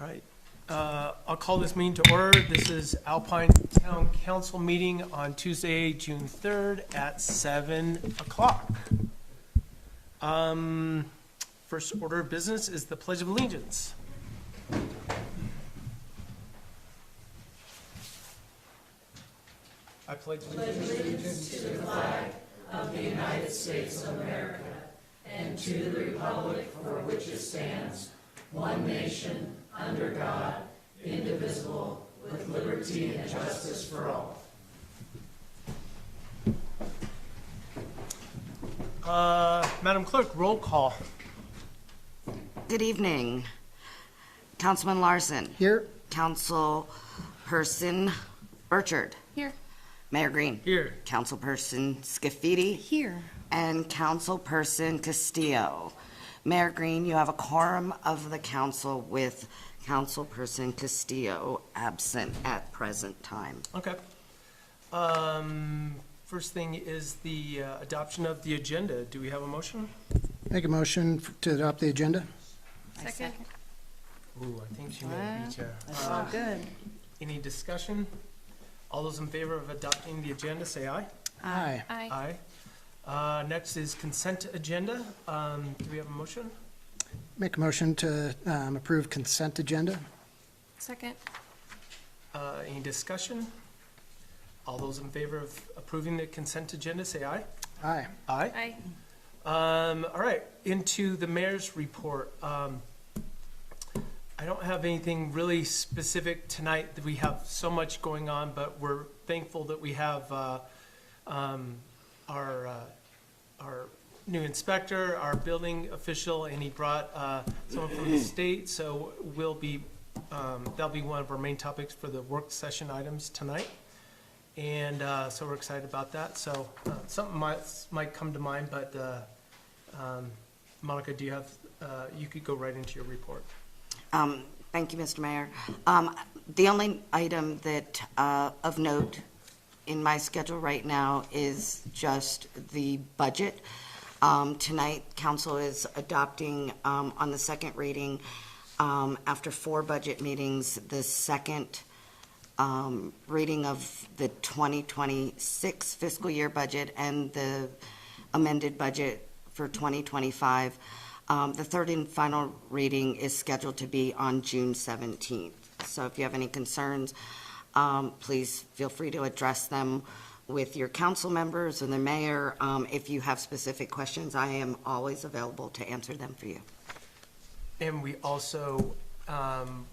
All right. I'll call this meeting to order. This is Alpine Town Council meeting on Tuesday, June 3rd at 7 o'clock. First order of business is the Pledge of Allegiance. I pledge allegiance to the flag of the United States of America and to the republic for which it stands, one nation, under God, indivisible, with liberty and justice for all. Madam Clerk, roll call. Good evening. Councilman Larson. Here. Councilperson Burchard. Here. Mayor Green. Here. Councilperson Scafidi. Here. And Councilperson Castillo. Mayor Green, you have a quorum of the council with Councilperson Castillo absent at present time. Okay. First thing is the adoption of the agenda. Do we have a motion? Make a motion to adopt the agenda. Second. Ooh, I think she may beat you. Oh, good. Any discussion? All those in favor of adopting the agenda, say aye. Aye. Aye. Aye. Next is consent agenda. Do we have a motion? Make a motion to approve consent agenda. Second. Any discussion? All those in favor of approving the consent agenda, say aye. Aye. Aye. Aye. All right, into the mayor's report. I don't have anything really specific tonight. We have so much going on, but we're thankful that we have our new inspector, our building official, and he brought someone from the state. So we'll be that'll be one of our main topics for the work session items tonight. And so we're excited about that. So something might come to mind, but Monica, do you have? You could go right into your report. Thank you, Mr. Mayor. The only item that of note in my schedule right now is just the budget. Tonight, council is adopting on the second reading, after 4 budget meetings, the second reading of the 2026 fiscal year budget and the amended budget for 2025. The third and final reading is scheduled to be on June 17th. So if you have any concerns, please feel free to address them with your council members and the mayor. If you have specific questions, I am always available to answer them for you. And we also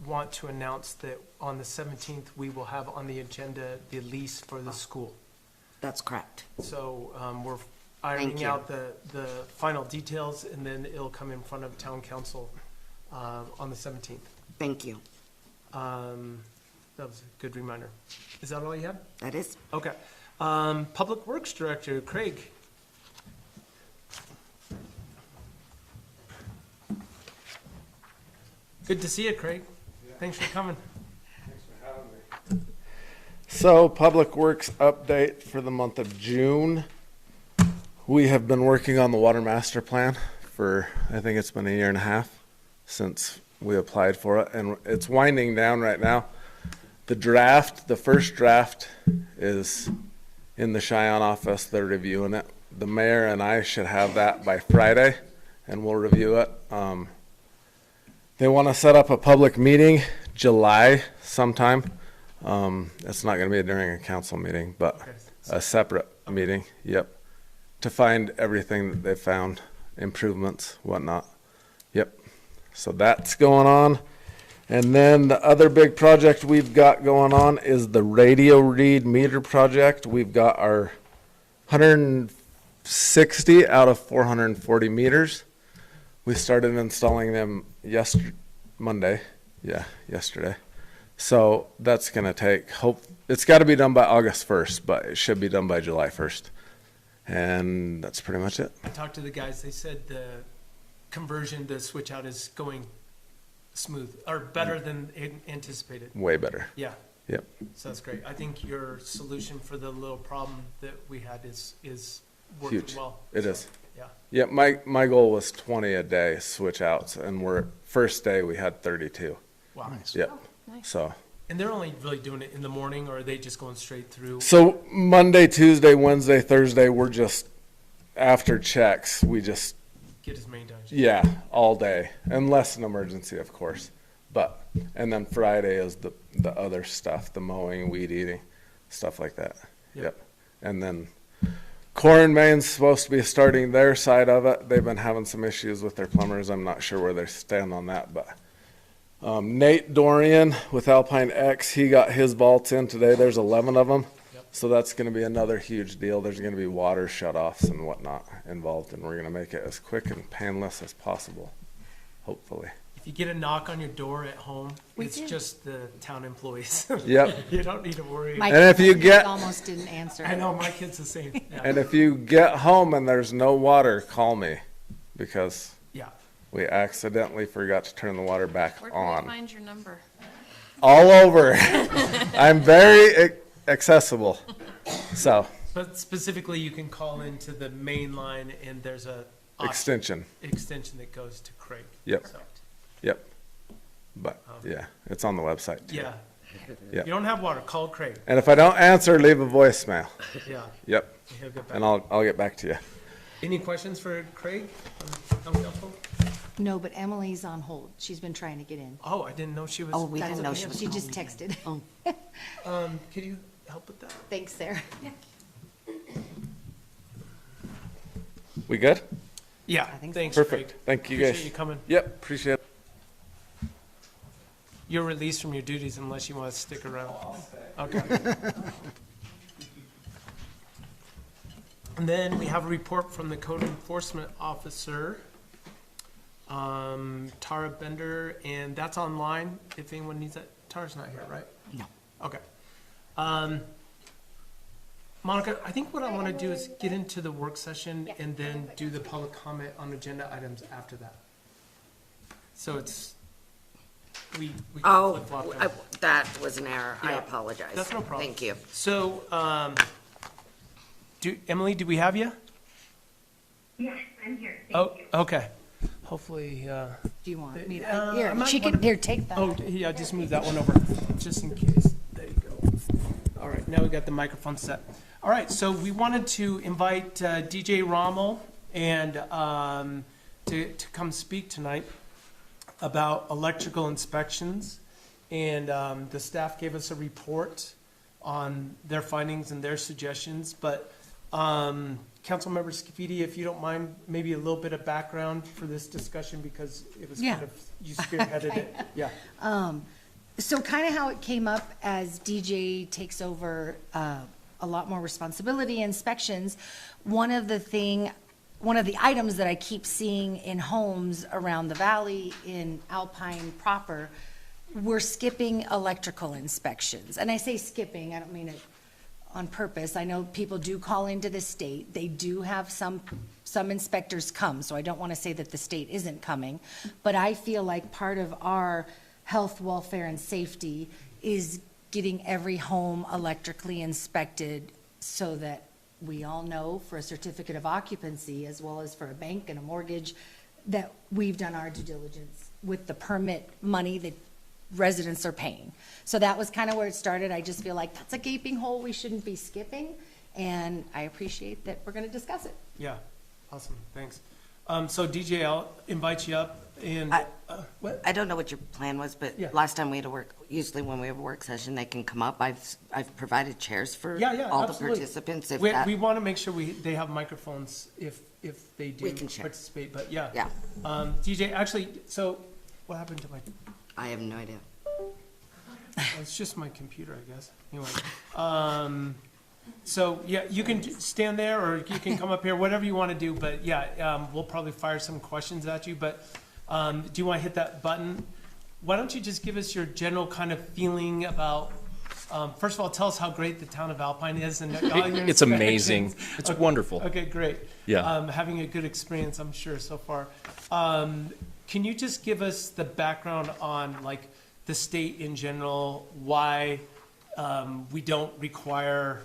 want to announce that on the 17th, we will have on the agenda the lease for the school. That's correct. So we're ironing out the final details, and then it'll come in front of town council on the 17th. Thank you. That was a good reminder. Is that all you had? That is. Okay. Public Works Director, Craig. Good to see you, Craig. Thanks for coming. Thanks for having me. So, Public Works update for the month of June. We have been working on the Water Master Plan for, I think it's been 1.5 years since we applied for it, and it's winding down right now. The first draft is in the Cheyenne office. They're reviewing it. The mayor and I should have that by Friday, and we'll review it. They want to set up a public meeting July sometime. It's not going to be during a council meeting, but a separate meeting. Yep. To find everything that they found, improvements, whatnot. Yep. So that's going on. And then the other big project we've got going on is the radio read meter project. We've got our 160 out of 440 meters. We started installing them Monday. Yeah, yesterday. So that's going to take, it's got to be done by August 1st, but it should be done by July 1st. And that's pretty much it. I talked to the guys. They said the conversion to switch out is going smooth or better than anticipated. Way better. Yeah. Yep. So that's great. I think your solution for the little problem that we had is working Huge. well. It is. Yeah. Yeah, my goal was 20 a day switch outs, and first day we had 32. Wow. Yep. nice. So, And they're only really doing it in the morning, or are they just going straight through? so Monday, Tuesday, Wednesday, Thursday, we're just after checks. We just, Get as many done. yeah, all day, unless an emergency, of course. But, and then Friday is the other stuff, the mowing, weed eating, stuff like that. Yep. Yep. And then Core and Main's supposed to be starting their side of it. They've been having some issues with their plumbers. I'm not sure where they stand on that, but Nate Dorian with Alpine X, he got his vaults in today. There's 11 of them. Yep. So that's going to be another huge deal. There's going to be water shutoffs and whatnot involved, and we're going to make it as quick and painless as possible, hopefully. If you get a knock on your door at home, We it's do. just the town employees. Yep. You don't need to worry. My And if you kids get- almost didn't answer. I know, my kid's the same. Yeah. And if you get home and there's no water, call me, because Yeah. we accidentally forgot to turn the water back Where can we on. find your number? All over. I'm very accessible. So, But specifically, you can call into the main line, and there's a extension. extension that goes to Craig. Yep. So, Yep. But, yeah, it's on the website too. yeah. Yeah. If you don't have water, call Craig. And if I don't answer, leave a voicemail. Yeah. Yep. He'll get back. And I'll get back to you. Any questions for Craig on council? No, but Emily's on hold. She's been trying to get in. Oh, I didn't know she was. Oh, we That's didn't know okay. she was. She just texted. Could you help with that? Thanks, Sarah. We good? Yeah. I think so. Thanks, Perfect. Craig. Thank you Appreciate guys. you coming. Yep, appreciate it. You're released from your duties unless you want to stick around. Okay. And then we have a report from the code enforcement officer, Tara Bender, and that's online if anyone needs that. Tara's not here, right? No. Okay. Monica, I think what I want to do is get into the work session and then do the public comment on agenda items after that. So it's, we can Oh, flip-flop them. that was an error. I Yeah, apologize. that's no problem. Thank you. So, Emily, do we have you? Yes, I'm here. Oh, okay. Hopefully, Do you want me I'm to? Here, not she can, wondering- here, take that. oh, yeah, just move that one over, just in case. There you go. All right, now we got the microphone set. All right, so we wanted to invite DJ Rommel and to come speak tonight about electrical inspections. And the staff gave us a report on their findings and their suggestions. But Councilmember Scafidi, if you don't mind, maybe a little bit of background for this discussion, because it was Yeah. kind of, you spearheaded it. Yeah. So kind of how it came up as DJ takes over a lot more responsibility, inspections, one of the items that I keep seeing in homes around the valley in Alpine proper, we're skipping electrical inspections. And I say skipping, I don't mean it on purpose. I know people do call into the state. They do have some inspectors come, so I don't want to say that the state isn't coming. But I feel like part of our health, welfare, and safety is getting every home electrically inspected so that we all know for a certificate of occupancy, as well as for a bank and a mortgage, that we've done our due diligence with the permit money that residents are paying. So that was kind of where it started. I just feel like that's a gaping hole we shouldn't be skipping, and I appreciate that we're going to discuss it. Yeah, awesome, thanks. So DJ, I'll invite you up and, what? I don't know what your plan was, but Yeah. last time we had a usually when we have a work session, they can come up. I've provided chairs for Yeah, all the absolutely. participants. If We that, want to make sure they have microphones if they do We can share. participate, but yeah. Yeah. DJ, actually, so what happened to my, I have no idea. it's just my computer, I guess. Anyway, so yeah, you can stand there or you can come up here, whatever you want to do, but yeah, we'll probably fire some questions at you, but do you want to hit that button? Why don't you just give us your general kind of feeling about, first of all, tell us how great the town of Alpine is and all your It's amazing. inspections. It's Okay. wonderful. Okay, great. Yeah. Having a good experience, I'm sure, so far. Can you just give us the background on, like, the state in general, why we don't require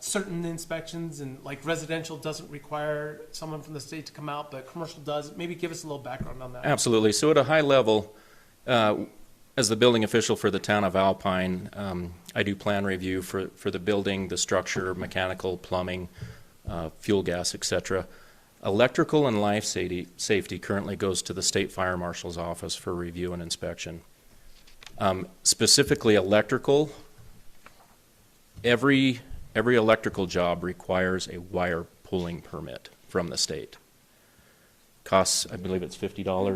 certain inspections, and, like, residential doesn't require someone from the state to come out, but commercial does? Maybe give us a little background on that. Absolutely. So at a high level, As the building official for the town of Alpine, I do plan review for the building, the structure, mechanical, plumbing, fuel gas, etc. Electrical and life safety currently goes to the State Fire Marshal's office for review and inspection. Specifically electrical, every electrical job requires a wire pulling permit from the state. Costs, I believe it's $50. Sorry, don't mean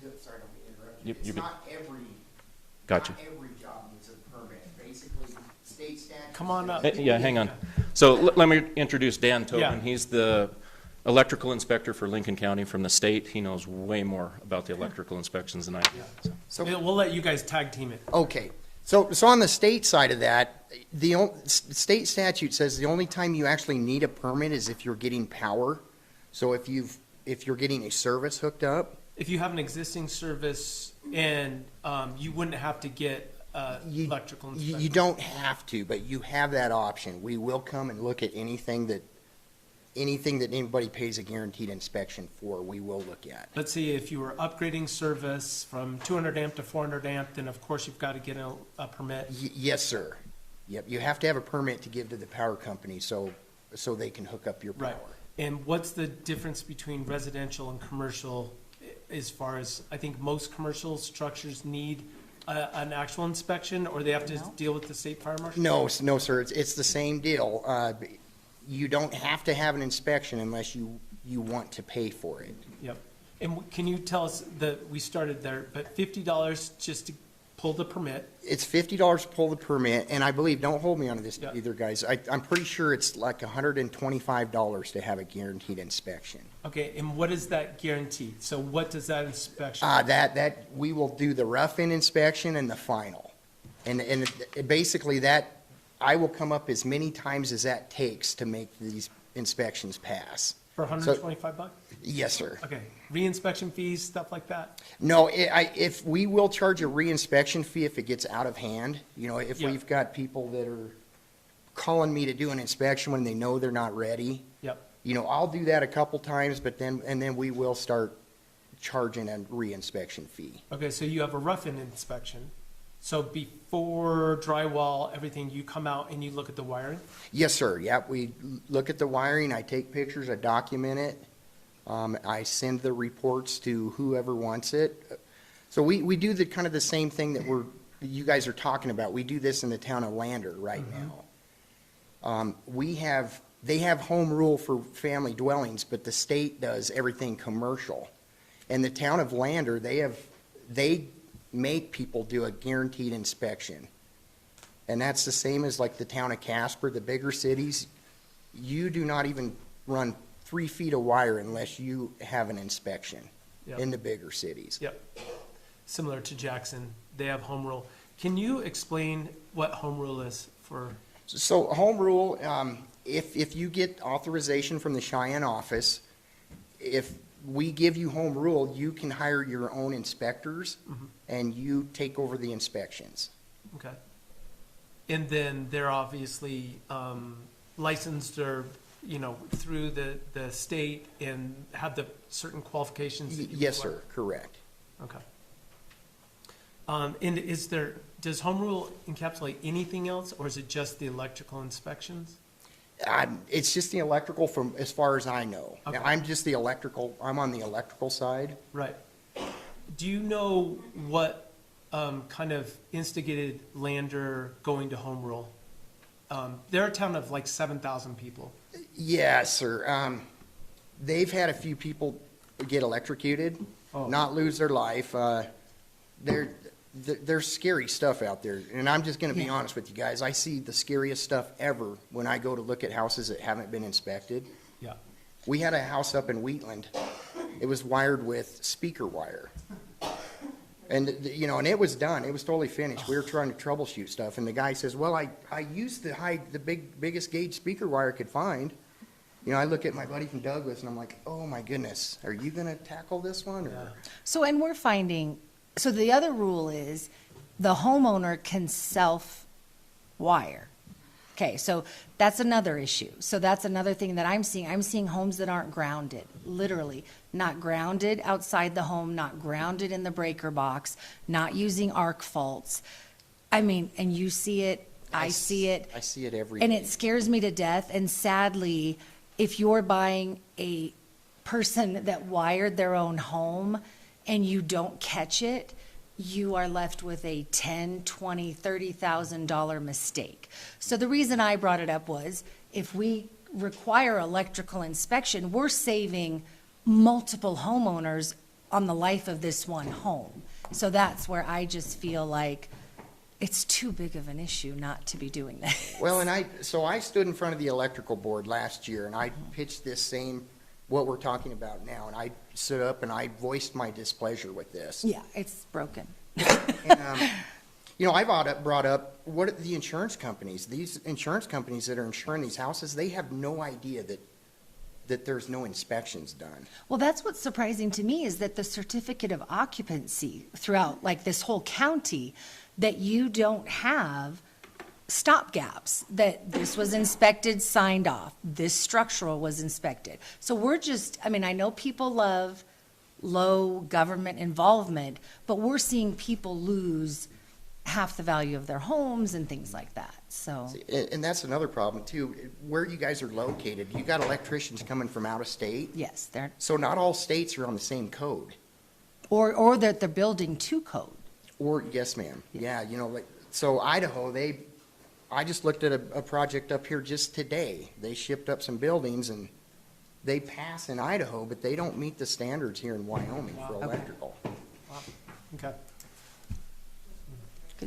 to interrupt you. It's not every, Gotcha. not every job needs a permit. Basically, state statute. Come on up. Yeah, hang on. So let me introduce Dan Tobin. Yeah. He's the electrical inspector for Lincoln County from the state. He knows way more about the electrical inspections than I do. So. We'll let you guys tag team it. Okay, so on the state side of that, state statute says the only time you actually need a permit is if you're getting power. So if you're getting a service hooked up. If you have an existing service and you wouldn't have to get electrical inspection. You don't have to, but you have that option. We will come and look at anything that anybody pays a guaranteed inspection for, we will look at. Let's see, if you were upgrading service from 200 amp to 400 amp, then of course you've got to get a permit. Yes, sir. Yep, you have to have a permit to give to the power company so they can hook up your power. Right. And what's the difference between residential and commercial as far as, I think most commercial structures need an actual inspection, or they have to deal with the state fire marshal? No, sir, it's the same deal. You don't have to have an inspection unless you want to pay for it. Yep. And can you tell us that we started there, but $50 just to pull the permit? It's $50 to pull the permit, and I believe, don't hold me onto this Yeah. either, guys. I'm pretty sure it's like $125 to have a guaranteed inspection. Okay, and what is that guarantee? So what does that inspection? That we will do the rough-in inspection and the final. And basically that, I will come up as many times as that takes to make these inspections pass. For $125? Yes, sir. Okay, re-inspection fees, stuff like that? No, if we will charge a re-inspection fee if it gets out of hand, if Yeah. we've got people that are calling me to do an inspection when they know they're not ready, Yep. I'll do that a couple times, but then we will start charging a re-inspection fee. Okay, so you have a rough-in inspection. So before drywall, everything, you come out and you look at the wiring? Yes, sir. Yep, we look at the wiring, I take pictures, I document it. I send the reports to whoever wants it. So we do the kind of the same thing that you guys are talking about. We do this in the town of Lander right now. They have home rule for family dwellings, but the state does everything commercial. And the town of Lander, they make people do a guaranteed inspection. And that's the same as like the town of Casper, the bigger cities. You do not even run 3 feet of wire unless you have an inspection Yep. in the bigger cities. Yep. Similar to Jackson, they have home rule. Can you explain what home rule is for? So home rule, if you get authorization from the Cheyenne office, if we give you home rule, you can hire your own inspectors and you take over the inspections. Okay. And then they're obviously licensed or, through the state and have the certain qualifications? that you Yes, require? sir, correct. Okay. And does home rule encapsulate anything else, or is it just the electrical inspections? It's just the electrical from, as far as I know. Okay. Now, I'm on the electrical side. Right. Do you know what kind of instigated Lander going to home rule? They're a town of like 7,000 people. Yes, sir. They've had a few people get electrocuted, not lose their life. There's scary stuff out there, and I'm just going to be honest with you guys. I see the scariest stuff ever when I go to look at houses that haven't been inspected. Yeah. We had a house up in Wheatland. It was wired with speaker wire. And, and it was done. It was totally finished. We were trying to troubleshoot stuff, and the guy says, well, I used the biggest gauge speaker wire I could find. I look at my buddy from Douglas, and I'm like, oh, my goodness, are you going to tackle this one? Or? So, and we're finding, so the other rule is the homeowner can self-wire. Okay, so that's another issue. So that's another thing that I'm seeing. I'm seeing homes that aren't grounded, literally. Not grounded outside the home, not grounded in the breaker box, not using arc faults. I mean, and you see it, I see it. I see it every And day. it scares me to death. And sadly, if you're buying a person that wired their own home and you don't catch it, you are left with a $10,000, $20,000, $30,000 mistake. So the reason I brought it up was if we require electrical inspection, we're saving multiple homeowners on the life of this one home. So that's where I just feel like it's too big of an issue not to be doing that. Well, and I stood in front of the electrical board last year and I pitched this same, what we're talking about now, and I stood up and I voiced my displeasure with this. Yeah, it's broken. And, you know, I brought up what are the insurance companies, these insurance companies that are insuring these houses, they have no idea that there's no inspections done. Well, that's what's surprising to me is that the certificate of occupancy throughout like this whole county, that you don't have stopgaps, that this was inspected, signed off, this structural was inspected. So we're just, I mean, I know people love low government involvement, but we're seeing people lose half the value of their homes and things like that, so. And that's another problem too, where you guys are located, you got electricians coming from out of state, Yes, they're, so not all states are on the same code. or that they're building to code. Or, yes, ma'am, yeah, you know, like, so Idaho, I just looked at a project up here just today, they shipped up some buildings and they pass in Idaho, but they don't meet the standards here in Wyoming for electrical. Okay.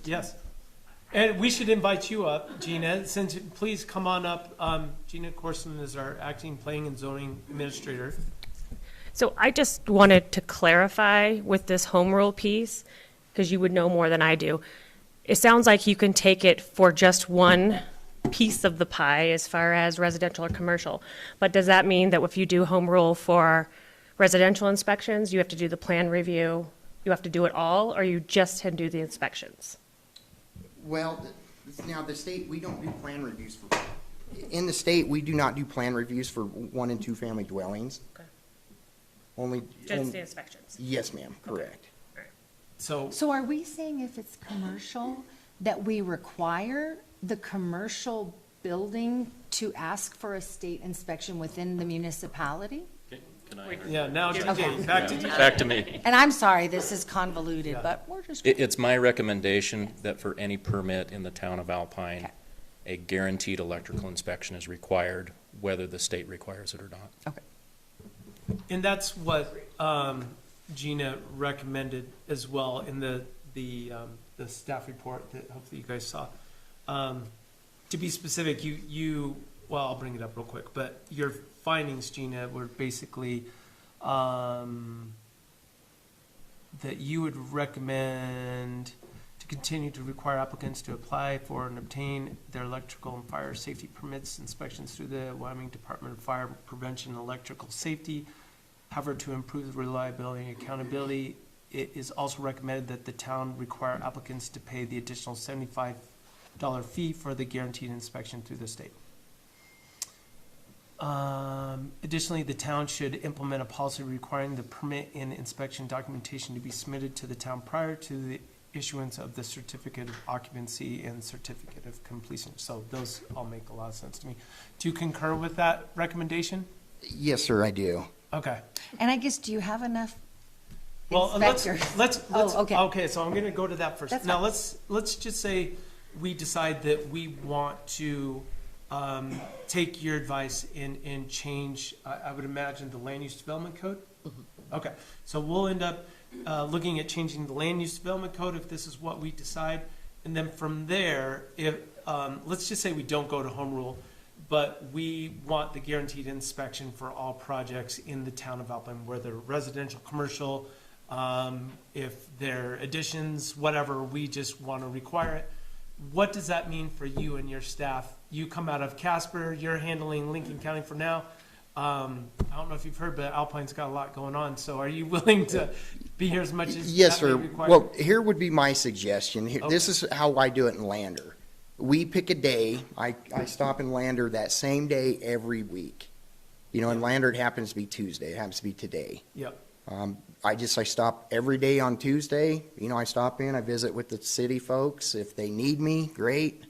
Yes. And we should invite you up, Gina, since, please come on up. Gina Corson is our acting planning and zoning administrator. So I just wanted to clarify with this home rule piece, because you would know more than I do. It sounds like you can take it for just one piece of the pie as far as residential or commercial. But does that mean that if you do home rule for residential inspections, you have to do the plan review, you have to do it all, or you just can do the inspections? Well, now the state, we don't do plan reviews for, in the state, we do not do plan reviews for 1 and 2 family dwellings. Okay. Only. Just the inspections? Yes, ma'am, correct. So, So are we saying if it's commercial, that we require the commercial building to ask for a state inspection within the municipality? Can I? yeah, now, Okay. back to you. Back to me. And I'm sorry, this is convoluted, but we're just. It's my recommendation that for any permit in the town of Alpine, Okay. a guaranteed electrical inspection is required, whether the state requires it or not. Okay. And that's what Gina recommended as well in the staff report that hopefully you guys saw. To be specific, well, I'll bring it up real quick, but your findings, Gina, were basically that you would recommend to continue to require applicants to apply for and obtain their electrical and fire safety permits, inspections through the Wyoming Department of Fire Prevention and Electrical Safety. However, to improve the reliability and accountability, it is also recommended that the town require applicants to pay the additional $75 fee for the guaranteed inspection through the state. Additionally, the town should implement a policy requiring the permit and inspection documentation to be submitted to the town prior to the issuance of the certificate of occupancy and certificate of completion. So those all make a lot of sense to me. Do you concur with that recommendation? Yes, sir, I do. Okay. And I guess, do you have enough Well, inspectors? Oh, okay. Okay, so I'm gonna go to that first. That's Now, fine. let's just say we decide that we want to take your advice and change, I would imagine, the land use development code? Okay, so we'll end up looking at changing the land use development code if this is what we decide. And then from there, if, let's just say we don't go to home rule, but we want the guaranteed inspection for all projects in the town of Alpine, whether residential, commercial, if they're additions, whatever, we just want to require it. What does that mean for you and your staff? You come out of Casper, you're handling Lincoln County for now. I don't know if you've heard, but Alpine's got a lot going on. So are you willing to be here as much as Yes, that may sir. require? Well, here would be my suggestion. This is how I do it in Lander. We pick a day. I stop in Lander that same day every week. You know, in Lander, it happens to be Tuesday. It happens to be today. Yep. I stop every day on Tuesday. You know, I stop in, I visit with the city folks. If they need me, great.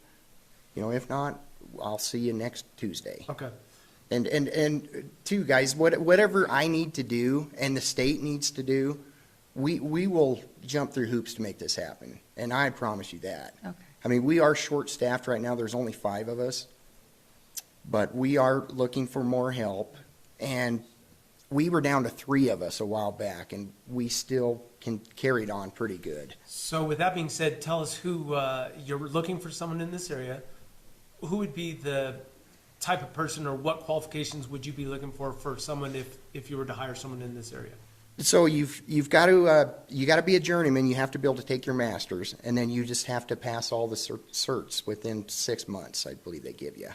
You know, if not, I'll see you next Tuesday. Okay. And too, guys, whatever I need to do and the state needs to do, we will jump through hoops to make this happen. And I promise you that. Okay. I mean, we are short-staffed right now. There's only 5 of us. But we are looking for more help. And we were down to 3 of us a while back, and we still can carry it on pretty good. So with that being said, tell us who, you're looking for someone in this area. Who would be the type of person, or what qualifications would you be looking for someone if you were to hire someone in this area? So you've got to be a journeyman. You have to be able to take your masters, and then you just have to pass all the certs within 6 months, I believe they give you.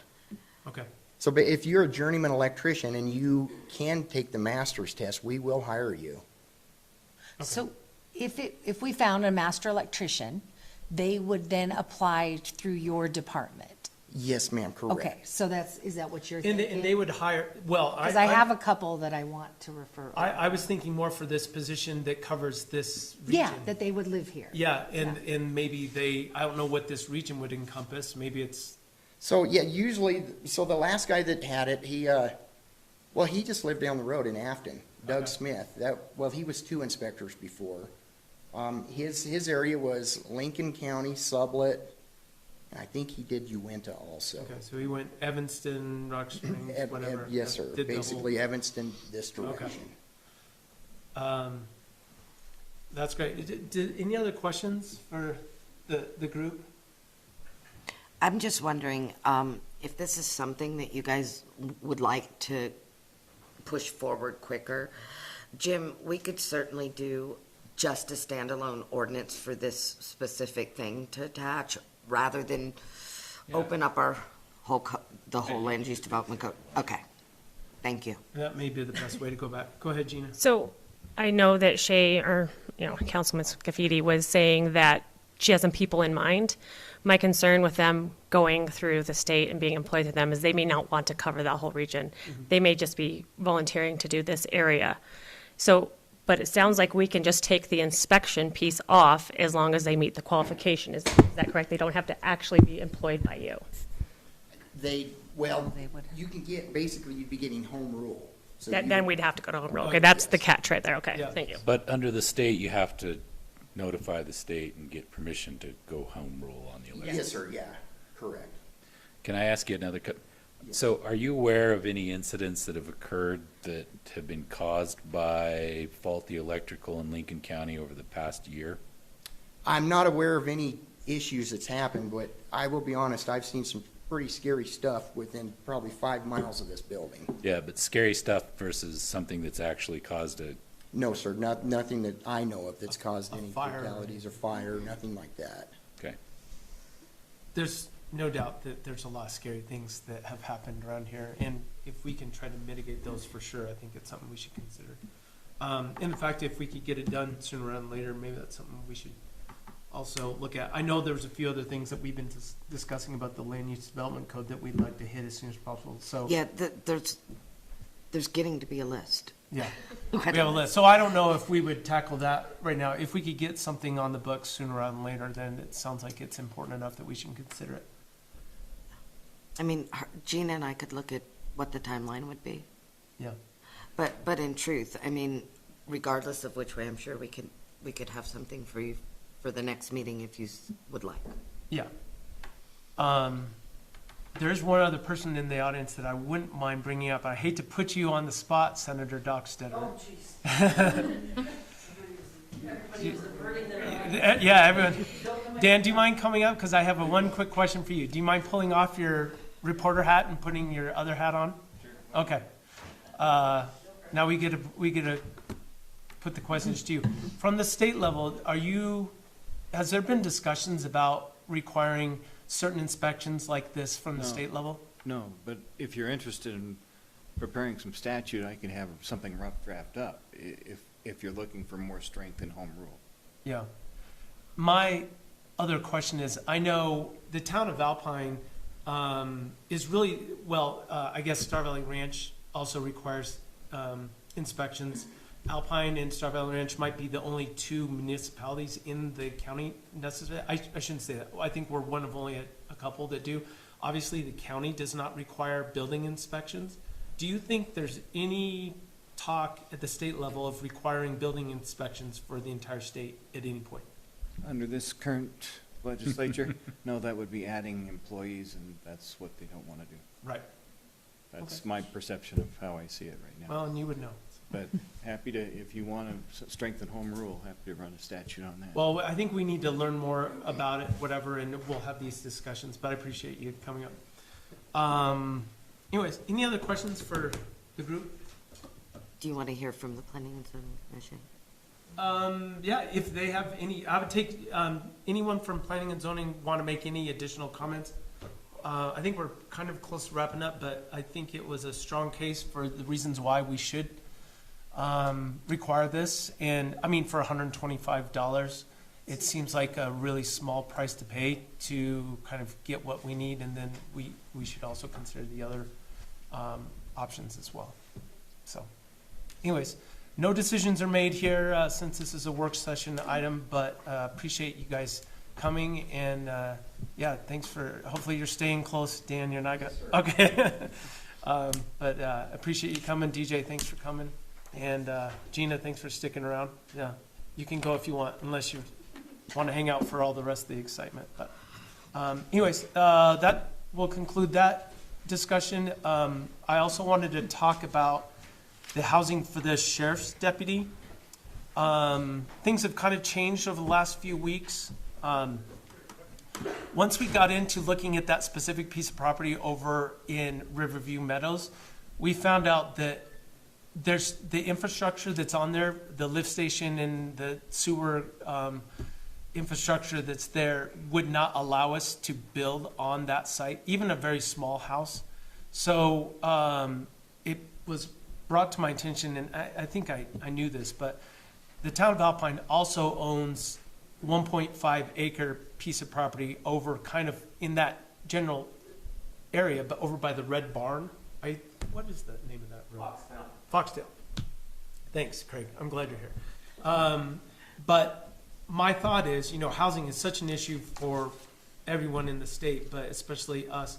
Okay. So but if you're a journeyman electrician and you can take the master's test, we will hire you. So if we found a master electrician, they would then apply through your department? Yes, ma'am, correct. Okay, so is that what you're And thinking? they would hire, well, Because I have a couple that I want to refer. I was thinking more for this position that covers this region. Yeah, that they would live here. Yeah, and maybe I don't know what this region would encompass. Maybe it's, So, yeah, usually, so the last guy that had it, he just lived down the road in Afton, Doug Okay. Smith. He was 2 inspectors before. His area was Lincoln County, Sublette, and I think he did Uinta also. okay, so he went Evanston, Rock Springs, whatever. Yes, sir. Did the whole- Basically Evanston, this direction. That's great. Any other questions for the group? I'm just wondering if this is something that you guys would like to push forward quicker. Jim, we could certainly do just a standalone ordinance for this specific thing to attach, rather than open up our the whole land use development code. Okay, thank you. That may be the best way to go back. Go ahead, Gina. So I know that Shay, or, Councilman Scafidi was saying that she has some people in mind. My concern with them going through the state and being employed with them is they may not want to cover that whole region. They may just be volunteering to do this area. So, but it sounds like we can just take the inspection piece off as long as they meet the qualification. Is that correct? They don't have to actually be employed by you. They would. You can basically you'd be getting home rule. So Then we'd have to go to home rule. Okay, that's the catch right there. Okay, Yeah. thank you. But under the state, you have to notify the state and get permission to go home rule on the election. Yes, sir, yeah, correct. Can I ask you another? So are you aware of any incidents that have occurred that have been caused by faulty electrical in Lincoln County over the past year? I'm not aware of any issues that's happened, but I will be honest, I've seen some pretty scary stuff within probably 5 miles of this building. Yeah, but scary stuff versus something that's actually caused a, No, sir, nothing that I know of that's caused A any fire. fatalities or fire, nothing like that. okay. There's no doubt that there's a lot of scary things that have happened around here, and if we can try to mitigate those for sure, I think it's something we should consider. In fact, if we could get it done sooner rather than later, maybe that's something we should also look at. I know there's a few other things that we've been discussing about the land use development code that we'd like to hit as soon as possible, so. Yeah, there's getting to be a list. Yeah, we have a list. So I don't know if we would tackle that right now. If we could get something on the books sooner rather than later, then it sounds like it's important enough that we should consider it. I mean, Gina and I could look at what the timeline would be. Yeah. But in truth, I mean, regardless of which way, I'm sure we could have something for you for the next meeting if you would like. Yeah. There's one other person in the audience that I wouldn't mind bringing up. I hate to put you on the spot, Senator Dockstetter. Oh, jeez. Yeah, everyone. Dan, do you mind coming up? Because I have one quick question for you. Do you mind pulling off your reporter hat and putting your other hat on? Sure. Okay. Now we get to put the questions to you. From the state level, has there been discussions about requiring certain inspections like this from the state level? No, but if you're interested in preparing some statute, I can have something rough draft up if you're looking for more strength in home rule. Yeah. My other question is, I know the town of Alpine is really, well, I guess Star Valley Ranch also requires inspections. Alpine and Star Valley Ranch might be the only two municipalities in the county necessarily. I shouldn't say that. I think we're one of only a couple that do. Obviously, the county does not require building inspections. Do you think there's any talk at the state level of requiring building inspections for the entire state at any point? Under this current legislature, no, that would be adding employees, and that's what they don't want to do. Right. That's Okay. my perception of how I see it right now. Well, and you would know. But happy to, if you want to strengthen home rule, happy to run a statute on that. Well, I think we need to learn more about it, whatever, and we'll have these discussions, but I appreciate you coming up. Anyways, any other questions for the group? Do you want to hear from the Planning and Zoning Commission? Yeah, if they have any, I would take, anyone from planning and zoning want to make any additional comments? I think we're kind of close to wrapping up, but I think it was a strong case for the reasons why we should require this. And I mean, for $125, it seems like a really small price to pay to kind of get what we need. And then we should also consider the other options as well. So anyways, no decisions are made here since this is a work session item, but appreciate you guys coming. And yeah, thanks for, hopefully you're staying close. Dan, you're not gonna, okay. But appreciate you coming. DJ, thanks for coming. And Gina, thanks for sticking around. Yeah, you can go if you want, unless you want to hang out for all the rest of the excitement. But anyways, that will conclude that discussion. I also wanted to talk about the housing for the sheriff's deputy. Things have kind of changed over the last few weeks. Once we got into looking at that specific piece of property over in Riverview Meadows, we found out that there's the infrastructure that's on there, the lift station and the sewer infrastructure that's there would not allow us to build on that site, even a very small house. So it was brought to my attention, and I think I knew this, but the town of Alpine also owns 1.5 acre piece of property over kind of in that general area, but over by the Red Barn. What is the name of that road? Foxdale. Thanks, Craig. I'm glad you're here. But my thought is, you know, housing is such an issue for everyone in the state, but especially us,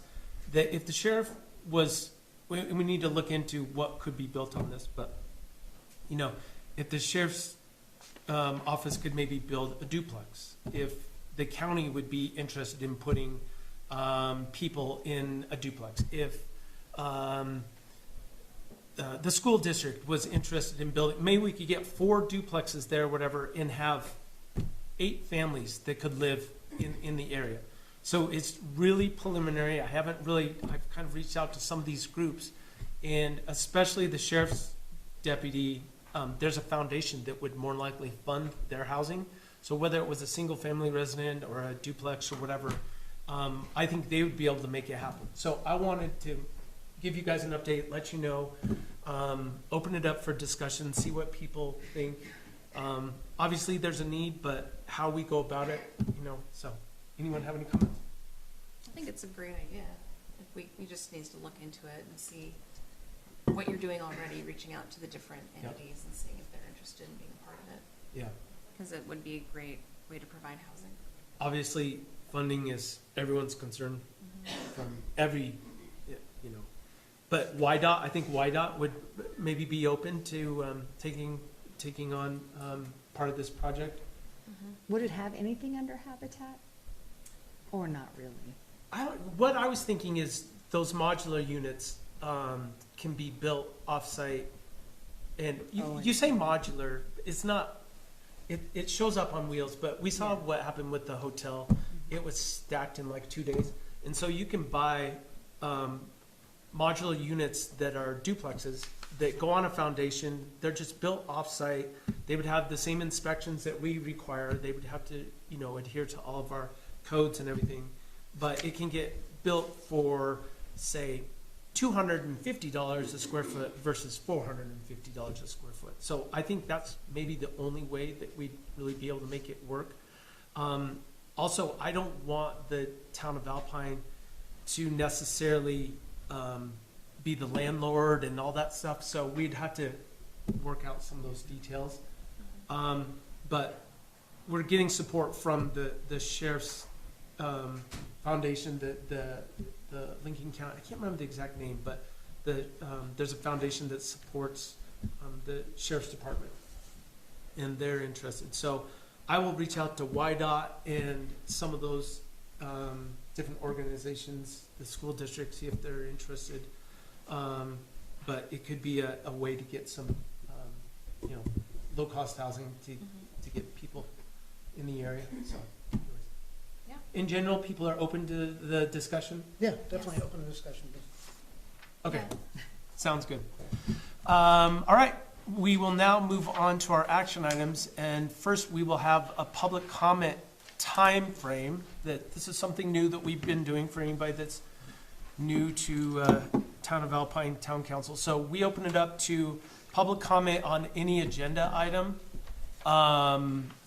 that if the sheriff was, we need to look into what could be built on this, but, you know, if the sheriff's office could maybe build a duplex, if the county would be interested in putting people in a duplex, if the school district was interested in building, maybe we could get 4 duplexes there, whatever, and have 8 families that could live in the area. So it's really preliminary. I've kind of reached out to some of these groups, and especially the sheriff's deputy, there's a foundation that would more likely fund their housing. So whether it was a single family resident or a duplex or whatever, I think they would be able to make it happen. So I wanted to give you guys an update, let you know, open it up for discussion, see what people think. Obviously there's a need, but how we go about it, you know, so anyone have any comments? I think it's a great idea. We just needs to look into it and see what you're doing already, reaching out to the different entities and seeing if they're interested in being a part of it. Yeah. Because it would be a great way to provide housing. Obviously, funding is everyone's concern from every, you know. But YDOT, I think YDOT would maybe be open to taking on part of this project. Would it have anything under Habitat? Or not really? What I was thinking is those modular units can be built off-site. And you say modular, it's not, it shows up on wheels, but we saw what happened with the hotel. It was stacked in like 2 days. And so you can buy modular units that are duplexes that go on a foundation. They're just built off-site. They would have the same inspections that we require. They would have to, you know, adhere to all of our codes and everything. But it can get built for, say, $250 a square foot versus $450 a square foot. So I think that's maybe the only way that we'd really be able to make it work. Also, I don't want the town of Alpine to necessarily be the landlord and all that stuff, so we'd have to work out some of those details. But we're getting support from the sheriff's foundation, the Lincoln County, I can't remember the exact name, but there's a foundation that supports the sheriff's department, and they're interested. So I will reach out to YDOT and some of those different organizations, the school district, see if they're interested. But it could be a way to get some, low-cost housing to get people in the area. So, anyways. Yeah. In general, people are open to the discussion? Yeah, definitely open to discussion. Okay, Yeah. sounds good. All right, we will now move on to our action items, and first we will have a public comment time frame. That this is something new that we've been doing for anybody that's new to Town of Alpine Town Council. So we open it up to public comment on any agenda item,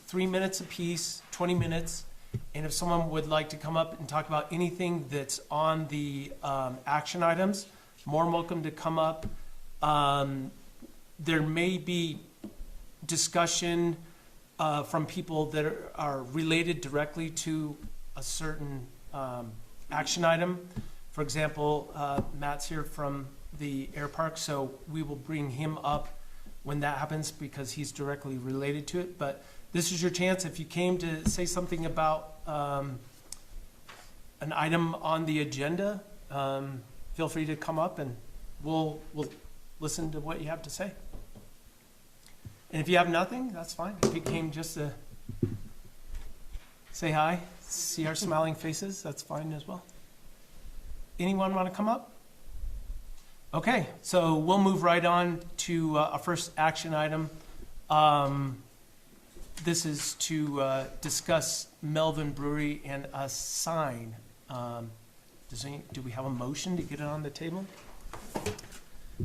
3 minutes apiece, 20 minutes. And if someone would like to come up and talk about anything that's on the action items, more than welcome to come up. There may be discussion from people that are related directly to a certain action item. For example, Matt's here from the air park, so we will bring him up when that happens because he's directly related to it. But this is your chance. If you came to say something about an item on the agenda, feel free to come up and we'll listen to what you have to say. And if you have nothing, that's fine. If you came just to say hi, see our smiling faces, that's fine as well. Anyone want to come up? Okay, so we'll move right on to our first action item. This is to discuss Melvin Brewery and a sign. Do we have a motion to get it on the table?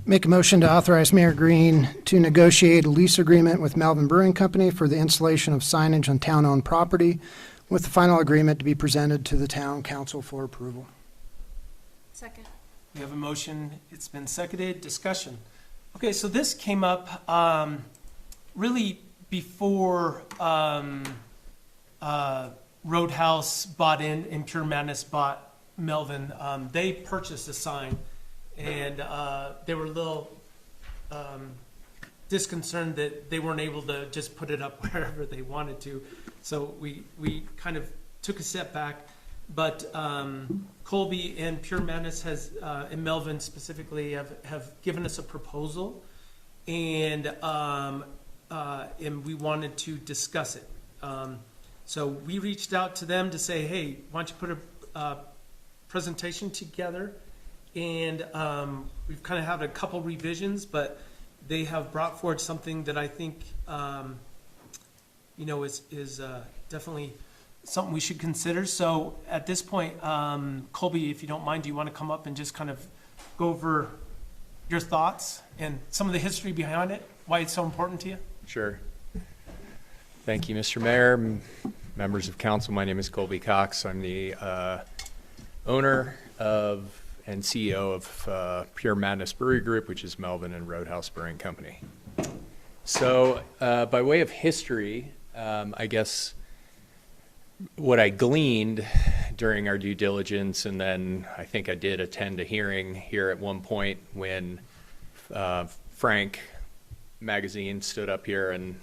Make a motion to authorize Mayor Green to negotiate a lease agreement with Melvin Brewing Company for the installation of signage on town-owned property, with the final agreement to be presented to the town council for approval. Second. We have a motion. It's been seconded. Discussion. Okay, so this came up really before Roadhouse bought in and Pure Madness bought Melvin. They purchased a sign, and they were a little disconcerted that they weren't able to just put it up wherever they wanted to. So we kind of took a step back. But Colby and Pure Madness and Melvin specifically have given us a proposal, and we wanted to discuss it. So we reached out to them to say, hey, why don't you put a presentation together? And we've kind of had a couple revisions, but they have brought forward something that I think is definitely something we should consider. So at this point, Colby, if you don't mind, do you want to come up and just kind of go over your thoughts and some of the history behind it, why it's so important to you? Sure. Thank you, Mr. Mayor, members of council. My name is Colby Cox. I'm the owner of and CEO of Pure Madness Brewery Group, which is Melvin and Roadhouse Brewing Company. So by way of history, I guess what I gleaned during our due diligence, and then I think I did attend a hearing here at one point when Frank Magazine stood up here and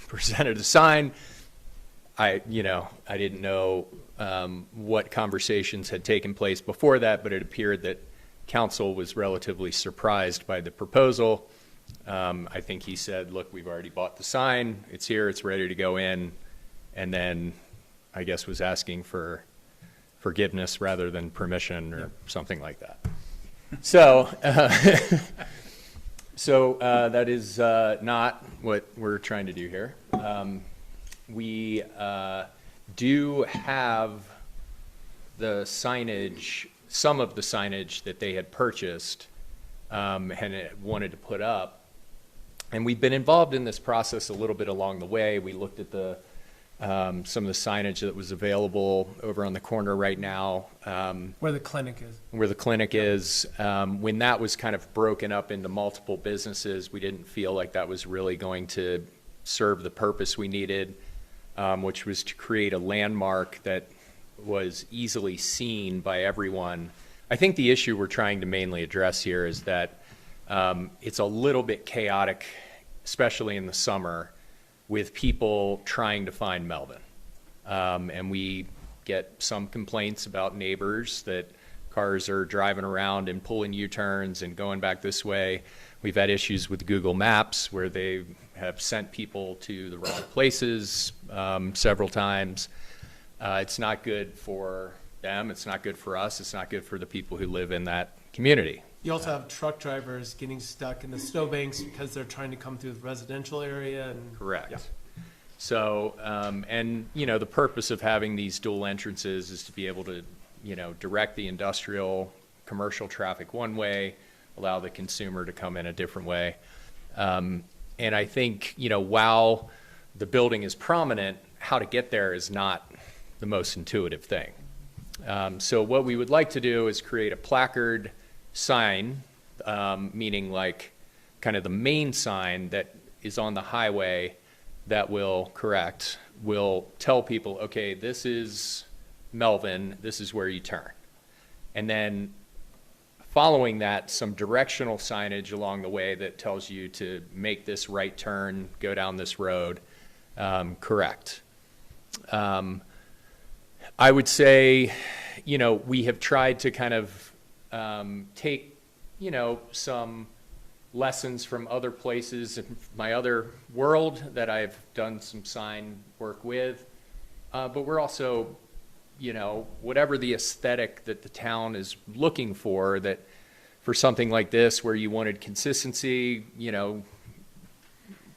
presented a sign. I didn't know what conversations had taken place before that, but it appeared that council was relatively surprised by the proposal. I think he said, look, we've already bought the sign. It's here. It's ready to go in. And then I guess was asking for forgiveness rather than permission or something like that. So, that is not what we're trying to do here. We do have the signage, some of the signage that they had purchased and wanted to put up. And we've been involved in this process a little bit along the way. We looked at the some of the signage that was available over on the corner right now. Where the clinic is. Where the clinic is. When that was kind of broken up into multiple businesses, we didn't feel like that was really going to serve the purpose we needed, which was to create a landmark that was easily seen by everyone. I think the issue we're trying to mainly address here is that it's a little bit chaotic, especially in the summer, with people trying to find Melvin. And we get some complaints about neighbors that cars are driving around and pulling U-turns and going back this way. We've had issues with Google Maps where they have sent people to the wrong places several times. It's not good for them, it's not good for us, it's not good for the people who live in that community. You also have truck drivers getting stuck in the snowbanks because they're trying to come through the residential area and. Correct. Yeah. So, and, you know, the purpose of having these dual entrances is to be able to, you know, direct the industrial, commercial traffic one way, allow the consumer to come in a different way. And I think, you know, while the building is prominent, how to get there is not the most intuitive thing. So what we would like to do is create a placard sign, meaning like kind of the main sign that is on the highway that will tell people, okay, this is Melvin, this is where you turn. And then following that, some directional signage along the way that tells you to make this right turn, go down this road, correct. I would say, you know, we have tried to kind of take, you know, some lessons from other places in my other world that I've done some sign work with. But we're also, you know, whatever the aesthetic that the town is looking for, that for something like this where you wanted consistency, you know,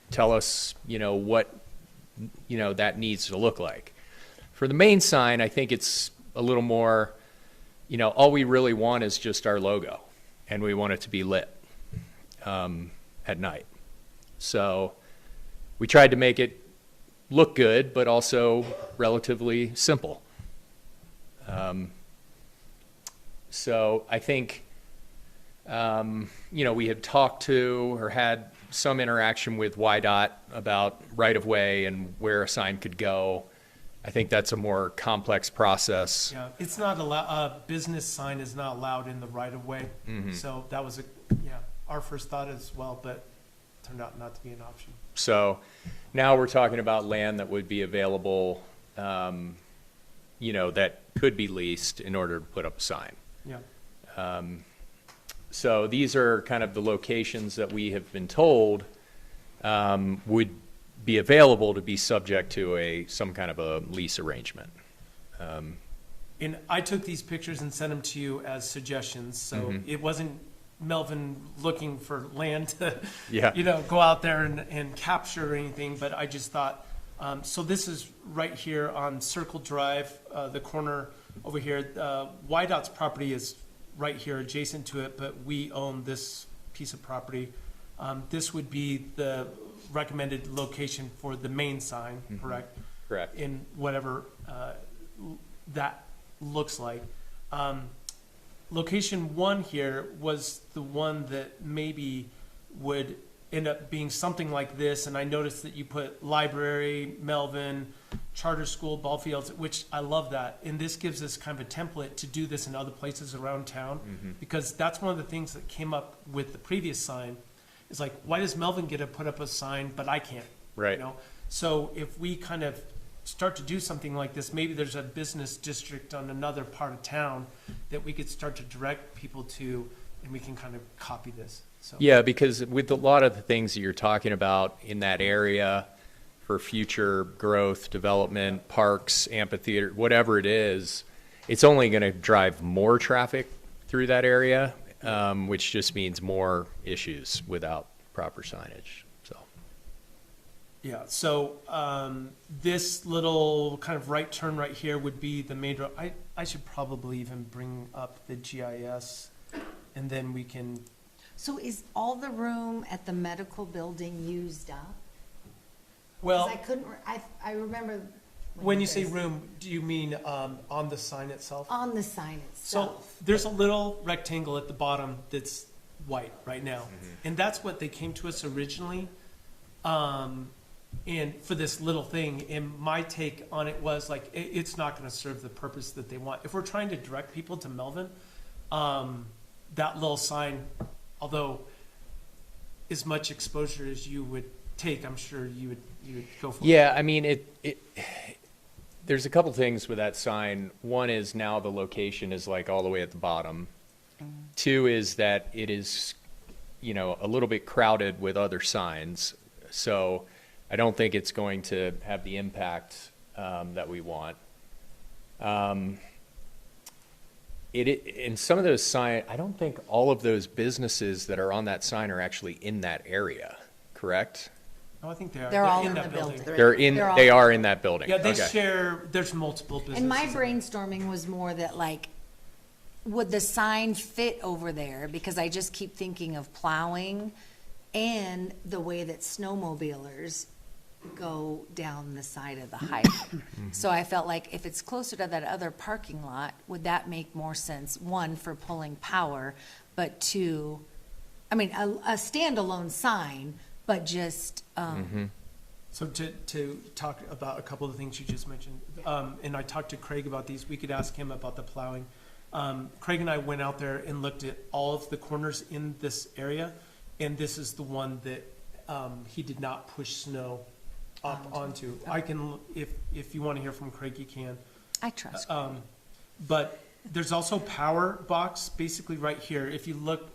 tell us, you know, what, you know, that needs to look like. For the main sign, I think it's a little more, you know, all we really want is just our logo, and we want it to be lit at night. So we tried to make it look good, but also relatively simple. So I think, you know, we had talked to or had some interaction with YDOT about right-of-way and where a sign could go. I think that's a more complex process. Yeah, it's not allowed, a business sign is not allowed in the right of way. Mhm. So that was our first thought as well, but turned out not to be an option. So now we're talking about land that would be available, you know, that could be leased in order to put up a sign. Yeah. So these are kind of the locations that we have been told would be available to be subject to some kind of a lease arrangement. And I took these pictures and sent them to you as suggestions, so Mhm. it wasn't Melvin looking for land to, Yeah. you know, go out there and capture or anything, but I just thought, so this is right here on Circle Drive, the corner over here. YDOT's property is right here adjacent to it, but we own this piece of property. This would be the recommended location for the main sign, Mhm. correct? Correct. In whatever that looks like. Location one here was the one that maybe would end up being something like this, and I noticed that you put library, Melvin, charter school, ball fields, which I love that. And this gives us kind of a template to do this in other places around town, because that's one of the things that came up with the previous sign. Is like, why does Melvin get to put up a sign, but I can't? Right. You know? So if we kind of start to do something like this, maybe there's a business district on another part of town that we could start to direct people to, and we can kind of copy this. So. Yeah, because with a lot of the things that you're talking about in that area for future growth, development, parks, amphitheater, whatever it is, it's only going to drive more traffic through that area, which just means more issues without proper signage. So. Yeah, so this little kind of right turn right here would be the main road. I should probably even bring up the GIS, and then we can. So is all the room at the medical building used up? Well, 'Cause I couldn't, I remember When you say room, do you mean on the sign itself? On the sign So itself. there's a little rectangle at the bottom that's white right now. Mm-hmm. And that's what they came to us originally. And for this little thing, and my take on it was like, it's not gonna serve the purpose that they want. If we're trying to direct people to Melvin, that little sign, although as much exposure as you would take, I'm sure you would go for it. Yeah, I mean, there's a couple things with that sign. One is now the location is like all the way at the bottom. Two is that it is, a little bit crowded with other signs. So I don't think it's going to have the impact that we want. In some of those signs, I don't think all of those businesses that are on that sign are actually in that area, correct? No, I think they are. They're all in in that the building. They are in that building. Yeah, they Okay. share, there's multiple businesses. And my in there. brainstorming was more that like, would the sign fit over there? Because I just keep thinking of plowing and the way that snowmobilers go down the side of the highway. So I felt like if it's closer to that other parking lot, would that make more sense? One, for pulling power, but two, I mean, a standalone sign, but just, So to talk about a couple of the things you just mentioned, and I talked to Craig about these, we could ask him about the plowing. Craig and I went out there and looked at all of the corners in this area, and this is the one that he did not push snow up onto. I can, if you want to hear from Craig, you can. I trust. But there's also power box basically right here. If you look,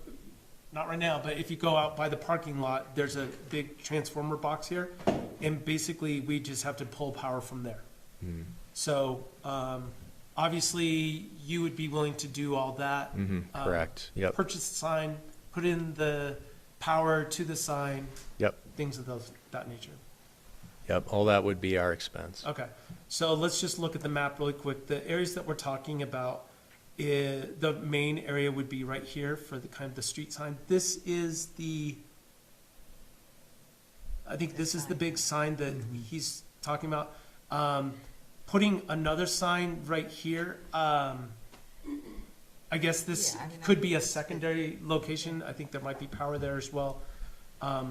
not right now, but if you go out by the parking lot, there's a big transformer box here. And basically, we just have to pull power from there. So obviously, you would be willing to do all that. Correct. Yep. Purchase the sign, put in the power to the sign, Yep. things of that nature. Yep. All that would be our expense. Okay, so let's just look at the map really quick. The areas that we're talking about, the main area would be right here for the kind of the street sign. This is I think this is the big sign that he's talking about. Putting another sign right here, I guess this Yeah, I mean, could be a secondary location. I think there might be power there as well. I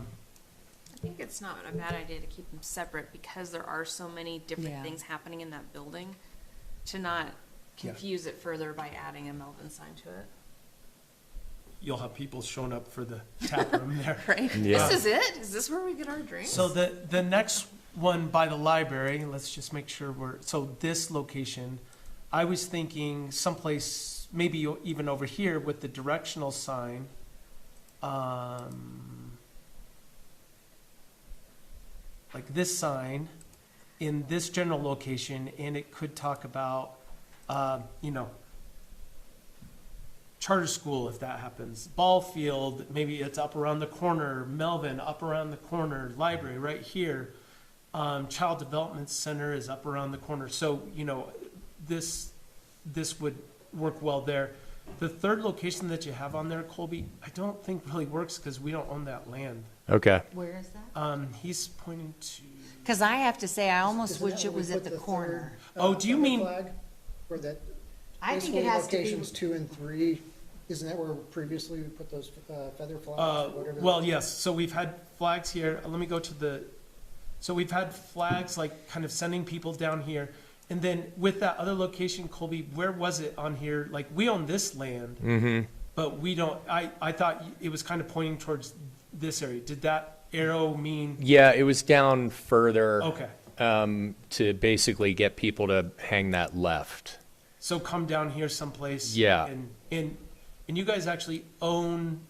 think it's not a bad idea to keep them separate because there are so many different Yeah. things happening in that building, to not confuse it further by adding a Melvin sign to it. You'll have people showing up for the tap room there. Right? Yeah. This is it? Is this where we get our drinks? So the next one by the library, let's just make sure so this location, I was thinking someplace, maybe even over here with the directional sign. Like this sign in this general location, and it could talk about, charter school if that happens, ball field, maybe it's up around the corner, Melvin up around the corner, library right here, child development center is up around the corner. So, this would work well there. The third location that you have on there, Colby, I don't think really works because we don't own that land. Okay. Where is that? He's pointing to, Because I have to say, I almost Isn't that wish where it we was put at the third, corner. Do you mean- flag? Where that, I think basically it has to be, locations 2 and 3, isn't that where previously we put those feather flags or whatever? well, yes, so we've had flags here, let me go to so we've had flags like kind of sending people down here. And then with that other location, Colby, where was it on here? Like, we own this land, but we don't, I thought it was kind of pointing towards this area. Did that arrow mean, Yeah, it was down further. okay, To basically get people to hang that left. so come down here someplace. Yeah. And you guys actually own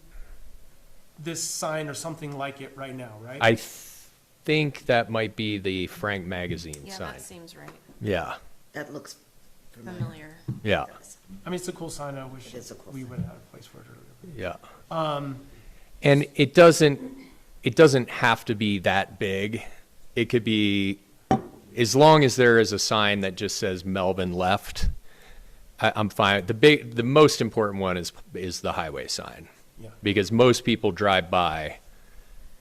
this sign or something like it right now, right? I think that might be the Frank Magazine Yeah, sign. that seems right. Yeah, That looks familiar. Familiar. yeah, I mean, it's a cool sign, I wish It is a cool we sign. would have had a place for it earlier. yeah. And it doesn't have to be that big. It could be, as long as there is a sign that just says Melvin left, I'm fine. The most important one is the highway sign. Yeah. Because most people drive by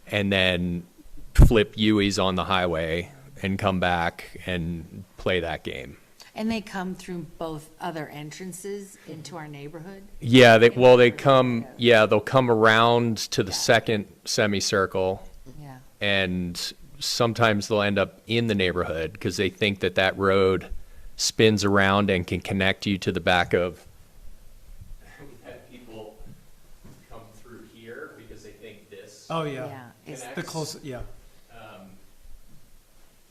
and then flip U's on the highway and come back and play that game. And they come through both other entrances into our neighborhood? Yeah, they'll come around to the second semicircle, Yeah. and sometimes they'll end up in the neighborhood because they think that that road spins around and can connect you to the back of. We've had people come through here because they think this. Oh, yeah. Yeah. It's, The close, yeah.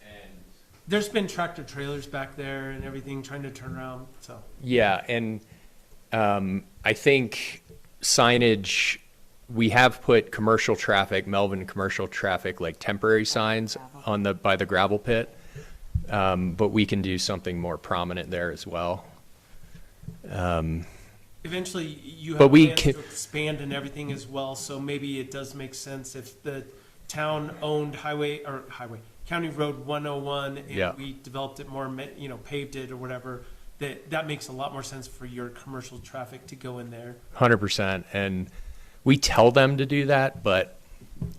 And There's been tractor trailers back there and everything trying to turn around, so. yeah, and I think signage, we have put commercial traffic, Melvin commercial traffic, like temporary signs on by the gravel pit. But we can do something more prominent there as well. Eventually, you But have we plans can- to expand and everything as well, so maybe it does make sense if the town-owned County Road 101, Yeah. and we developed it more, paved it or whatever, that makes a lot more sense for your commercial traffic to go in there. 100%. And we tell them to do that, but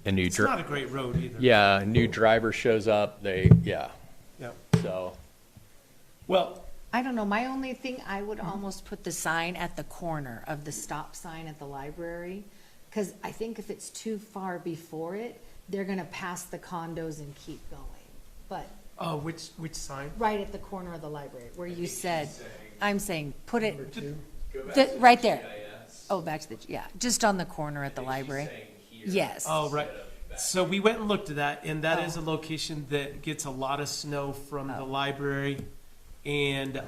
a new It's not a great road either. yeah, a new driver shows up, Yeah. so. Well, I don't know, my only thing, I would almost put the sign at the corner of the stop sign at the library, because I think if it's too far before it, they're gonna pass the condos and keep going. But which sign? right at the corner of the library, where you said, I'm saying, put it, Go back the- to right the there. GIS. Oh, back to the, yeah, just on the corner at the library. Yes. Oh, right. So we went and looked at that, and that is a location that gets a lot of snow from the library, and,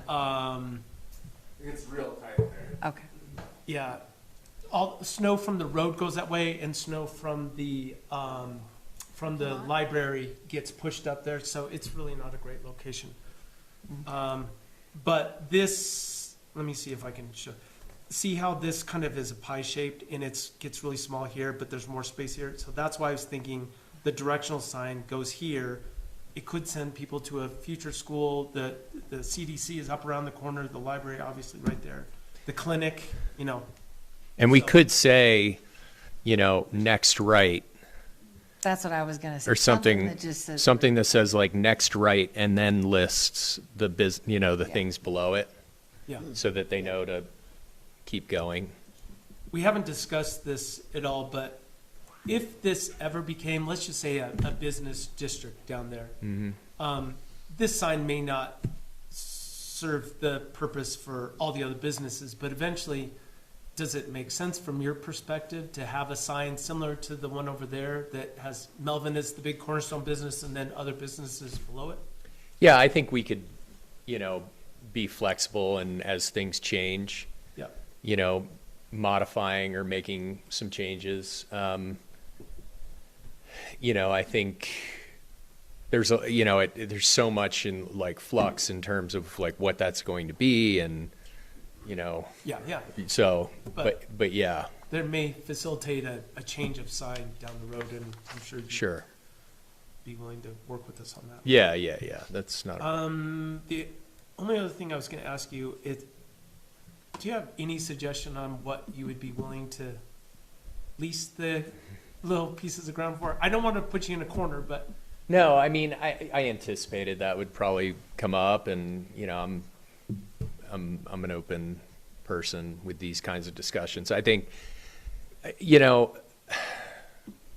It's real tight there. Okay. yeah, all, snow from the road goes that way, and snow from the library gets pushed up there, so it's really not a great location. But this, let me see if I can show, see how this kind of is a pie shaped, and gets really small here, but there's more space here, so that's why I was thinking the directional sign goes here. It could send people to a future school, the CDC is up around the corner, the library obviously right there, the clinic, And we could say, next right, That's what I was gonna say. or something, that just says, something that says like next right and then lists the the things below it yeah. so that they know to keep going. We haven't discussed this at all, but if this ever became, let's just say, a business district down there, this sign may not serve the purpose for all the other businesses, but eventually, does it make sense from your perspective to have a sign similar to the one over there that has Melvin as the big cornerstone business and then other businesses below it? Yeah, I think we could, be flexible, and as things change, Yeah. modifying or making some changes. I think there's there's so much in like flux in terms of like what that's going to be, and Yeah, yeah. so, but yeah, There may facilitate a change of sign down the road, and I'm sure you'd sure. be willing to work with us on that. Yeah. That's not. The only other thing I was going to ask you is, do you have any suggestion on what you would be willing to lease the little pieces of ground for? I don't want to put you in a corner, but No, I mean, I anticipated that would probably come up, and I'm an open person with these kinds of discussions. I think, I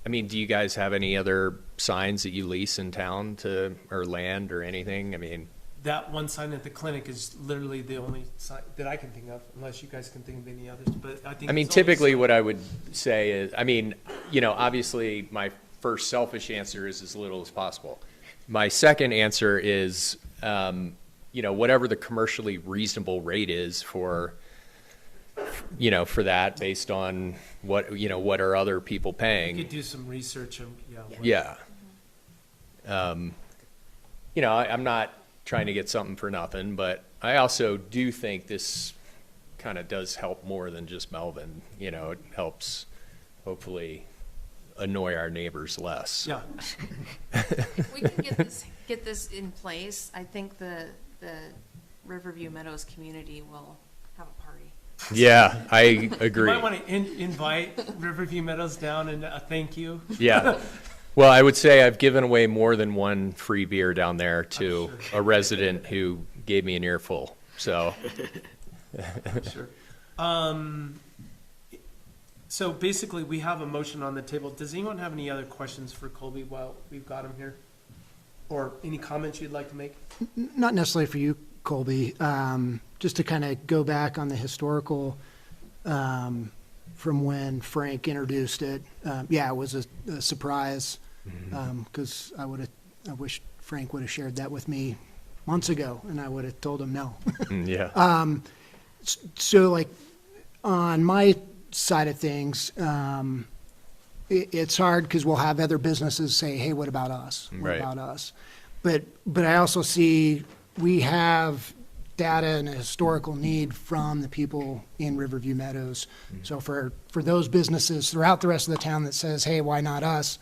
mean, do you guys have any other signs that you lease in town or land or anything? I mean, that one sign at the clinic is literally the only sign that I can think of, unless you guys can think of any others, but I think. I mean, it's only typically sign- what I would say is, I mean, obviously my first selfish answer is as little as possible. My second answer is, whatever the commercially reasonable rate is for that, based on what are other people You paying? could do some research and, Yeah. I'm not trying to get something for nothing, but I also do think this kind of does help more than just Melvin. It helps hopefully annoy our neighbors less. Yeah. If we can get this in place, I think the Riverview Meadows community will have a party. Yeah, I You agree. might want to invite Riverview Meadows down and thank you. Yeah. Well, I would say I've given away more than one free beer down there to a resident who gave me an earful, so. Sure. So basically, we have a motion on the table. Does anyone have any other questions for Colby while we've got him here? Or any comments you'd like to make? Not necessarily for you, Colby, just to kind of go back on the historical, from when Frank introduced it. Yeah, it was a surprise, because I wish Frank would have shared that with me months ago, and I would have told him no. Yeah. So like, on my side of things, it's hard because we'll have other businesses say, hey, what about us? What Right. about us? But I also see we have data and a historical need from the people in Riverview Meadows. So for those businesses throughout the rest of the town that says, hey, why not us?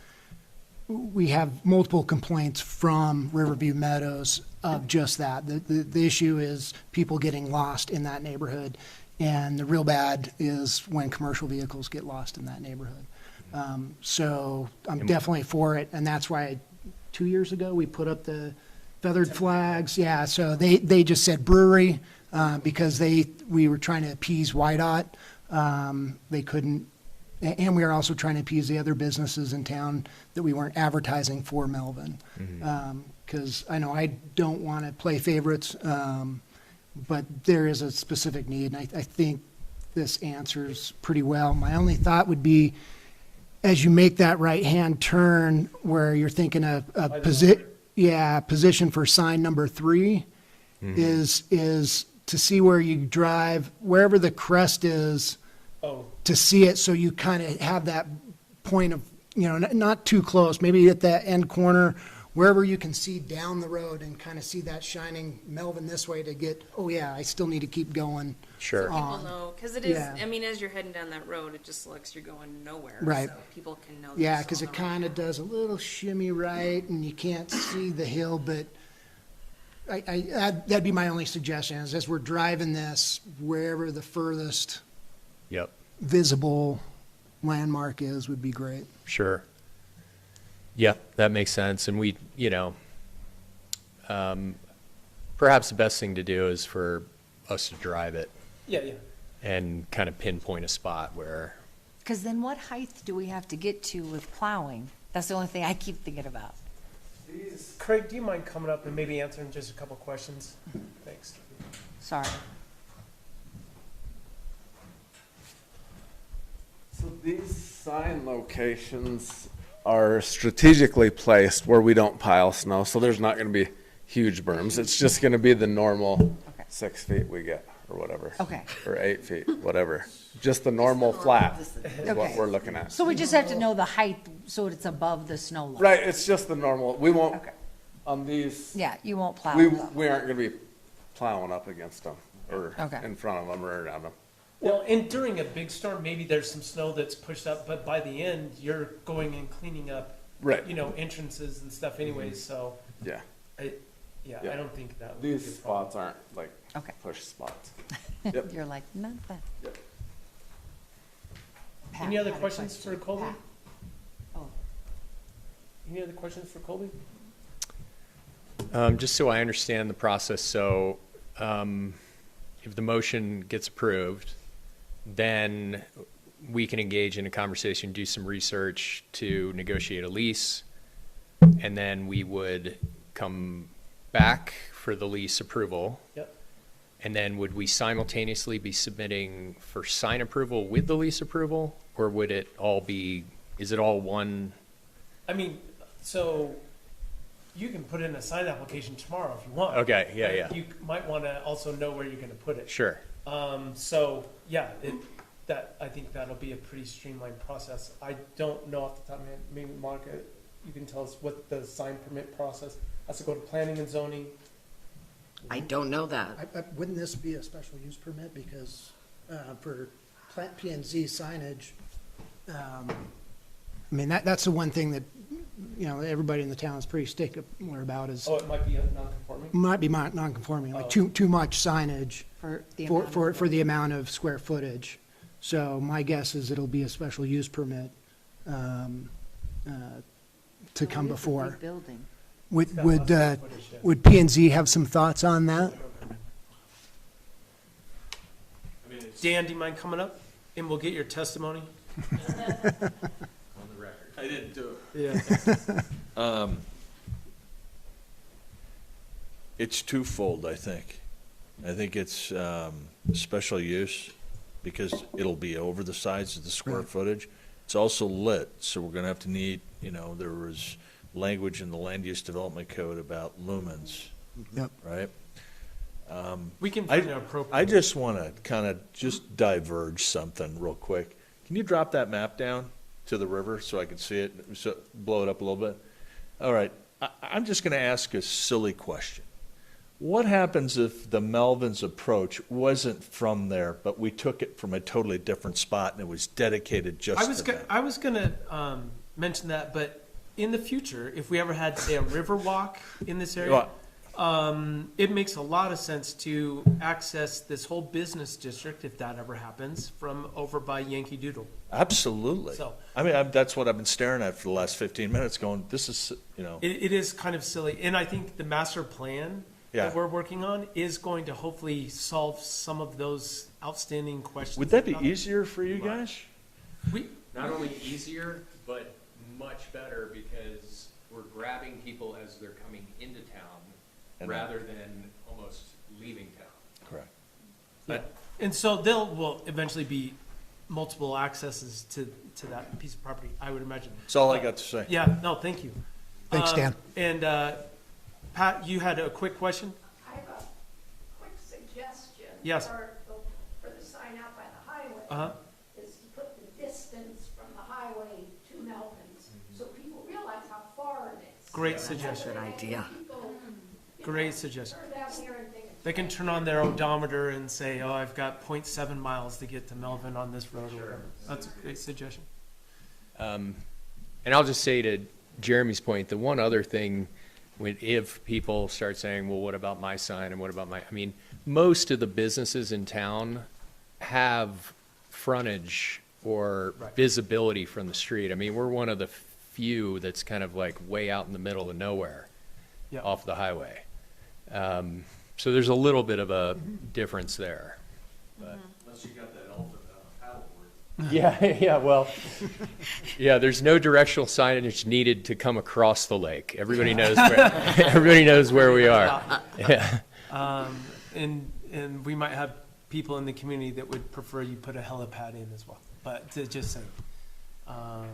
We have multiple complaints from Riverview Meadows of just that. The issue is people getting lost in that neighborhood. And the real bad is when commercial vehicles get lost in that neighborhood. So I'm definitely for it. And that's why 2 years ago, we put up the feathered flags. Yeah, so they just said brewery, because we were trying to appease YDOT. They couldn't, and we were also trying to appease the other businesses in town that we weren't advertising for Melvin. Because I know I don't want to play favorites, but there is a specific need, and I think this answers pretty well. My only thought would be, as you make that right-hand turn where you're thinking of a position for sign number 3 is to see where you drive, wherever the crest is, to see it, so you kind of have that point of, not too close, maybe at that end corner, wherever you can see down the road and kind of see that shining Melvin this way to get, oh yeah, I still need to keep going. Sure. People know, because it is, Yeah. I mean, as you're heading down that road, it just looks, you're going nowhere. Right. So people can know. that Yeah, you're because still it on the kind of road. does a little shimmy right, and you can't see the hill, but that'd be my only suggestion, is as we're driving this, wherever the furthest Yep, visible landmark is, would be great. sure. Yep, that makes sense. And we, perhaps the best thing to do is for us to drive it Yeah. and kind of pinpoint a spot where, Because then what height do we have to get to with plowing? That's the only thing I keep thinking about. Craig, do you mind coming up and maybe answering just a couple questions? Thanks. Sorry. So these sign locations are strategically placed where we don't pile snow, so there's not gonna be huge berms. It's just gonna be the normal 6 feet we get, or whatever. Okay. Or 8 feet, whatever. Just the normal flat is what Okay. we're looking at. So we just have to know the height so it's above the snow line. Right, it's just the normal, we won't, Okay. on these, Yeah, you won't plow we them. aren't gonna be plowing up against them, or Okay. in front of them, or around them. Well, and during a big storm, maybe there's some snow that's pushed up, but by the end, you're going and cleaning up, Right. entrances and stuff anyways, so, Yeah, I Yeah. don't think that would be a these good problem. spots aren't like Okay. push spots. Yep. You're like, not that. Yep. Pat Any other had a questions for question. Colby? Pat. Oh. Any other questions for Colby? just so I understand the process, so if the motion gets approved, then we can engage in a conversation, do some research to negotiate a lease, and then we would come back for the lease approval. Yep. And then would we simultaneously be submitting for sign approval with the lease approval? Or would it all be, is it all one? I mean, so you can put in a sign application tomorrow if you want. Okay, yeah, but yeah. You might want to also know where you're going to put it. Sure. So, yeah, I think that'll be a pretty streamlined process. I don't know off the top of my head, maybe Monica, you can tell us what the sign permit process has to go to planning and zoning. I don't know that. Wouldn't this be a special use permit, because for plant P and Z signage, I mean, that's the one thing that, everybody in the town is pretty stickler about, is Oh, it might be a non-conforming? might be non-conforming, like Oh. too much signage For the for, amount for, of- for the amount of square footage. So my guess is it'll be a special use permit to come before. Building. Would P and Z have some thoughts on that? Dan, do you mind coming up and we'll get your testimony? I didn't do it. Yeah. It's twofold, I think. I think it's special use because it'll be over the size of the square footage. It's also lit, so we're gonna have to need, there was language in the land use development code about lumens, Yep. right? We can find an appropriate. I just wanna just diverge something real quick. Can you drop that map down to the river so I can see it, so blow it up a little bit? All right, I'm just gonna ask a silly question. What happens if the Melvin's approach wasn't from there, but we took it from a totally different spot and it was dedicated just to them? I was gonna mention that, but in the future, if we ever had, say, a river walk in this area, it makes a lot of sense to access this whole business district, if that ever happens, from over by Yankee Doodle. Absolutely. So- I mean, that's what I've been staring at for the last 15 minutes going, this is, It is kind of silly, and I think the master plan Yeah. that we're working on is going to hopefully solve some of those outstanding questions. would that be easier for you guys? Not only easier, but much better because we're grabbing people as they're coming into town rather than almost leaving town. Correct. Yeah. And so will eventually be multiple accesses to that piece of property, I would imagine. That's all I got to say. Yeah, no, thank you. Thanks, Dan. And Pat, you had a quick question? I have a quick suggestion. Yes. For the sign out by the highway. Uh-huh. Is to put the distance from the highway to Melvin's, so people realize how far it is. Great suggestion. Good idea. Great suggestion. Turn down here and think it's They can turn on their odometer and say, oh, I've got 0.7 miles to get to Melvin on this road or whatever. That's a great suggestion. And I'll just say to Jeremy's point, the one other thing, if people start saying, well, what about my sign and what about most of the businesses in town have frontage or visibility from the street. I mean, we're one of the few that's kind of like way out in the middle of nowhere off the highway. So there's a little bit of a difference there. But. Unless you got that elephant paddleboard. Yeah, there's no directional signage needed to come across the lake. Everybody knows where we are. Yeah. And we might have people in the community that would prefer you put a helipad in as well, but to just say.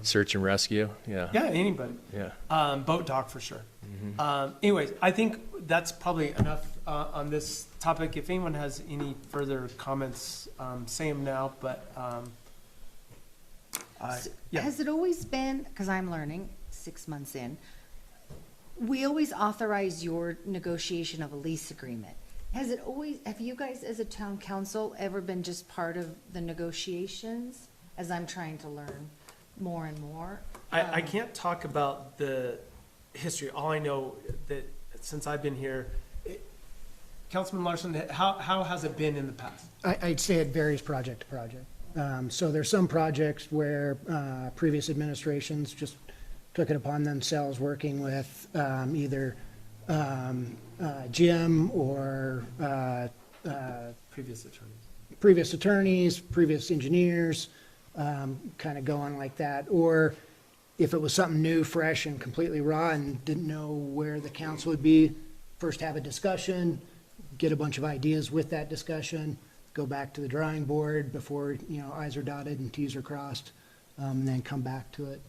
Search and rescue, yeah. Yeah, anybody. Yeah. Boat dock for sure. Anyways, I think that's probably enough on this topic. If anyone has any further comments, say them now, but yeah. Has it always been, because I'm learning, 6 months in, we always authorize your negotiation of a lease agreement. Have you guys as a town council ever been just part of the negotiations, as I'm trying to learn more and more? I can't talk about the history. All I know that since I've been here, Councilman Larson, how has it been in the past? I'd say it varies project to project. So there's some projects where previous administrations just took it upon themselves working with either Jim or previous attorneys, previous engineers, kind of going like that. Or if it was something new, fresh, and completely raw and didn't know where the council would be, first have a discussion, get a bunch of ideas with that discussion, go back to the drawing board before, I's are dotted and T's are crossed, and then come back to it.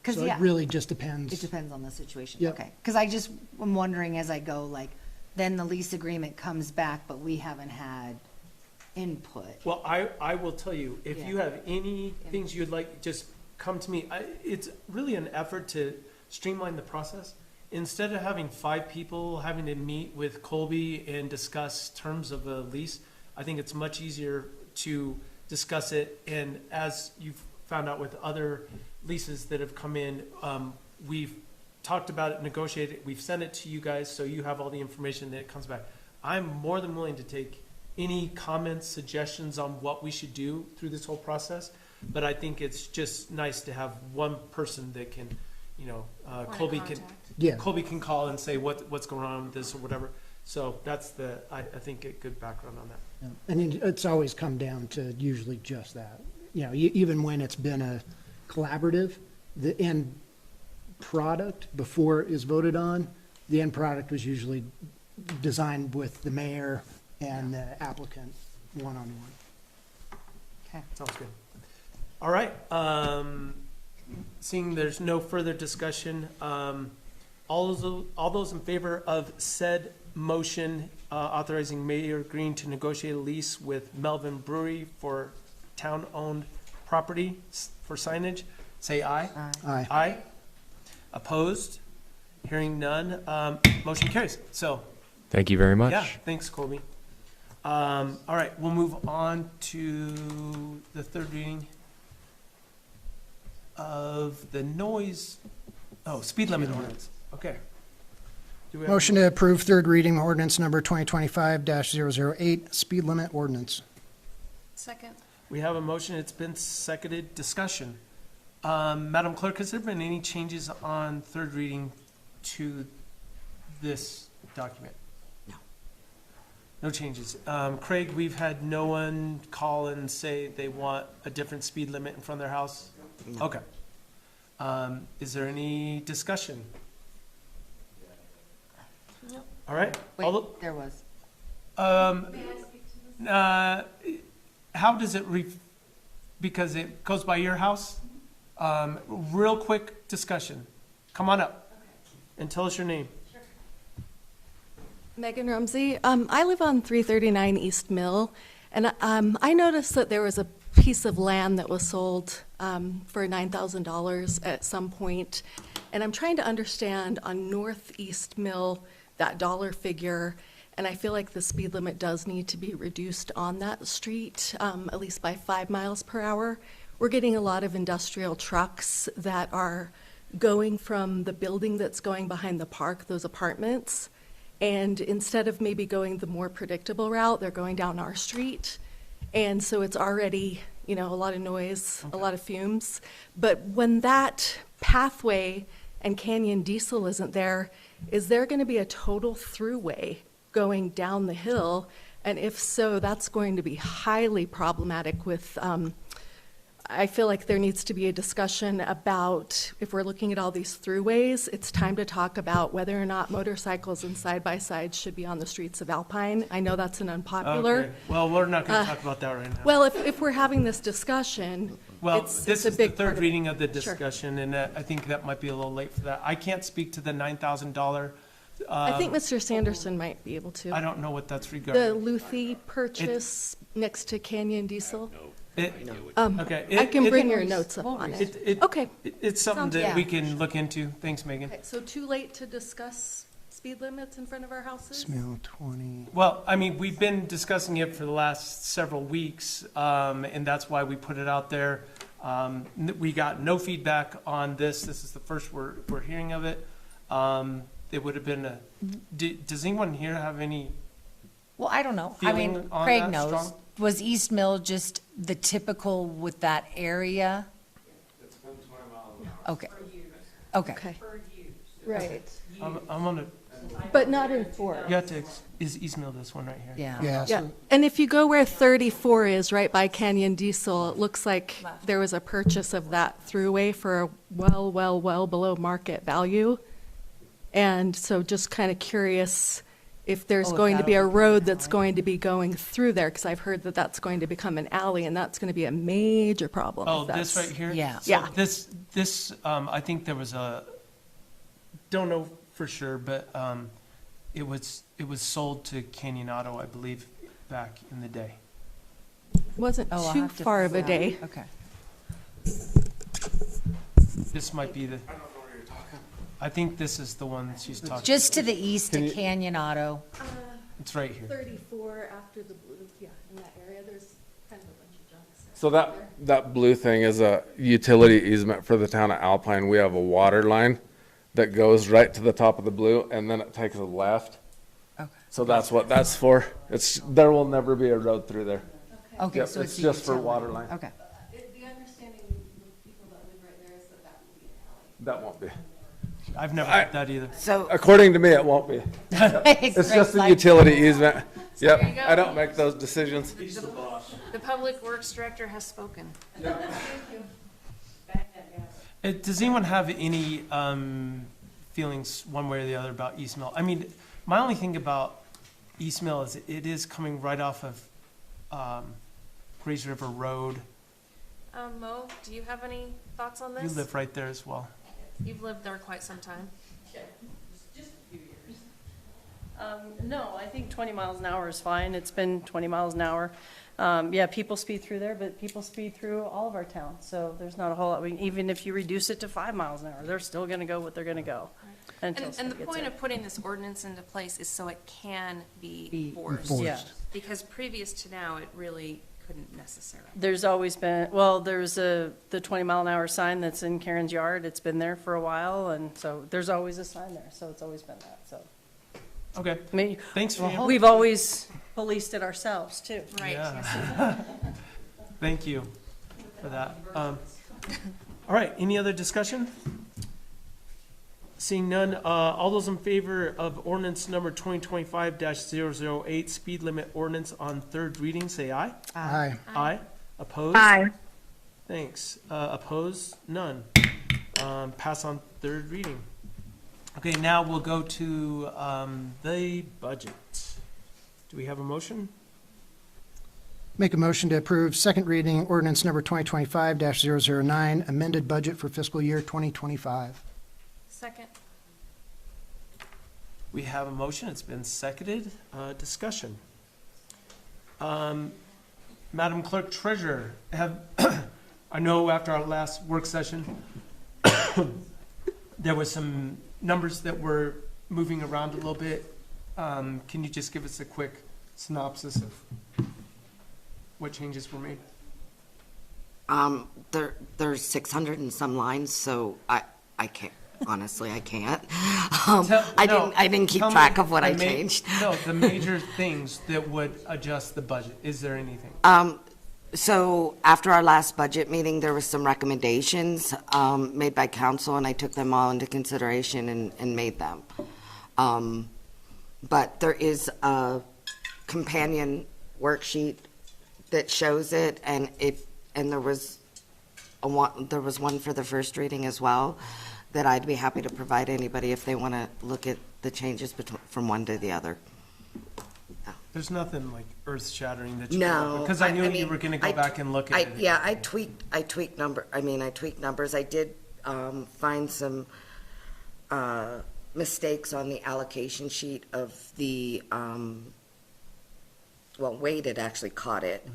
So it really just depends. It depends on the situation. Yep. Okay, because I'm wondering as I go, like, then the lease agreement comes back, but we haven't had input. Well, I will tell you, if you have any things you'd like, just come to me. It's really an effort to streamline the process. Instead of having 5 people having to meet with Colby and discuss terms of a lease, I think it's much easier to discuss it. And as you've found out with other leases that have come in, we've talked about it, negotiated it, we've sent it to you guys, so you have all the information that comes back. I'm more than willing to take any comments, suggestions on what we should do through this whole process, but I think it's just nice to have one person that can you know, Point of Colby can, contact. Yeah. Colby can call and say what's going on with this or whatever. So that's I think a good background on that. And it's always come down to usually just that. You know, even when it's been a collaborative, the end product before it is voted on, the end product was usually designed with the mayor and the applicant one-on-one. Okay. Sounds good. All right, seeing there's no further discussion, all those in favor of said motion authorizing Mayor Green to negotiate a lease with Melvin Brewery for town-owned property for signage, say aye. Aye. Aye. Opposed? Hearing none, motion carries. So, Thank you very much. yeah, thanks, Colby. All right, we'll move on to the third reading of the speed limit ordinance. Okay. Do we have- Motion to approve third reading ordinance number 2025-008, speed limit ordinance. Second. We have a motion, it's been seconded, discussion. Madam Clerk, has there been any changes on third reading to this document? No. No changes. Craig, we've had no one call and say they want a different speed limit in front of their house? No. Okay. Is there any discussion? Nope. All right. Wait, there was. How does it because it goes by your house? Real quick discussion. Come on up and tell us your name. Megan Rumsey. I live on 339 East Mill, and I noticed that there was a piece of land that was sold for $9,000 at some point, and I'm trying to understand on Northeast Mill that dollar figure, and I feel like the speed limit does need to be reduced on that street, at least by 5 miles per hour. We're getting a lot of industrial trucks that are going from the building that's going behind the park, those apartments, and instead of maybe going the more predictable route, they're going down our street. And so it's already, a lot of noise, a lot of fumes. But when that pathway and Canyon Diesel isn't there, is there going to be a total throughway going down the hill? And if so, that's going to be highly problematic with, I feel like there needs to be a discussion about, if we're looking at all these throughways, it's time to talk about whether or not motorcycles and side-by-sides should be on the streets of Alpine. I know that's an unpopular. Okay. Well, we're not going to talk about that right now. Well, if we're having this discussion, Well, it's this a is the big part third of- reading of the Sure. discussion, and I think that might be a little late for that. I can't speak to the $9,000. I think Mr. Sanderson might be able to. I don't know what that's The regarding. Luthi purchase next to Canyon Diesel. Okay. I can It- bring it- your notes up on it. It- Okay. It's something Sounds- that yeah. we can look into. Thanks, Megan. Okay, so too late to discuss speed limits in front of our houses? Smell 20. Well, I mean, we've been discussing it for the last several weeks, and that's why we put it out there. We got no feedback on this. This is the first we're hearing of it. It would have been does anyone here have any? Well, I don't know. I mean, Feeling on Craig that knows. strong? Was East Mill just the typical with that area? It's been 20 miles an Okay. Okay. Okay. Right. I'm gonna. But not in four. You have to. Is East Mill this one right here? Yeah. Yeah, Yeah, so and if you go where 34 is, right by Canyon Diesel, it looks like there was a purchase of that throughway for a well below market value. And so just kind of curious if there's Oh, if going to be a that'll be road coming that's that way. going to be going through there, because I've heard that that's going to become an alley, and that's going to be a major problem. Oh, if this that's- right here? Yeah. So Yeah. This, I think there was don't know for sure, but, it was sold to Canyon Auto, I believe, back in the day. Wasn't Oh, I'll too have to far of a figure day. out. Okay. This might be the, I think this is the one she's talking. Just to the east of Canyon Auto. It's right here. 34 after the blue, yeah, in that area, there's kind of a bunch of junk. So that blue thing is a utility easement for the town of Alpine. We have a water line that goes right to the top of the blue, and then it takes a left. Okay. So that's what that's for. There will never be a road through there. Okay, Yep, so it's a just for utility. water line. Okay. The understanding with people that live right there is that that will be an alley. That won't be. I've never heard that either. So, According to me, it won't be. It's just a utility easement. Yep, There you go. I don't make those decisions. The Public Works Director has spoken. Does anyone have any feelings one way or the other about East Mill? I mean, my only thing about East Mill is it is coming right off of Grays River Road. Mo, do you have any thoughts on You this? live right there as well. You've lived there quite some time. No, I think 20 miles an hour is fine. It's been 20 miles an hour. Yeah, people speed through there, but people speed through all of our towns, so there's not a whole lot. Even if you reduce it to 5 miles an hour, they're still going to go what they're going to go. Until And the somebody gets point it. of putting this ordinance into place is so it can be Be enforced. enforced. Yeah. Because previous to now, it really couldn't necessarily. There's always been, well, there's the 20 mile an hour sign that's in Karen's yard. It's been there for a while, and so there's always a sign there, so it's always been that, so. Okay, I mean, thanks for your we've always policed it ourselves, too. Right. Yeah. Thank you for that. All right, any other discussion? Seeing none, all those in favor of ordinance number 2025-008, speed limit ordinance on third reading, say aye. Aye. Aye. Opposed? Aye. Thanks. Opposed? None. Pass on third reading. Okay, now we'll go to the budget. Do we have a motion? Make a motion to approve second reading ordinance number 2025-009, amended budget for fiscal year 2025. Second. We have a motion. It's been seconded. Discussion. Madam Clerk Treasurer, I know after our last work session, there was some numbers that were moving around a little bit. Can you just give us a quick synopsis of what changes were made? there's 600 and some lines, so I can't, honestly, I can't. I didn't keep Tell me track of what I the ma- changed. No, the major things that would adjust the budget. Is there anything? So after our last budget meeting, there were some recommendations made by council, and I took them all into consideration and made them. But there is a companion worksheet that shows it, and there was one for the first reading as well that I'd be happy to provide anybody if they want to look at the changes from one to the other. There's nothing like earth-shattering that you No, because I knew you mean, were going to go back and look at it. Yeah, I tweaked numbers. I did find some mistakes on the allocation sheet of the, Wade had actually caught it,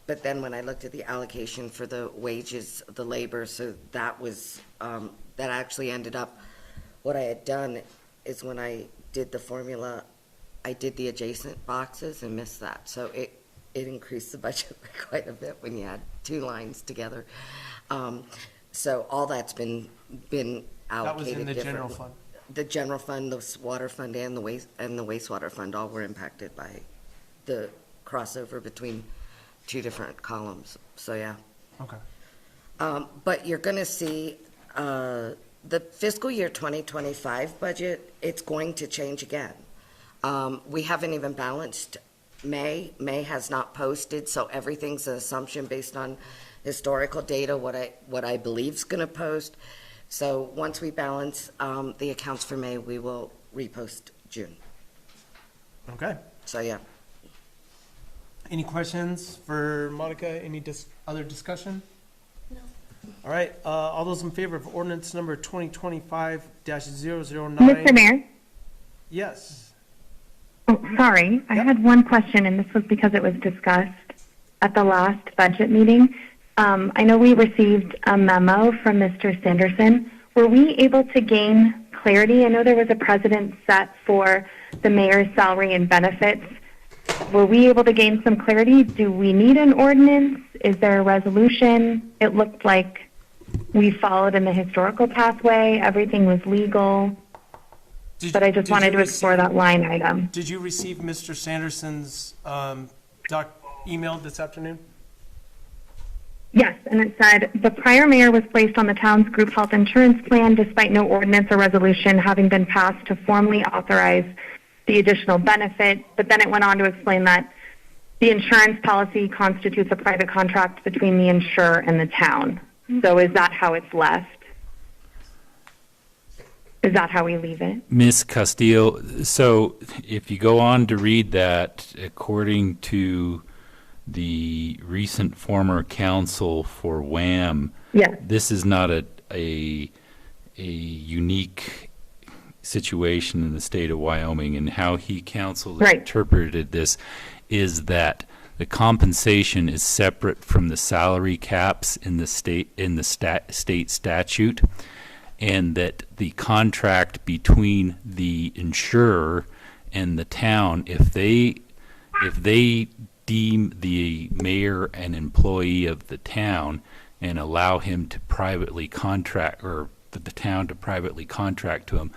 but then when I looked at the allocation for the wages, the labor, so that was, that actually ended up, what I had done is when I did the formula, I did the adjacent boxes and missed that. So it increased the budget by quite a bit when you had two lines together. So all that's been allocated That was in the general differently. fund. The general fund, the water fund, and the wastewater fund all were impacted by the crossover between two different columns. So, yeah. Okay. But you're going to see the fiscal year 2025 budget, it's going to change again. We haven't even balanced May. May has not posted, so everything's an assumption based on historical data, what I believe is going to post. So once we balance the accounts for May, we will repost June. Okay. So, yeah. Any questions for Monica? Any other discussion? No. All right. All those in favor of ordinance number 2025-009? Mr. Mayor? Yes. Oh, sorry. I had one question, and this was because it was discussed at the last budget meeting. I know we received a memo from Mr. Sanderson. Were we able to gain clarity? I know there was a precedent set for the mayor's salary and benefits. Were we able to gain some clarity? Do we need an ordinance? Is there a resolution? It looked like we followed in the historical pathway. Everything was legal. But I just wanted to explore that line item. Did you receive Mr. Sanderson's email this afternoon? Yes, and it said, the prior mayor was placed on the town's group health insurance plan despite no ordinance or resolution having been passed to formally authorize the additional benefit. But then it went on to explain that the insurance policy constitutes a private contract between the insurer and the town. So is that how it's left? Is that how we leave it? Ms. Castillo, so if you go on to read that, according to the recent former counsel for WHAM, Yes. this is not a unique situation in the state of Wyoming, and how he counseled and Right. interpreted this is that the compensation is separate from the salary caps in the state statute, and that the contract between the insurer and the town, if they deem the mayor an employee of the town and allow him to privately contract, or the town to privately contract to him,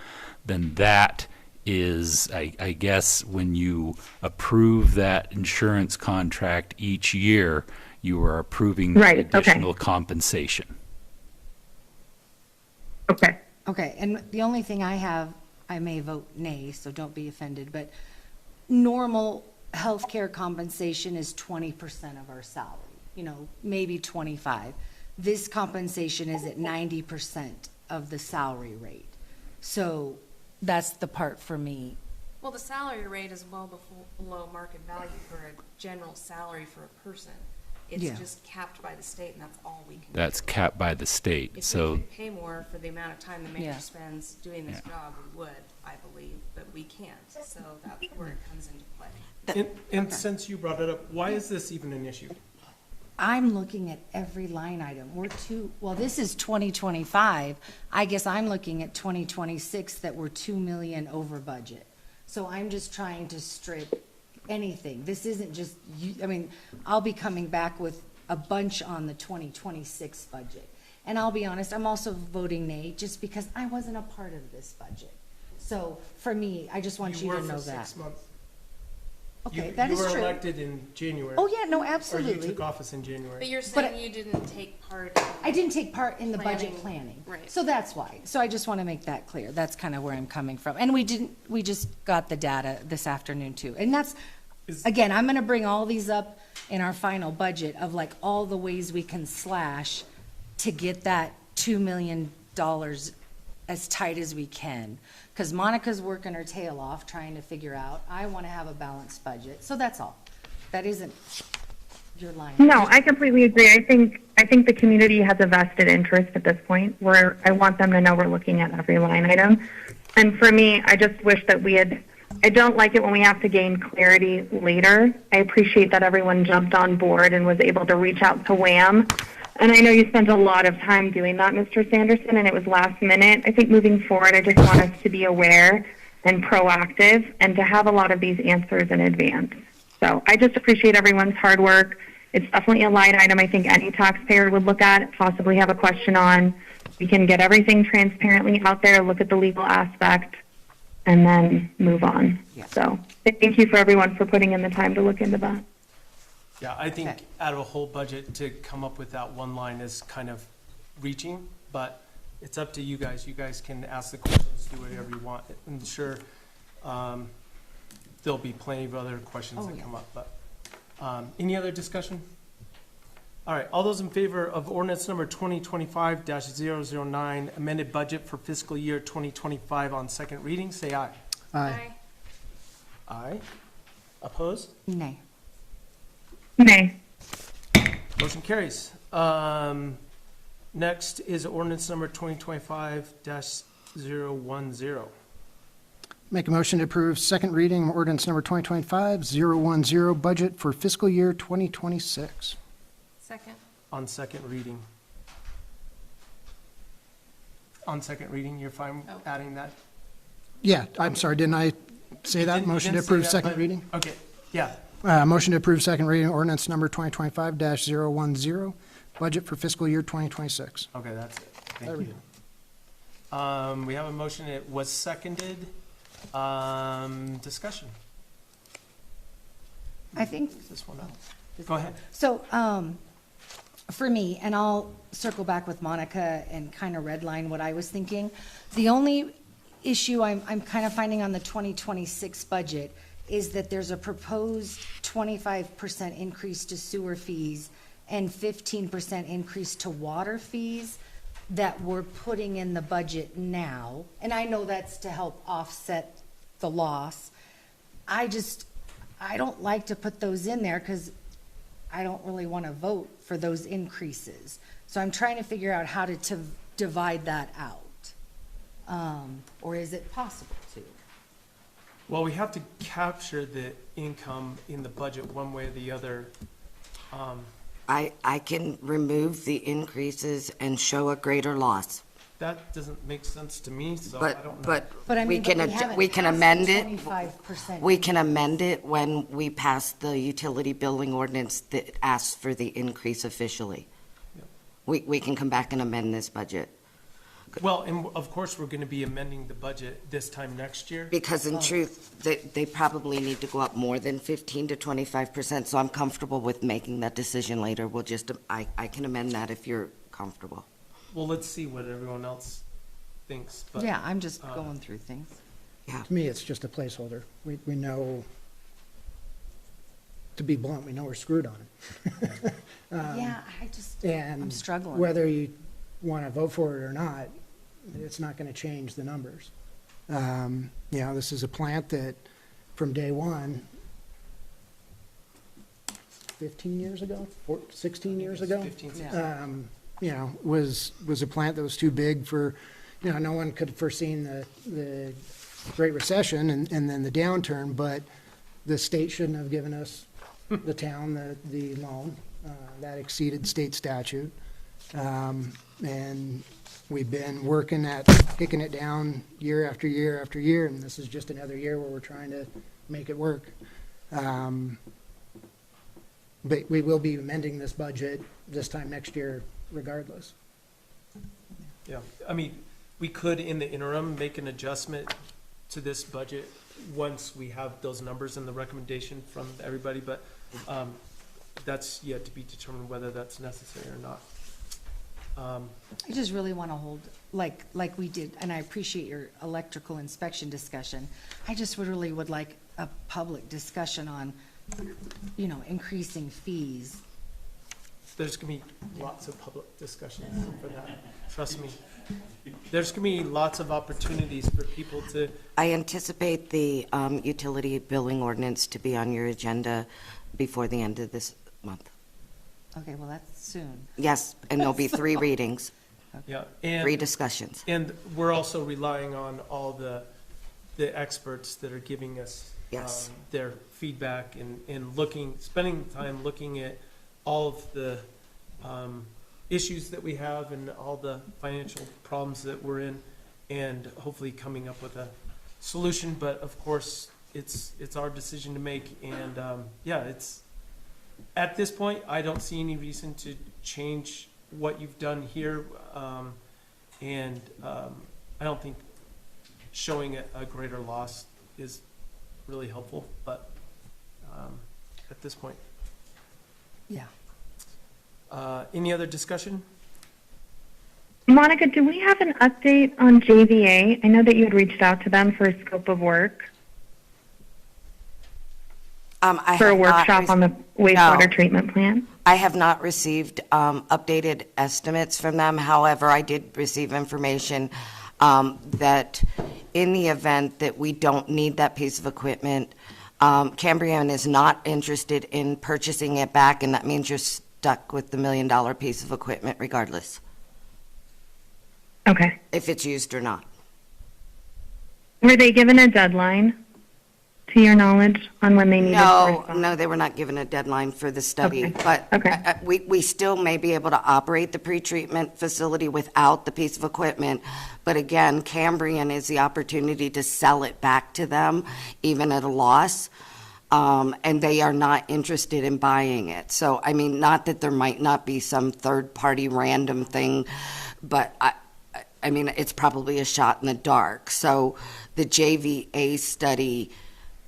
then that is, I guess, when you approve that insurance contract each year, you are approving Right, additional compensation. Okay. Okay, and the only thing I have, I may vote nay, so don't be offended, but normal healthcare compensation is 20% of our salary, maybe 25. This compensation is at 90% of the salary rate. So that's the part for me. Well, the salary rate is well below market value for a general salary for a person. It's Yeah. just capped by the state, and that's all we can do. That's capped by the state, If we so could pay more for the amount of time the mayor Yeah. spends doing this job, we would, I believe, but we can't. So that's where it comes into play. And since you brought it up, why is this even an issue? I'm looking at every line item. This is 2025. I guess I'm looking at 2026 that we're 2 million over budget. So I'm just trying to strip anything. This isn't just, I'll be coming back with a bunch on the 2026 budget. And I'll be honest, I'm also voting nay just because I wasn't a part of this budget. So for me, I just want you to know You were for that. 6 months. Okay, that is You were true. elected in January. Oh, yeah, no, Or absolutely. you took office in January. But you're But saying you didn't take part I didn't take part in the budget Planning. planning. Right. So that's why. So I just want to make that clear. That's kind of where I'm coming from. And we just got the data this afternoon too. And that's, again, I'm going to bring all these up in our final budget of like all the ways we can slash to get that $2 million as tight as we can. Because Monica's working her tail off trying to figure out, I want to have a balanced budget. So that's all. That isn't your line. No, I completely agree. I think the community has a vested interest at this point where I want them to know we're looking at every line item. And for me, I just wish that I don't like it when we have to gain clarity later. I appreciate that everyone jumped on board and was able to reach out to WHAM. And I know you spent a lot of time doing that, Mr. Sanderson, and it was last minute. I think moving forward, I just want us to be aware and proactive and to have a lot of these answers in advance. So I just appreciate everyone's hard work. It's definitely a line item I think any taxpayer would look at, possibly have a question on. We can get everything transparently out there, look at the legal aspect, and then move on. Yeah. So thank you for everyone for putting in the time to look into that. Yeah, I think out of a whole budget to come up with that one line is kind of reaching, but it's up to you guys. You guys can ask the questions, do whatever you want. I'm sure there'll be plenty of other questions that come up, but any other discussion? All right, all those in favor of ordinance number 2025-009, amended budget for fiscal year 2025 on second reading, say aye. Aye. Aye. Opposed? Nay. Nay. Motion carries. Next is ordinance number 2025-010. Make a motion to approve second reading of ordinance number 2025-010, budget for fiscal year 2026. Second. On second reading. On second reading, you're fine adding that? Yeah, I'm sorry, didn't I say that? You Motion to didn't say approve that, second but- reading? Okay, yeah. Motion to approve second reading ordinance number 2025-010, budget for fiscal year 2026. Okay, that's it. There Thank we you. We have a motion. It was seconded. Discussion. I think This one out. Go ahead. So, for me, and I'll circle back with Monica and kind of redline what I was thinking. The only issue I'm kind of finding on the 2026 budget is that there's a proposed 25% increase to sewer fees and 15% increase to water fees that we're putting in the budget now. And I know that's to help offset the loss. I don't like to put those in there because I don't really want to vote for those increases. So I'm trying to figure out how to divide that out. Or is it possible to? Well, we have to capture the income in the budget one way or the other. I can remove the increases and show a greater loss. That doesn't make sense to me, so I don't know. But I mean, We can amend it. 25%. We can amend it when we pass the utility billing ordinance that asks for the increase officially. We can come back and amend this budget. Well, and of course, we're going to be amending the budget this time next year. Because in truth, they probably need to go up more than 15 to 25%, so I'm comfortable with making that decision later. We'll just, I can amend that if you're comfortable. Well, let's see what everyone else thinks. But, Yeah, I'm just going through things. To me, it's just a placeholder. We know, to be blunt, we know we're screwed on it. Yeah, I'm And struggling. whether you want to vote for it or not, it's not going to change the numbers. This is a plant that, from day one, 15 years ago, 16 years ago, 15, 16. was a plant that was too big for, no one could have foreseen the Great Recession and then the downturn, but the state shouldn't have given us, the town, the loan. That exceeded state statute. And we've been working at kicking it down year after year after year, and this is just another year where we're trying to make it work. But we will be amending this budget this time next year regardless. Yeah, I mean, we could, in the interim, make an adjustment to this budget once we have those numbers and the recommendation from everybody, but that's yet to be determined whether that's necessary or not. I just really want to hold, like we did, and I appreciate your electrical inspection discussion. I just really would like a public discussion on, increasing fees. There's going to be lots of public discussions for that. Trust me. There's going to be lots of opportunities for people to. I anticipate the utility billing ordinance to be on your agenda before the end of this month. Okay, well, that's soon. Yes, and there'll be 3 readings, Yeah, 3 discussions. And we're also relying on all the experts that are giving us Yes. their feedback and spending time looking at all of the issues that we have and all the financial problems that we're in, and hopefully coming up with a solution. But of course, it's our decision to make, and it's. At this point, I don't see any reason to change what you've done here, and I don't think showing a greater loss is really helpful, but at this point. Yeah. Any other discussion? Monica, do we have an update on JVA? I know that you had reached out to them for a scope of work. For a workshop on the wastewater treatment plant? I have not received updated estimates from them. However, I did receive information that in the event that we don't need that piece of equipment, Cambrian is not interested in purchasing it back, and that means you're stuck with the $1 million piece of equipment regardless. Okay. If it's used or not. Were they given a deadline, to your knowledge, on when they needed to respond? No, they were not given a deadline for the study, Okay. but Okay. we still may be able to operate the pretreatment facility without the piece of equipment. But again, Cambrian is the opportunity to sell it back to them, even at a loss. And they are not interested in buying it. So, I mean, not that there might not be some third-party random thing, but I mean, it's probably a shot in the dark. So the JVA study,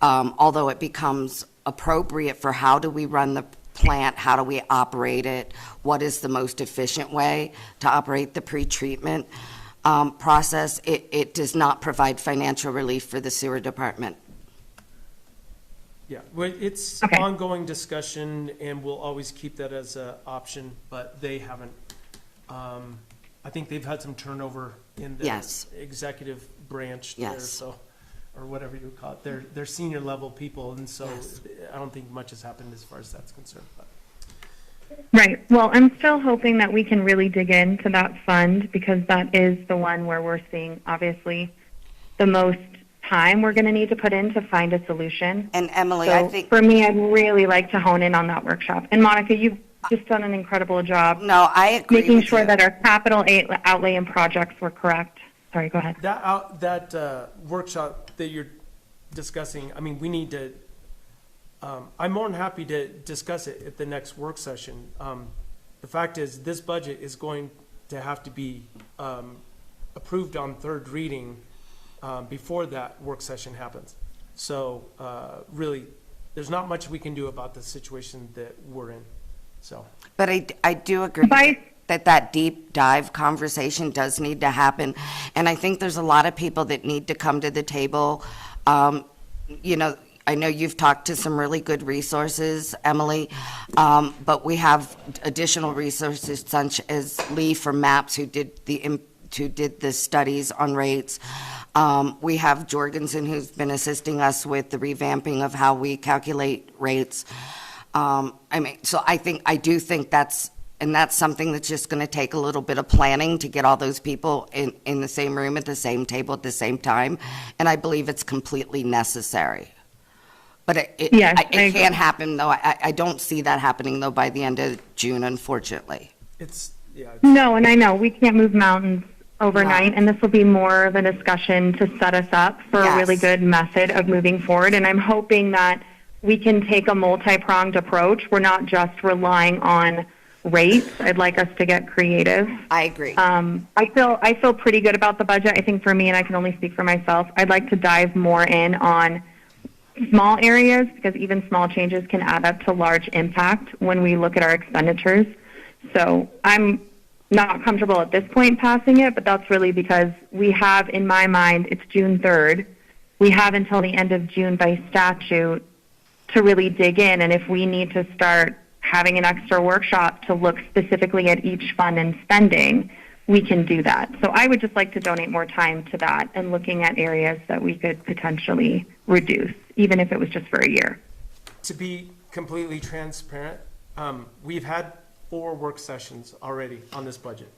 although it becomes appropriate for how do we run the plant, how do we operate it, what is the most efficient way to operate the pretreatment process. It does not provide financial relief for the sewer department. Yeah, well, it's Okay. ongoing discussion, and we'll always keep that as an option, but they haven't, I think they've had some turnover in the Yes. executive branch there, Yes. so, or whatever you would call it. They're senior level people, and so Yes. I don't think much has happened as far as that's concerned, but. Right. Well, I'm still hoping that we can really dig into that fund because that is the one where we're seeing obviously the most time we're going to need to put in to find a solution. And Emily, So I think, for me, I'd really like to hone in on that workshop. And Monica, you've just done an incredible job no, I agree making with sure you. that our capital outlay and projects were correct. Sorry, go ahead. That workshop that you're discussing, I mean, we need to, I'm more than happy to discuss it at the next work session. The fact is, this budget is going to have to be approved on third reading before that work session happens. So really, there's not much we can do about the situation that we're in, so. But I do agree By- that deep dive conversation does need to happen. And I think there's a lot of people that need to come to the table. You know, I know you've talked to some really good resources, Emily, but we have additional resources such as Lee from MAPS who did the studies on rates. We have Jorgensen who's been assisting us with the revamping of how we calculate rates. I mean, so I do think that's something that's just going to take a little bit of planning to get all those people in the same room at the same table at the same time. And I believe it's completely necessary. But Yes, I it agree. can't happen, though. I don't see that happening, though, by the end of June, unfortunately. Yeah. No, and I know we can't move mountains overnight, and this will be more of a discussion to set us up for a really Yes. good method of moving forward. And I'm hoping that we can take a multi-pronged approach. We're not just relying on rates. I'd like us to get creative. I agree. I feel pretty good about the budget. I think for me, and I can only speak for myself, I'd like to dive more in on small areas because even small changes can add up to large impact when we look at our expenditures. So I'm not comfortable at this point passing it, but that's really because we have, in my mind, it's June 3rd. We have until the end of June by statute to really dig in. And if we need to start having an extra workshop to look specifically at each fund and spending, we can do that. So I would just like to donate more time to that and looking at areas that we could potentially reduce, even if it was just for a year. To be completely transparent, we've had 4 work sessions already on this budget.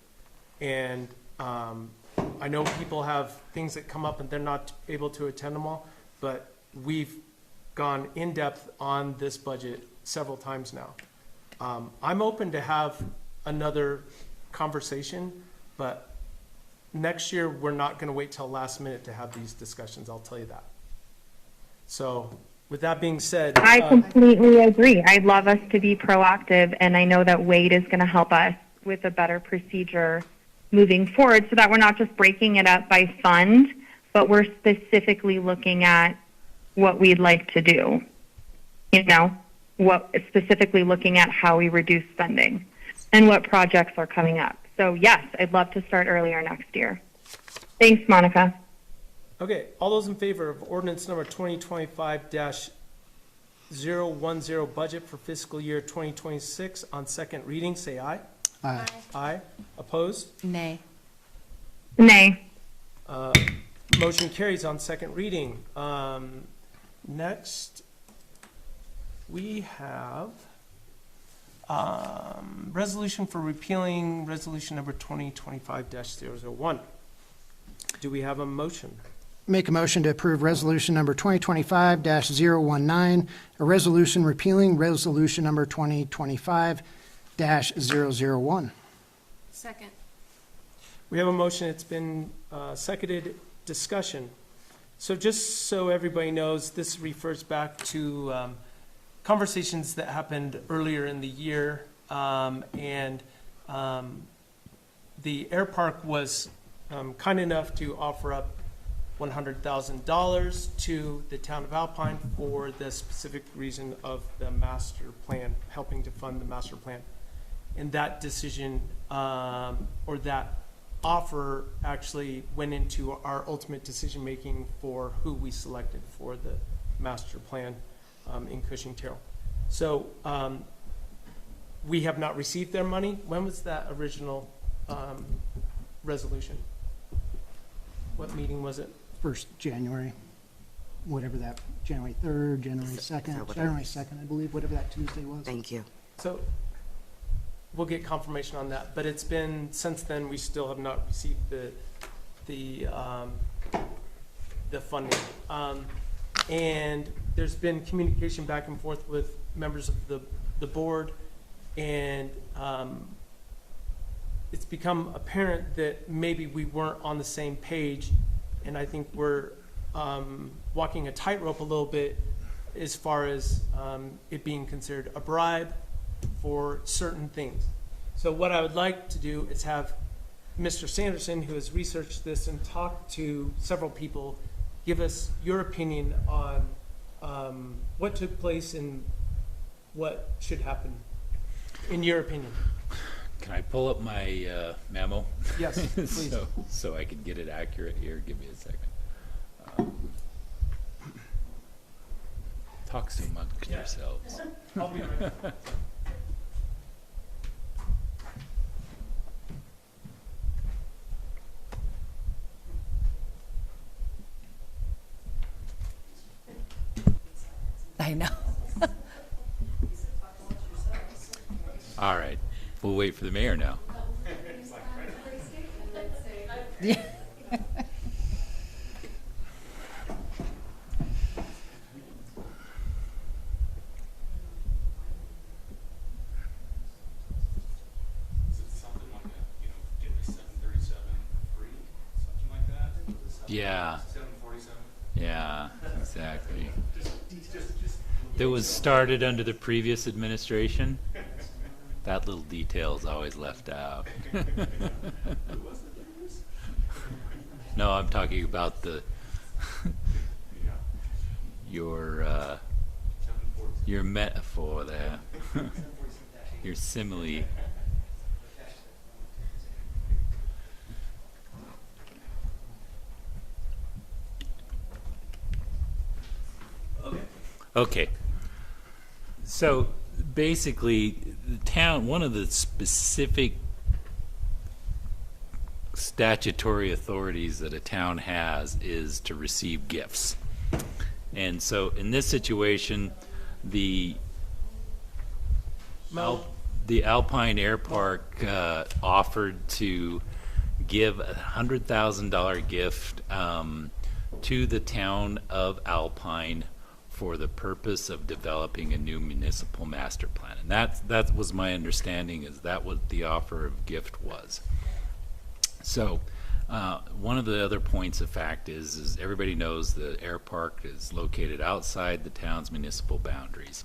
And I know people have things that come up and they're not able to attend them all, but we've gone in depth on this budget several times now. I'm open to have another conversation, but next year, we're not gonna wait till last minute to have these discussions, I'll tell you that. So, with that being said. I completely agree. I'd love us to be proactive, and I know that Wade is going to help us with a better procedure moving forward so that we're not just breaking it up by fund, but we're specifically looking at what we'd like to do. You know, specifically looking at how we reduce spending and what projects are coming up. So yes, I'd love to start earlier next year. Thanks, Monica. Okay, all those in favor of ordinance number 2025-010 budget for fiscal year 2026 on second reading, say aye. Aye. Aye. Opposed? Nay. Nay. Motion carries on second reading. Next, we have resolution for repealing resolution number 2025-001. Do we have a motion? Make a motion to approve resolution number 2025-019, a resolution repealing resolution number 2025-001. Second. We have a motion. It's been seconded. Discussion. So just so everybody knows, this refers back to conversations that happened earlier in the year, and the air park was kind enough to offer up $100,000 to the town of Alpine for the specific reason of the master plan, helping to fund the master plan. And that decision, or that offer actually went into our ultimate decision-making for who we selected for the master plan in Cushing Terrell. So we have not received their money. When was that original resolution? What meeting was it? First January, whatever that, January 3rd, January 2nd, January 2nd, I believe, whatever that Tuesday was. Thank you. So we'll get confirmation on that, but it's been, since then, we still have not received the funding. And there's been communication back and forth with members of the board, and it's become apparent that maybe we weren't on the same page, and I think we're walking a tightrope a little bit as far as it being considered a bribe for certain things. So what I would like to do is have Mr. Sanderson, who has researched this and talked to several people, give us your opinion on what took place and what should happen, in your opinion. Can I pull up my memo? Yes, please. so I can get it accurate here. Give me a second. Talk so much yourselves. I'll be right back. I know. All right. We'll wait for the mayor now. Yeah. Yeah. Yeah, exactly. That was started under the previous administration. That little detail is always left out. No, I'm talking about your metaphor there, your simile. Okay. So basically, the town, one of the specific statutory authorities that a town has is to receive gifts. And so in this situation, the Alpine Air Park offered to give a $100,000 gift to the town of Alpine for the purpose of developing a new municipal master plan. And that was my understanding, is that what the offer of gift was. So one of the other points of fact is everybody knows the air park is located outside the town's municipal boundaries.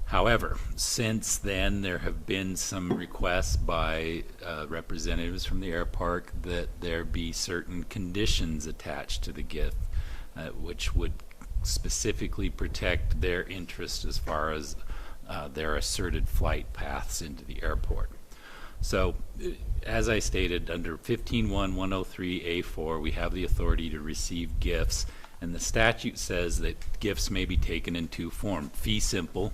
However, since then there have been some requests by representatives from the air park that there be certain conditions attached to the gift which would specifically protect their interest as far as their asserted flight paths into the airport. So, as I stated, under 15.1.103A4, we have the authority to receive gifts, and the statute says that gifts may be taken in two forms: fee simple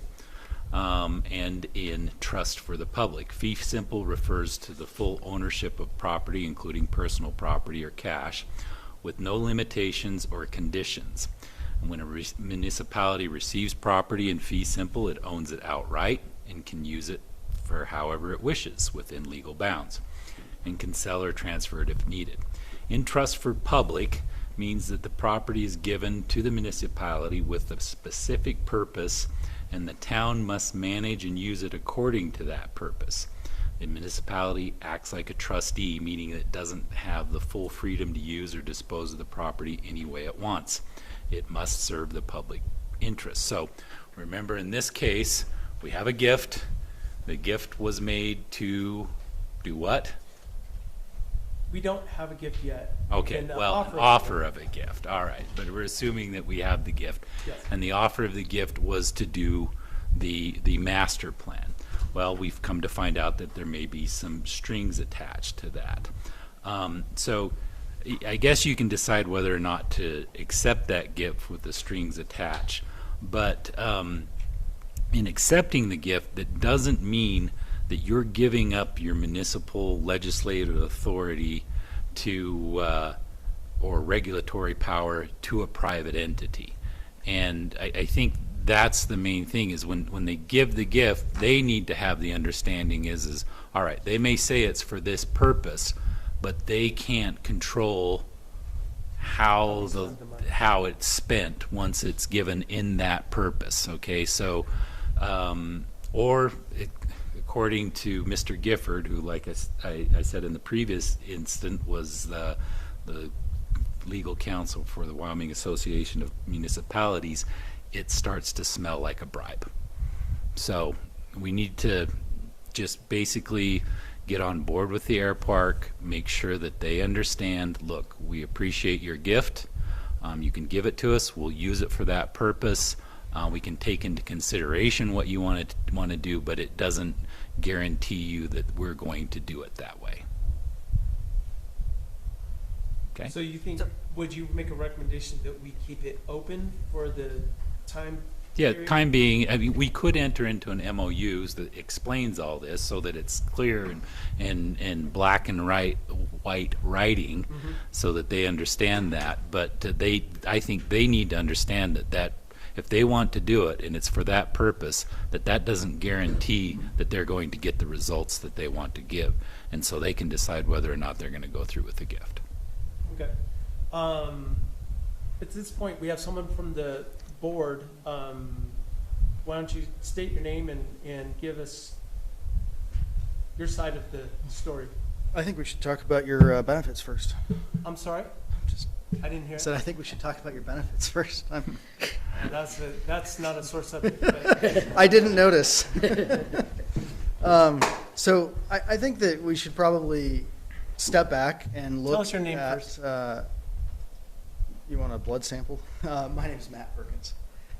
and in trust for the public. Fee simple refers to the full ownership of property, including personal property or cash, with no limitations or conditions. And when a municipality receives property in fee simple, it owns it outright and can use it for however it wishes within legal bounds, and can sell or transfer it if needed. In trust for public means that the property is given to the municipality with a specific purpose, and the town must manage and use it according to that purpose. The municipality acts like a trustee, meaning that it doesn't have the full freedom to use or dispose of the property any way it wants. It must serve the public interest. So remember, in this case, we have a gift. The gift was made to do what? We don't have a gift yet. Okay, And, well, an offer of a gift, all right, but we're assuming that we have the gift. Yes. And the offer of the gift was to do the master plan. Well, we've come to find out that there may be some strings attached to that. So I guess you can decide whether or not to accept that gift with the strings attached. But in accepting the gift, that doesn't mean that you're giving up your municipal legislative authority to or regulatory power to a private entity. And I think that's the main thing, is when they give the gift, they need to have the understanding is all right, they may say it's for this purpose, but they can't control how it's spent once it's given in that purpose. Okay, so according to Mr. Gifford, who, like I said in the previous instant, was the legal counsel for the Wyoming Association of Municipalities, it starts to smell like a bribe. So we need to just basically get on board with the air park, make sure that they understand, look, we appreciate your gift. You can give it to us. We'll use it for that purpose. We can take into consideration what you want to do, but it doesn't guarantee you that we're going to do it that way. Okay? So you think, would you make a recommendation that we keep it open for the time Yeah, period? time being, I mean, we could enter into an MOU that explains all this so that it's clear and black and white writing, so that they understand that. But I think they need to understand that if they want to do it and it's for that purpose, that doesn't guarantee that they're going to get the results that they want to give. And so they can decide whether or not they're going to go through with the gift. Okay. At this point, we have someone from the board. Why don't you state your name and give us your side of the story? I think we should talk about your benefits first. I'm sorry? I didn't hear. I said I think we should talk about your benefits first. That's not a sore subject. But I didn't notice. So I think that we should probably step back and look. Tell us your name at, first. You want a blood sample? My name is Matt Perkins.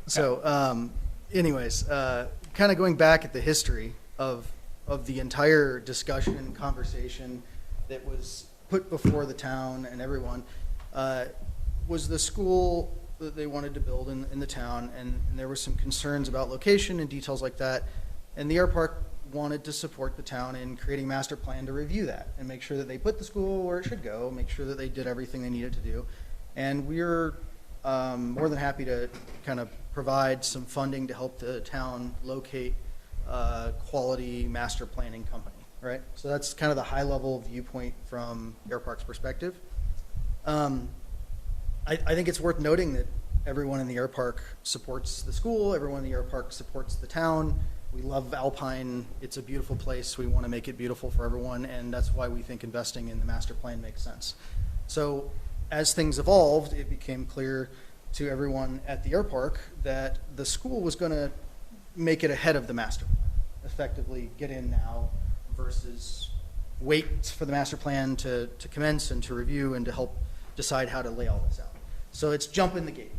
So, anyways, kind of going back at the history of the entire discussion and conversation that was put before the town and everyone, was the school that they wanted to build in the town, and there were some concerns about location and details like that, and the air park wanted to support the town in creating a master plan to review that and make sure that they put the school where it should go, make sure that they did everything they needed to do. And we're more than happy to kind of provide some funding to help the town locate a quality master planning company, right? So that's kind of the high level viewpoint from Air Park's perspective. I think it's worth noting that everyone in the air park supports the school, everyone in the air park supports the town. We love Alpine. It's a beautiful place. We want to make it beautiful for everyone, and that's why we think investing in the master plan makes sense. So as things evolved, it became clear to everyone at the air park that the school was going to make it ahead of the master plan, effectively get in now versus wait for the master plan to commence and to review and to help decide how to lay all this out. So it's jump in the gate.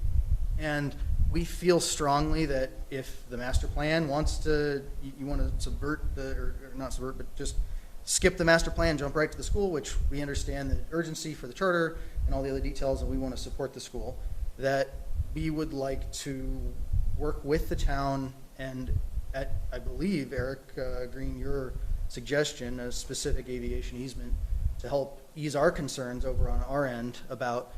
And we feel strongly that if the master plan wants to, you want to subvert or not subvert, but just skip the master plan, jump right to the school, which we understand the urgency for the charter and all the other details, and we want to support the school, that we would like to work with the town and at, I believe, Eric Green, your suggestion, a specific aviation easement to help ease our concerns over on our end about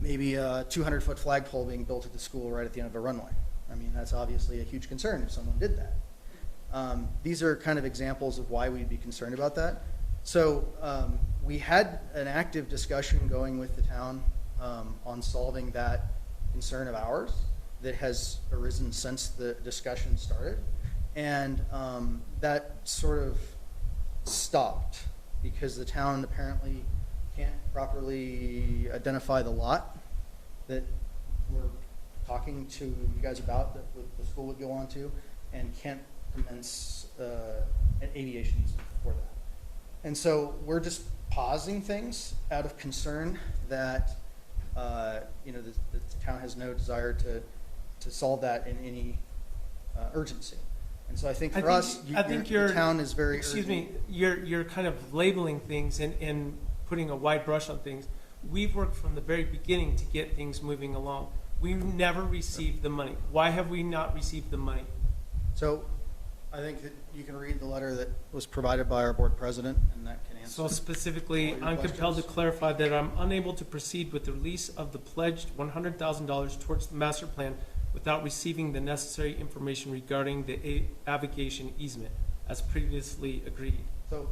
maybe a 200-foot flagpole being built at the school right at the end of a runway. I mean, that's obviously a huge concern if someone did that. These are kind of examples of why we'd be concerned about that. So we had an active discussion going with the town on solving that concern of ours that has arisen since the discussion started. And that sort of stopped because the town apparently can't properly identify the lot that we're talking to you guys about that the school would go on to, and can't commence an aviation easement for that. And so we're just pausing things out of concern that, the town has no desire to solve that in any urgency. And so I think for us, the town is very excuse urgent. me, you're kind of labeling things and putting a wide brush on things. We've worked from the very beginning to get things moving along. We've never received the money. Why have we not received the money? So I think that you can read the letter that was provided by our board president, and that can answer. So specifically, all your I'm compelled to questions. clarify that I'm unable to proceed with the release of the pledged $100,000 towards the master plan without receiving the necessary information regarding the navigation easement, as previously agreed. So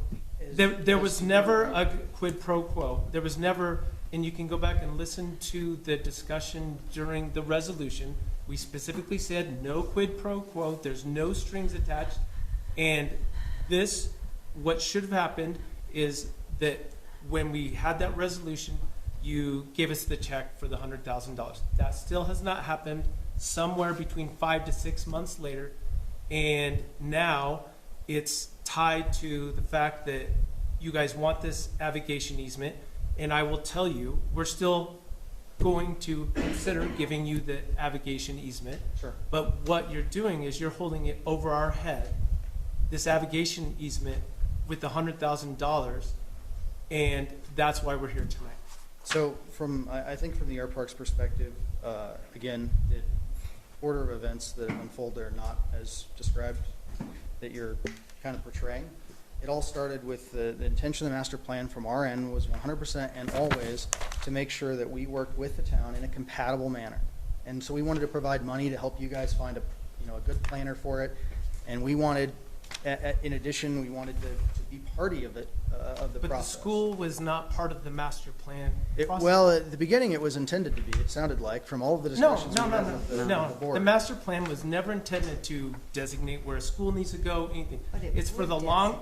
There was never a quid pro quo. There was never, and you can go back and listen to the discussion during the resolution. We specifically said no quid pro quo, there's no strings attached. And this, what should have happened is that when we had that resolution, you gave us the check for the $100,000. That still has not happened. Somewhere between 5 to 6 months later, and now it's tied to the fact that you guys want this navigation easement, and I will tell you, we're still going to consider giving you the navigation easement. Sure. But what you're doing is you're holding it over our head, this navigation easement with the $100,000, and that's why we're here tonight. So I think from the airpark's perspective, again, the order of events that unfold are not as described that you're kind of portraying. It all started with the intention of the master plan from our end was 100% and always to make sure that we worked with the town in a compatible manner. And so we wanted to provide money to help you guys find a good planner for it. And we wanted, in addition, we wanted to be party of it, of the But the process. school was not part of the master plan process. Well, at the beginning, it was intended to be, it sounded like, from all of the discussions we had with the No. board. The master plan was never intended to designate where a school needs to go, anything. It's for the long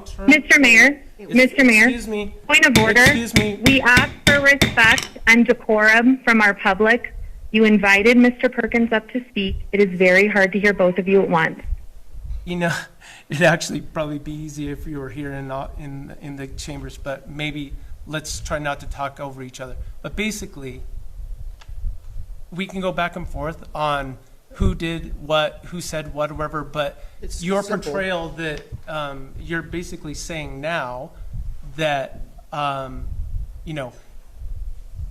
term. Mr. Mayor, Mr. Mayor. Excuse me. Point of order. Excuse me. We ask for respect and decorum from our public. You invited Mr. Perkins up to speak. It is very hard to hear both of you at once. You know, it'd actually probably be easier if you were here and not in the chambers, but maybe let's try not to talk over each other. But basically, we can go back and forth on who did what, who said what, or whatever, but It's your simple. portrayal that you're basically saying now that,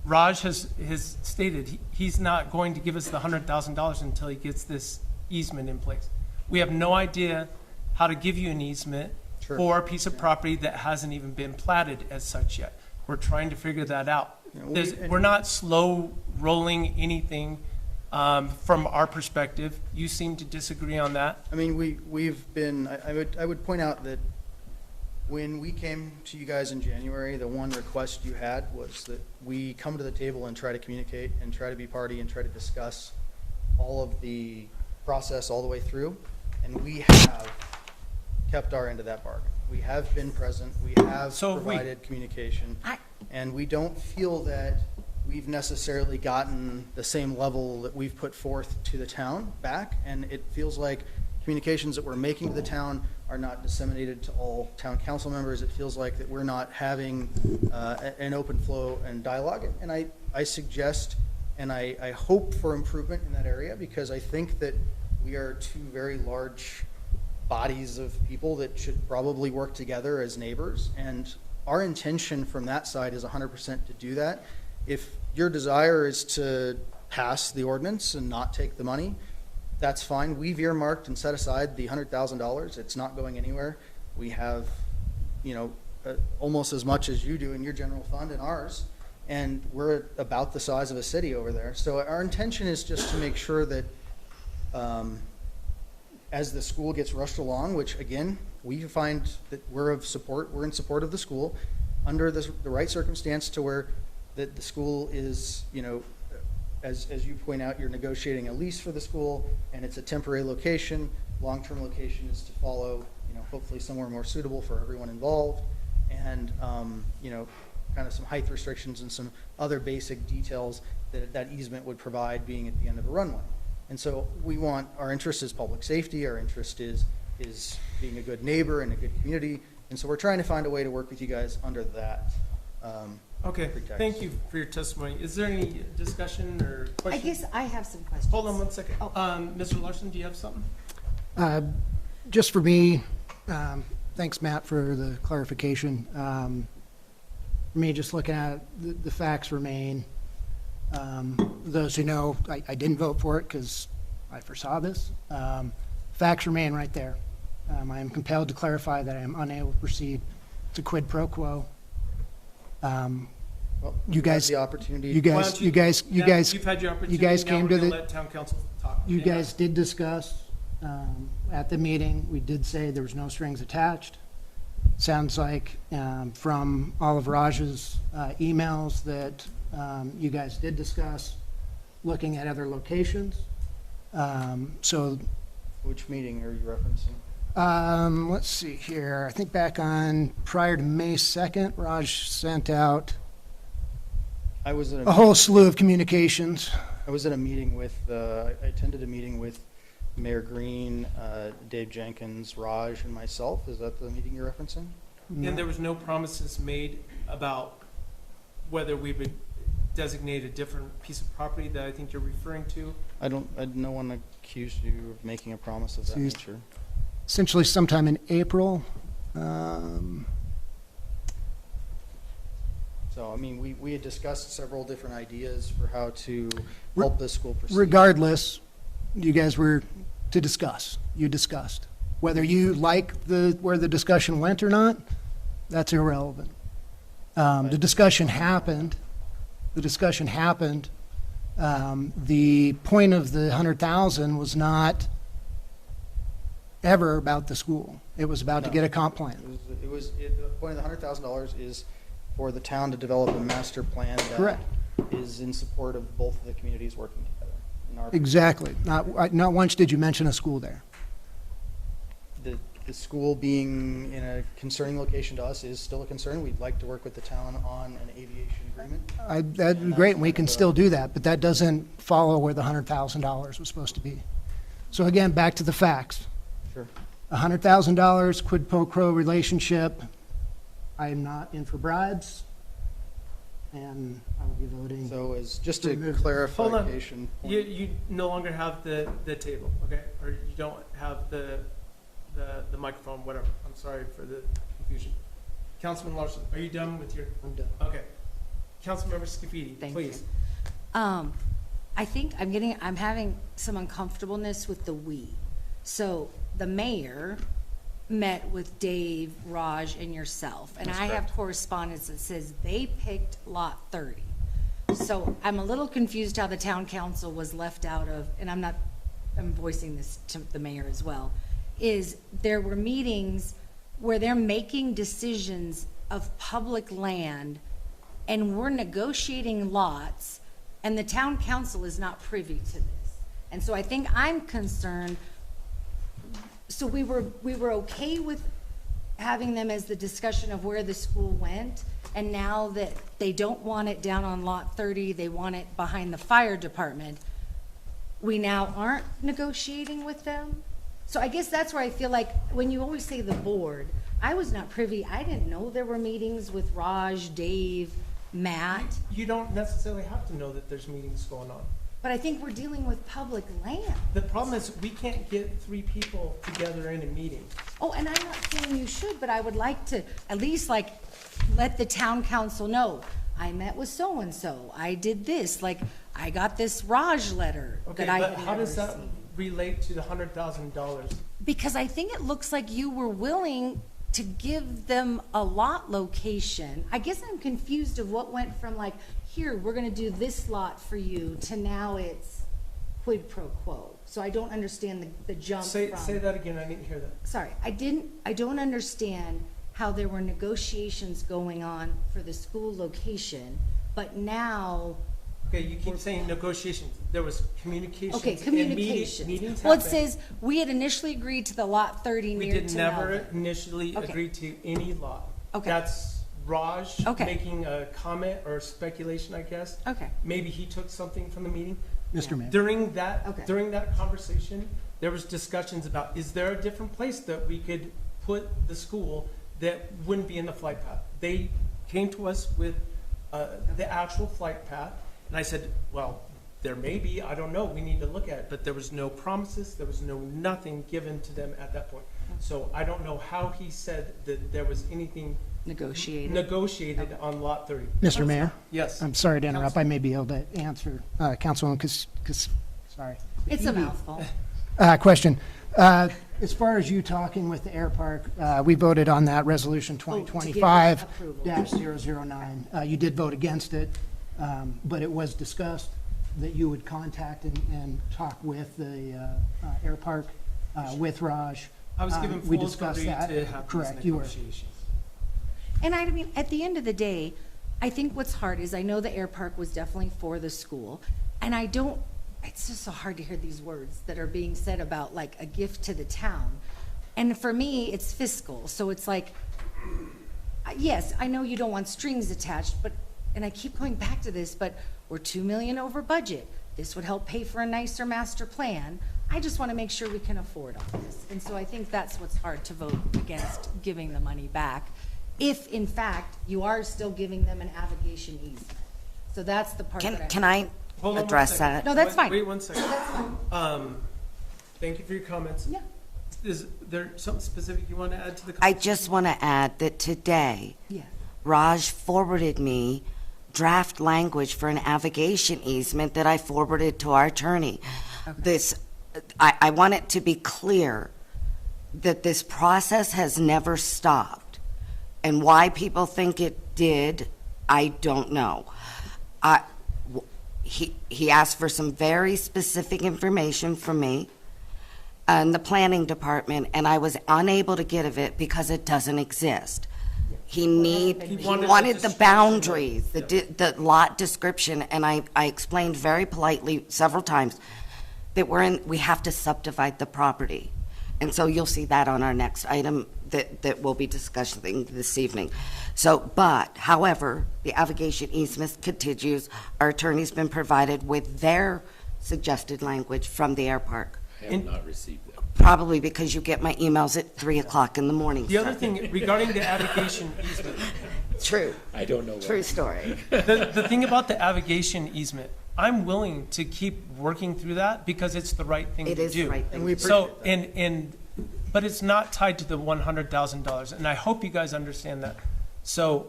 Raj has stated he's not going to give us the $100,000 until he gets this easement in place. We have no idea how to give you an easement Sure. for a piece of property that hasn't even been platted as such yet. We're trying to figure that out. We're not slow rolling anything from our perspective. You seem to disagree on that. I mean, we've been, I would point out that when we came to you guys in January, the one request you had was that we come to the table and try to communicate and try to be party and try to discuss all of the process all the way through. And we have kept our end of that bargain. We have been present. We have provided communication. And we don't feel that we've necessarily gotten the same level that we've put forth to the town back. And it feels like communications that we're making to the town are not disseminated to all town council members. It feels like that we're not having an open flow and dialogue. And I suggest and I hope for improvement in that area, because I think that we are two very large bodies of people that should probably work together as neighbors. And our intention from that side is 100% to do that. If your desire is to pass the ordinance and not take the money, that's fine. We've earmarked and set aside the $100,000. It's not going anywhere. We have, almost as much as you do in your general fund and ours, and we're about the size of a city over there. So our intention is just to make sure that as the school gets rushed along, which again, we find that we're in support of the school under the right circumstance to where that the school is, as you point out, you're negotiating a lease for the school and it's a temporary location. Long-term location is to follow, hopefully somewhere more suitable for everyone involved, and, kind of some height restrictions and some other basic details that easement would provide being at the end of a runway. And so our interest is public safety, our interest is being a good neighbor and a good community, And so we're trying to find a way to work with you guys under that. Okay, pretext. thank you for your testimony. Is there any discussion or I question? guess I have some questions. Hold on one second. Mr. Larson, do you have something? Just for me, thanks, Matt, for the clarification. For me, just looking at it, the facts remain. Those who know, I didn't vote for it because I foresaw this. Facts remain right there. I am compelled to clarify that I am unable to proceed. It's a quid pro quo. Well, You guys, had the opportunity. you Why guys, don't you guys, you now guys, You've had your opportunity. you guys Now came we're to gonna the, let town council talk. you Okay? guys did discuss, at the meeting, we did say there was no strings attached. Sounds like, from all of Raj's, emails that, you guys did discuss looking at other locations. So, Which meeting are you referencing? let's see here. I think back on prior to May 2nd, Raj sent out I was in a whole slew of communications. I was at a meeting with, I attended a meeting with Mayor Green, Dave Jenkins, Raj, and myself. Is that the meeting you're referencing? And there was no promises made about whether we would designate a different piece of property that I think you're referring to. No one accused you of making a promise of that Excuse- nature. Essentially sometime in April. So, I mean, we had discussed several different ideas for how to help the school proceed. Regardless, you guys were to discuss. You discussed. Whether you like where the discussion went or not, that's irrelevant. The discussion happened. The discussion happened. The point of the 100,000 was not ever about the school. It was about to get a comp plan. The point of the $100,000 is for the town to develop a master plan that Correct. is in support of both of the communities working together. In our- Exactly. Not once did you mention a school there. The school being in a concerning location to us is still a concern. We'd like to work with the town on an aviation agreement. That'd be great, and we can still do that, but that doesn't follow where the $100,000 was supposed to be. So again, back to the facts. Sure. $100,000 quid pro quo relationship. I am not in for bribes, and I will be voting. So as just a Hold on. clarification. point. You no longer have the table, okay? Or you don't have the microphone, whatever. I'm sorry for the confusion. Councilman Larson, are you done with your? I'm done. Okay. Councilmember Scafidi, Thank please. I think I'm having some uncomfortableness with the we. So the mayor met with Dave, Raj, and yourself, and I have correspondence that says they picked lot 30. So I'm a little confused how the town council was left out of, and I'm voicing this to the mayor as well, is there were meetings where they're making decisions of public land and we're negotiating lots, and the town council is not privy to this. And so I think I'm concerned, so we were okay with having them as the discussion of where the school went, and now that they don't want it down on lot 30, they want it behind the fire department, we now aren't negotiating with them? So I guess that's where I feel like, when you always say the board, I was not privy, I didn't know there were meetings with Raj, Dave, Matt, You don't necessarily have to know that there's meetings going on. but I think we're dealing with public land. The problem is, we can't get 3 people together in a meeting. Oh, and I'm not saying you should, but I would like to at least let the town council know, I met with so-and-so, I did this, I got this Raj letter Okay, that I but had how never does that seen. relate to the $100,000? Because I think it looks like you were willing to give them a lot location. I guess I'm confused of what went from here, we're gonna do this lot for you, to now it's quid pro quo. So I don't understand the jump from. Say that again, I didn't hear that. Sorry, I don't understand how there were negotiations going on for the school location, but now. Okay, you keep saying negotiations. There was communications. Okay, and communications. meetings Well, it happened. says, we had initially agreed to the lot 30 We near to did never Melvin. initially Okay. agree to any lot. Okay. That's Raj Okay. making a comment or speculation, I guess. Okay. Maybe he took something from the meeting. Mr. Mayor. During that, Okay. during that conversation, there was discussions about, is there a different place that we could put the school that wouldn't be in the flight path. They came to us with the actual flight path, and I said, well, there may be, I don't know, we need to look at it, but there was no promises, there was nothing given to them at that point. So I don't know how he said that there was anything negotiated on lot 30. Mr. Mayor? Yes. I'm sorry to interrupt. I may be able to answer, Councilwoman, because, sorry. It's a mouthful. Question. As far as you talking with the air park, we voted on that resolution 2025-009. You did vote against it, but it was discussed that you would contact and talk with the air park, with Raj. I was given We full discussed authority that. to have these Correct, you were. negotiations. And I mean, at the end of the day, I think what's hard is I know the air park was definitely for the school, and it's just so hard to hear these words that are being said about like a gift to the town. And for me, it's fiscal, so it's like, yes, I know you don't want strings attached, but, and I keep going back to this, but we're 2 million over budget. This would help pay for a nicer master plan. I just want to make sure we can afford all this. And so I think that's what's hard to vote against giving the money back, if in fact you are still giving them an navigation easement. So that's the part that Can I Hold on one address second. that? No, that's fine. Wait 1 second. Thank you for your comments. Yeah. Is there something specific you want to add to the I comments? just want to add that today, Yeah. Raj forwarded me draft language for an navigation easement that I forwarded to our attorney. I want it to be clear that this process has never stopped. And why people think it did, I don't know. He asked for some very specific information from me and the planning department, and I was unable to get of it because it doesn't exist. He wanted the boundaries, the lot description, and I explained very politely several times that we have to subdivide the property. And so you'll see that on our next item that we'll be discussing this evening. However, the navigation easement continues. Our attorney's been provided with their suggested language from the air park. I have not received that. Probably because you get my emails at 3 o'clock in the morning. The other thing regarding the navigation easement, True. I don't know. True story. the thing about the navigation easement, I'm willing to keep working through that because it's the right thing to do. It is the right thing. So, but it's not tied to the $100,000, and I hope you guys understand that. So,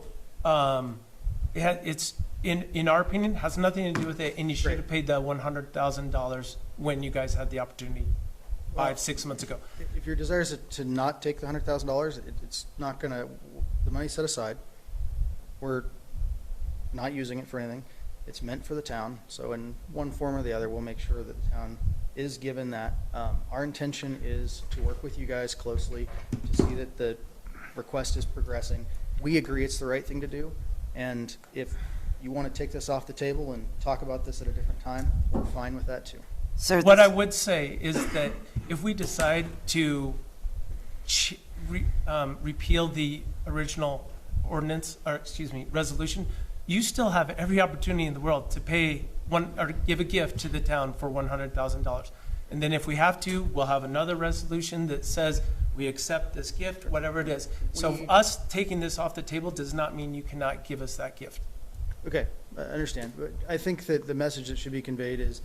it's, in our opinion, has nothing to do with it, and you should have paid the $100,000 when you guys had the opportunity 5-6 months ago. If your desire is to not take the $100,000, it's not gonna, the money's set aside. We're not using it for anything. It's meant for the town, so in one form or the other, we'll make sure that the town is given that. Our intention is to work with you guys closely to see that the request is progressing. We agree it's the right thing to do, and if you want to take this off the table and talk about this at a different time, we're fine with that too. What I would say is that if we decide to repeal the original ordinance, or excuse me, resolution, you still have every opportunity in the world to pay or give a gift to the town for $100,000. And then if we have to, we'll have another resolution that says we accept this gift, whatever it is. So us taking this off the table does not mean you cannot give us that gift. Okay, I understand, but I think that the message that should be conveyed is,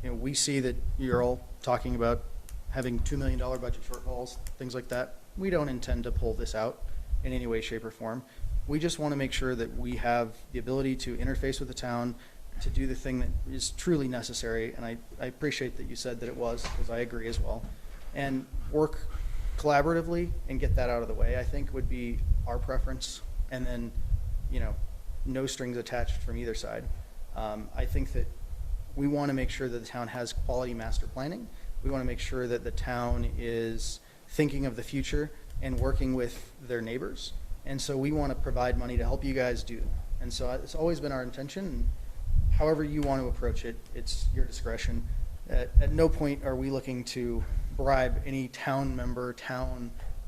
we see that you're all talking about having $2 million budget shortfalls, things like that. We don't intend to pull this out in any way, shape, or form. We just want to make sure that we have the ability to interface with the town to do the thing that is truly necessary, and I appreciate that you said that it was, because I agree as well, and work collaboratively and get that out of the way, I think would be our preference, and then, no strings attached from either side. I think that we want to make sure that the town has quality master planning. We want to make sure that the town is thinking of the future and working with their neighbors. And so we want to provide money to help you guys do that. And so it's always been our intention. And however you want to approach it, it's your discretion. At no point are we looking to bribe any town member,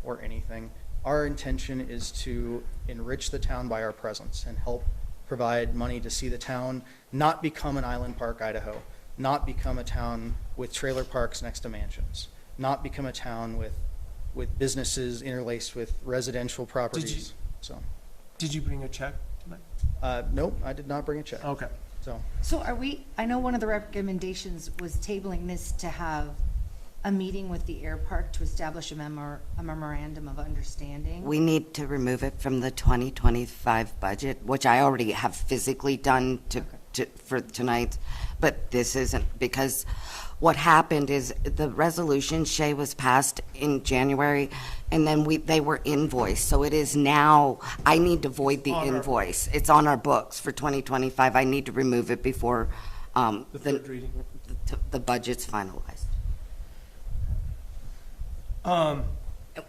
or anything. Our intention is to enrich the town by our presence and help provide money to see the town not become an island park, Idaho, not become a town with trailer parks next to mansions, not become a town with with businesses interlaced with residential properties, so. Did you bring a check tonight? Nope, I did not bring a check. Okay. So are we, I know one of the recommendations was tabling this to have a meeting with the air park to establish a memorandum of understanding. We need to remove it from the 2025 budget, which I already have physically done for tonight, but this isn't, because what happened is the resolution, Shay, was passed in January, and then they were invoiced, so it is now, I need to void the invoice. It's on our books for 2025. I need to remove it before The third reading. the budget's finalized.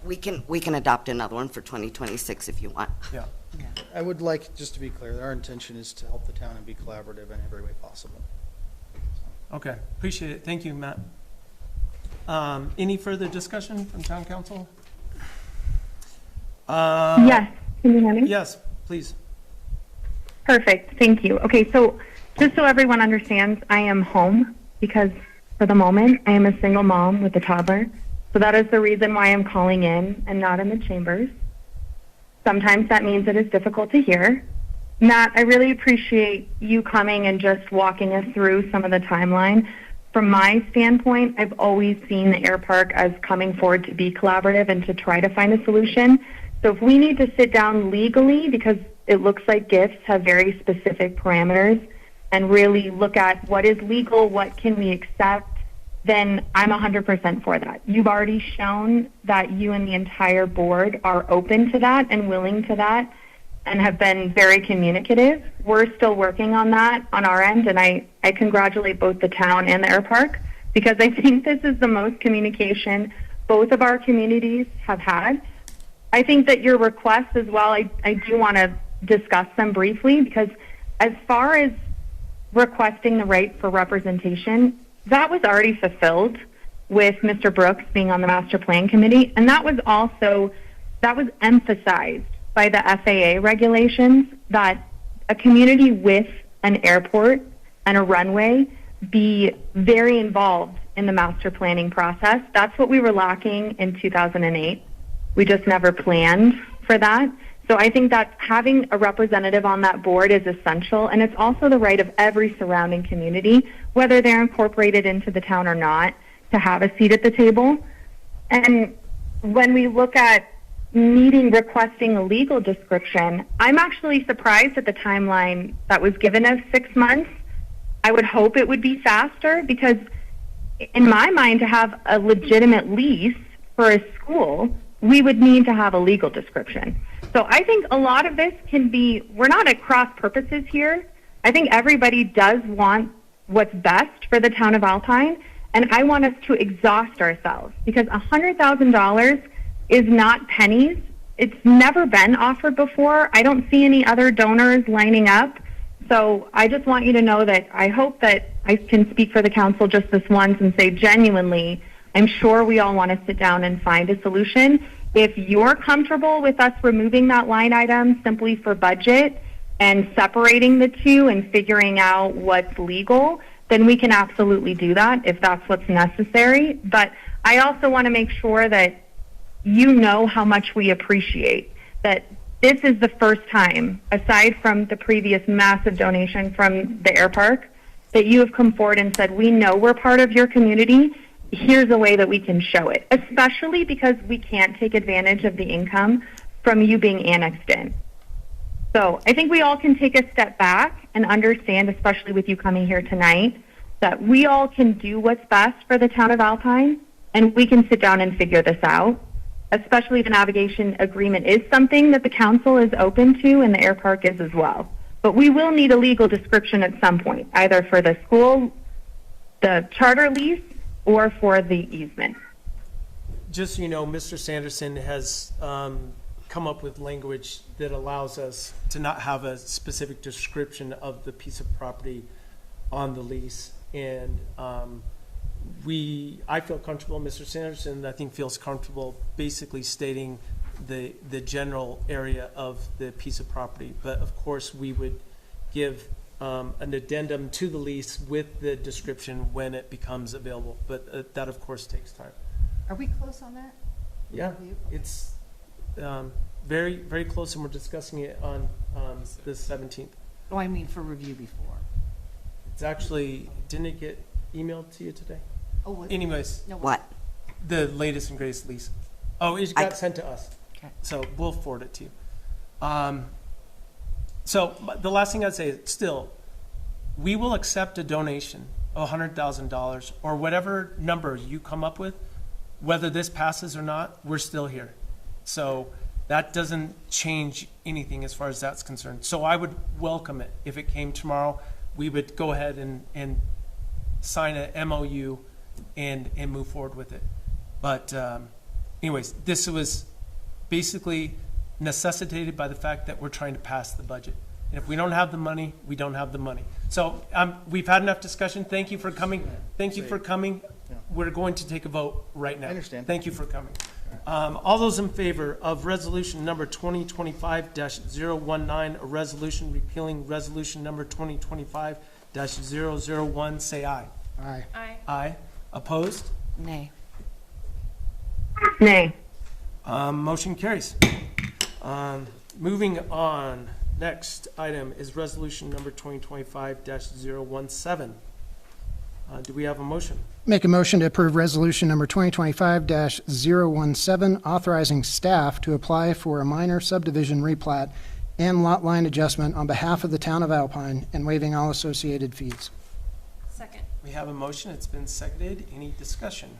We can adopt another one for 2026 if you want. Yeah. I would like, just to be clear, our intention is to help the town and be collaborative in every way possible. Okay, appreciate it. Thank you, Matt. Any further discussion from town council? Yes, can you hear me? Yes, please. Perfect, thank you. Okay, so just so everyone understands, I am home because for the moment, I am a single mom with a toddler. So that is the reason why I'm calling in and not in the chambers. Sometimes that means it is difficult to hear. Matt, I really appreciate you coming and just walking us through some of the timeline. From my standpoint, I've always seen the air park as coming forward to be collaborative and to try to find a solution. So if we need to sit down legally, because it looks like gifts have very specific parameters, and really look at what is legal, what can we accept, then I'm 100% for that. You've already shown that you and the entire board are open to that and willing to that and have been very communicative. We're still working on that on our end, and I congratulate both the town and the air park because I think this is the most communication both of our communities have had. I think that your requests as well, I do want to discuss them briefly because as far as requesting the right for representation, that was already fulfilled with Mr. Brooks being on the master plan committee, and that was emphasized by the FAA regulations that a community with an airport and a runway be very involved in the master planning process. That's what we were lacking in 2008. We just never planned for that. So I think that having a representative on that board is essential, and it's also the right of every surrounding community, whether they're incorporated into the town or not, to have a seat at the table. And when we look at requesting a legal description, I'm actually surprised at the timeline that was given of 6 months. I would hope it would be faster because in my mind, to have a legitimate lease for a school, we would need to have a legal description. So I think a lot of this we're not at cross purposes here. I think everybody does want what's best for the town of Alpine, and I want us to exhaust ourselves because $100,000 is not pennies. It's never been offered before. I don't see any other donors lining up. So I just want you to know that I hope that I can speak for the council just this once and say genuinely, I'm sure we all want to sit down and find a solution. If you're comfortable with us removing that line item simply for budget and separating the two and figuring out what's legal, then we can absolutely do that if that's what's necessary. But I also want to make sure that you know how much we appreciate that this is the first time, aside from the previous massive donation from the air park, that you have come forward and said, we know we're part of your community. Here's a way that we can show it, especially because we can't take advantage of the income from you being annexed in. So I think we all can take a step back and understand, especially with you coming here tonight, that we all can do what's best for the town of Alpine, and we can sit down and figure this out, especially the navigation agreement is something that the council is open to and the air park is as well. But we will need a legal description at some point, either for the school, the charter lease, or for the easement. Just so you know, Mr. Sanderson has come up with language that allows us to not have a specific description of the piece of property on the lease. And I feel comfortable, Mr. Sanderson, I think feels comfortable basically stating the general area of the piece of property. But of course, we would give an addendum to the lease with the description when it becomes available. But that, of course, takes time. Are we close on that? Yeah, it's very, very close, and we're discussing it on the 17th. Oh, I mean for review before. It's actually, didn't it get emailed to you today? Oh, what? Anyways, No, What? the latest and greatest lease. Oh, it got sent to us. Okay. So we'll forward it to you. So the last thing I'd say is still, we will accept a donation of $100,000 or whatever number you come up with. Whether this passes or not, we're still here. So that doesn't change anything as far as that's concerned. So I would welcome it if it came tomorrow. We would go ahead and sign a MOU and move forward with it. But anyways, this was basically necessitated by the fact that we're trying to pass the budget. And if we don't have the money, we don't have the money. So we've had enough discussion. Thank you for coming. Thank you for coming. We're going to take a vote right now. I understand. Thank you for coming. All those in favor of resolution number 2025-019, a resolution repealing resolution number 2025-001, say aye. Aye. Aye. Aye. Opposed? Nay. Nay. Motion carries. Moving on, next item is resolution number 2025-017. Do we have a motion? Make a motion to approve resolution number 2025-017, authorizing staff to apply for a minor subdivision replat and lot line adjustment on behalf of the town of Alpine and waiving all associated fees. Second. We have a motion. It's been seconded. Any discussion?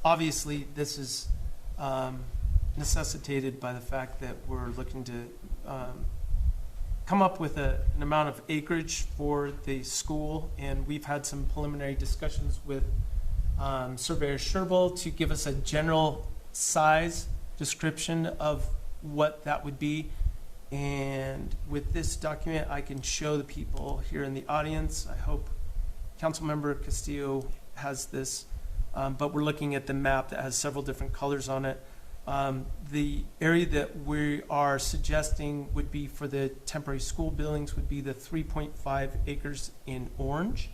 Obviously, this is necessitated by the fact that we're looking to come up with an amount of acreage for the school, and we've had some preliminary discussions with Surveyor Sherbel to give us a general size description of what that would be. And with this document, I can show the people here in the audience. I hope Councilmember Castillo has this, but we're looking at the map that has several different colors on it. The area that we are suggesting would be for the temporary school buildings would be the 3.5 acres in orange,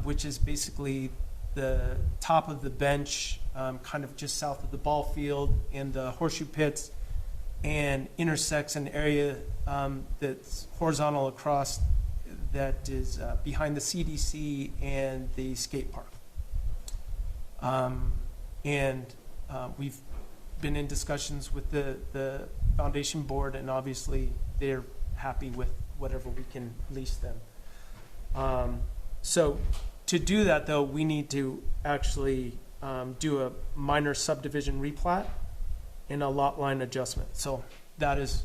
which is basically the top of the bench, kind of just south of the ball field and the horseshoe pits, and intersects an area that's horizontal across that is behind the CDC and the skate park. We've been in discussions with the foundation board, and obviously they're happy with whatever we can lease them. So to do that, though, we need to actually do a minor subdivision replat and a lot line adjustment. So that is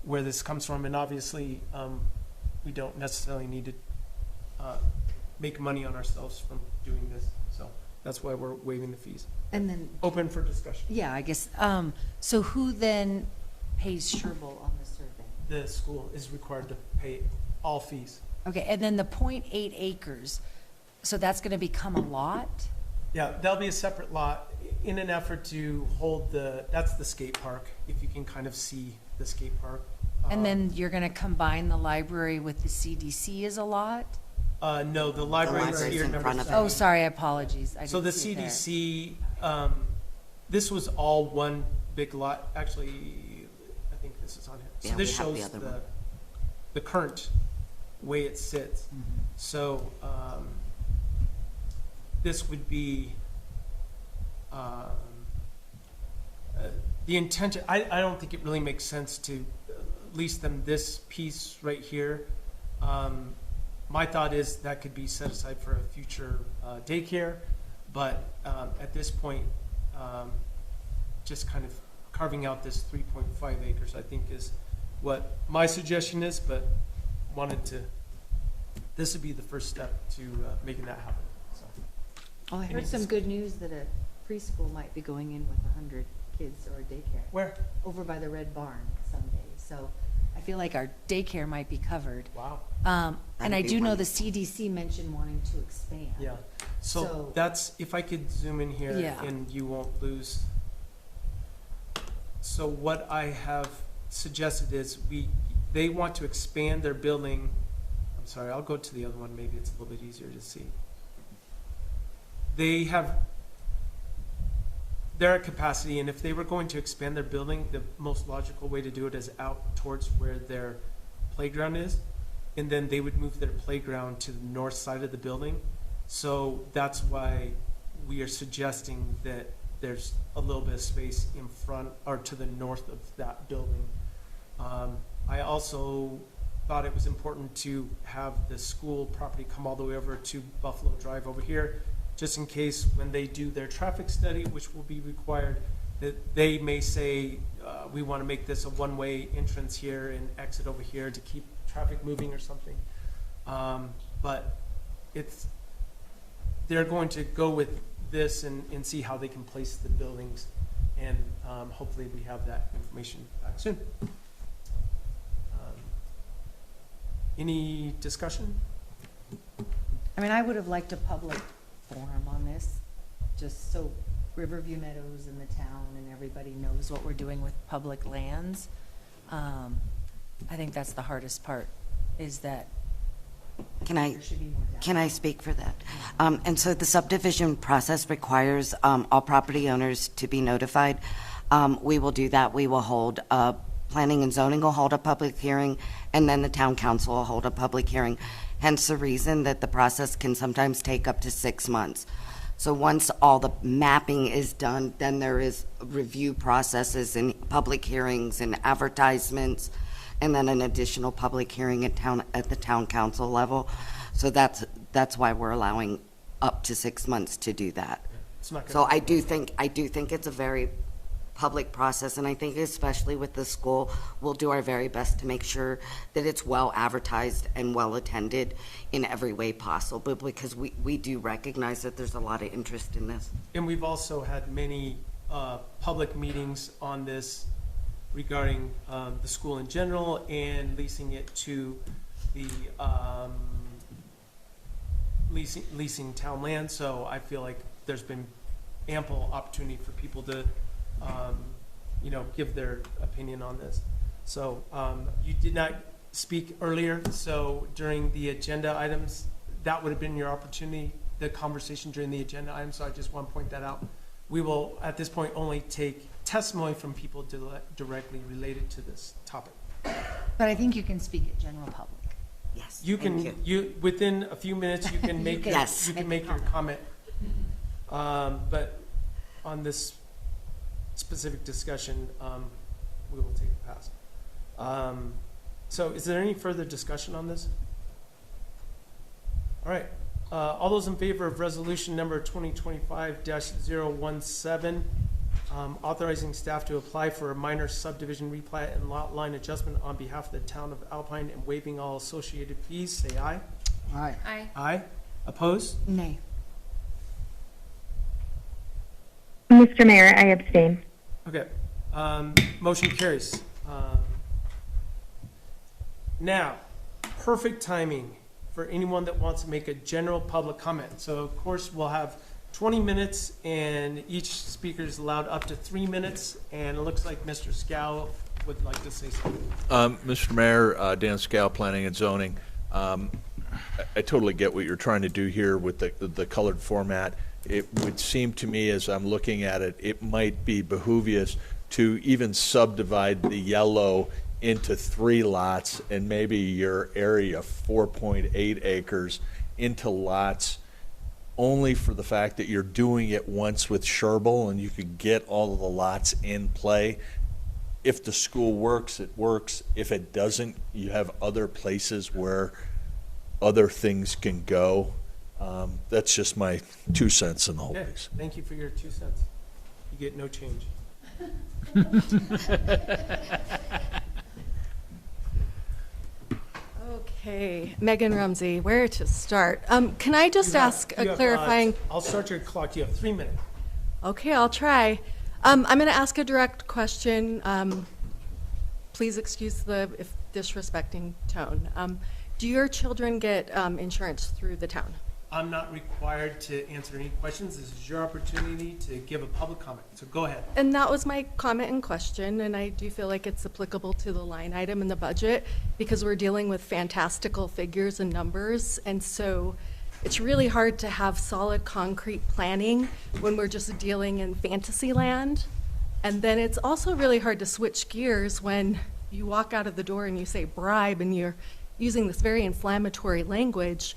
where this comes from, and obviously we don't necessarily need to make money on ourselves from doing this. So that's why we're waiving the fees. And then, Open for discussion. yeah, I guess, so who then pays Sherbel on the survey? The school is required to pay all fees. Okay, and then the 0.8 acres, so that's going to become a lot? Yeah, that'll be a separate lot in an effort to hold that's the skate park, if you can kind of see the skate park. And then you're going to combine the library with the CDC as a lot? No, the library is library's here. in number front of it. seven. Oh, sorry, apologies. I So the didn't see it there. CDC, this was all one big lot. Actually, I think this is on here. So Yeah, this we have the shows other one. the current way it sits. So this would be the intent. I don't think it really makes sense to lease them this piece right here. My thought is that could be set aside for a future daycare, but at this point, just kind of carving out this 3.5 acres, I think, is what my suggestion is, but this would be the first step to making that happen. So, Oh, I heard some good news that a preschool might be going in with 100 kids or a daycare. Where? Over by the Red Barn someday. So I feel like our daycare might be covered. Wow. And That'd I be do know the wonderful. CDC mentioned wanting to expand. Yeah. So So- that's, if I could zoom in here Yeah. and you won't lose. So what I have suggested is they want to expand their building. I'm sorry, I'll go to the other one. Maybe it's a little bit easier to see. they're at capacity, and if they were going to expand their building, the most logical way to do it is out towards where their playground is, and then they would move their playground to the north side of the building. So that's why we are suggesting that there's a little bit of space in front or to the north of that building. I also thought it was important to have the school property come all the way over to Buffalo Drive over here, just in case when they do their traffic study, which will be required, that they may say, we want to make this a one-way entrance here and exit over here to keep traffic moving or something. But they're going to go with this and see how they can place the buildings, and hopefully we have that information back soon. Any discussion? I mean, I would have liked a public forum on this, just so Riverview Meadows and the town and everybody knows what we're doing with public lands. I think that's the hardest part, is that there should be more data. Can I speak for that? And so the subdivision process requires all property owners to be notified. We will do that. We will hold planning and zoning will hold a public hearing, and then the town council will hold a public hearing. Hence the reason that the process can sometimes take up to 6 months. So once all the mapping is done, then there is review processes and public hearings and advertisements, and then an additional public hearing at the town council level. So that's why we're allowing up to 6 months to do that. So I do think it's a very public process, and I think especially with the school, we'll do our very best to make sure that it's well advertised and well attended in every way possible, because we do recognize that there's a lot of interest in this. And we've also had many public meetings on this regarding the school in general and leasing it to the leasing town land. So I feel like there's been ample opportunity for people to give their opinion on this. So you did not speak earlier, so during the agenda items, that would have been your opportunity, the conversation during the agenda items, so I just want to point that out. We will, at this point, only take testimony from people directly related to this topic. But I think you can speak at general public. Yes. You can, within a few minutes, you can make Yes. you can make your comment. But on this specific discussion, we will take a pass. So is there any further discussion on this? All right. All those in favor of resolution number 2025-017, authorizing staff to apply for a minor subdivision replat and lot line adjustment on behalf of the town of Alpine and waiving all associated fees, say aye. Aye. Aye. Aye. Opposed? Nay. Mr. Mayor, I abstain. Okay. Motion carries. Now, perfect timing for anyone that wants to make a general public comment. So of course, we'll have 20 minutes and each speaker is allowed up to 3 minutes. And it looks like Mr. Scow would like to say something. Mr. Mayor, Dan Scow, Planning and Zoning. I totally get what you're trying to do here with the colored format. It would seem to me, as I'm looking at it, it might be behoovious to even subdivide the yellow into 3 lots and maybe your area 4.8 acres into lots, only for the fact that you're doing it once with Sherble and you could get all of the lots in play. If the school works, it works. If it doesn't, you have other places where other things can go. That's just my 2 cents in the whole piece. Thank you for your 2 cents. You get no change. Okay, Megan Rumsey, where to start? Can I just ask a clarifying? I'll start your clock. You have 3 minutes. Okay, I'll try. I'm going to ask a direct question. Please excuse the disrespecting tone. Do your children get insurance through the town? I'm not required to answer any questions. This is your opportunity to give a public comment. So go ahead. And that was my comment and question, and I do feel like it's applicable to the line item in the budget because we're dealing with fantastical figures and numbers. And so It's really hard to have solid concrete planning when we're just dealing in fantasy land. And then it's also really hard to switch gears when you walk out of the door and you say bribe and you're using this very inflammatory language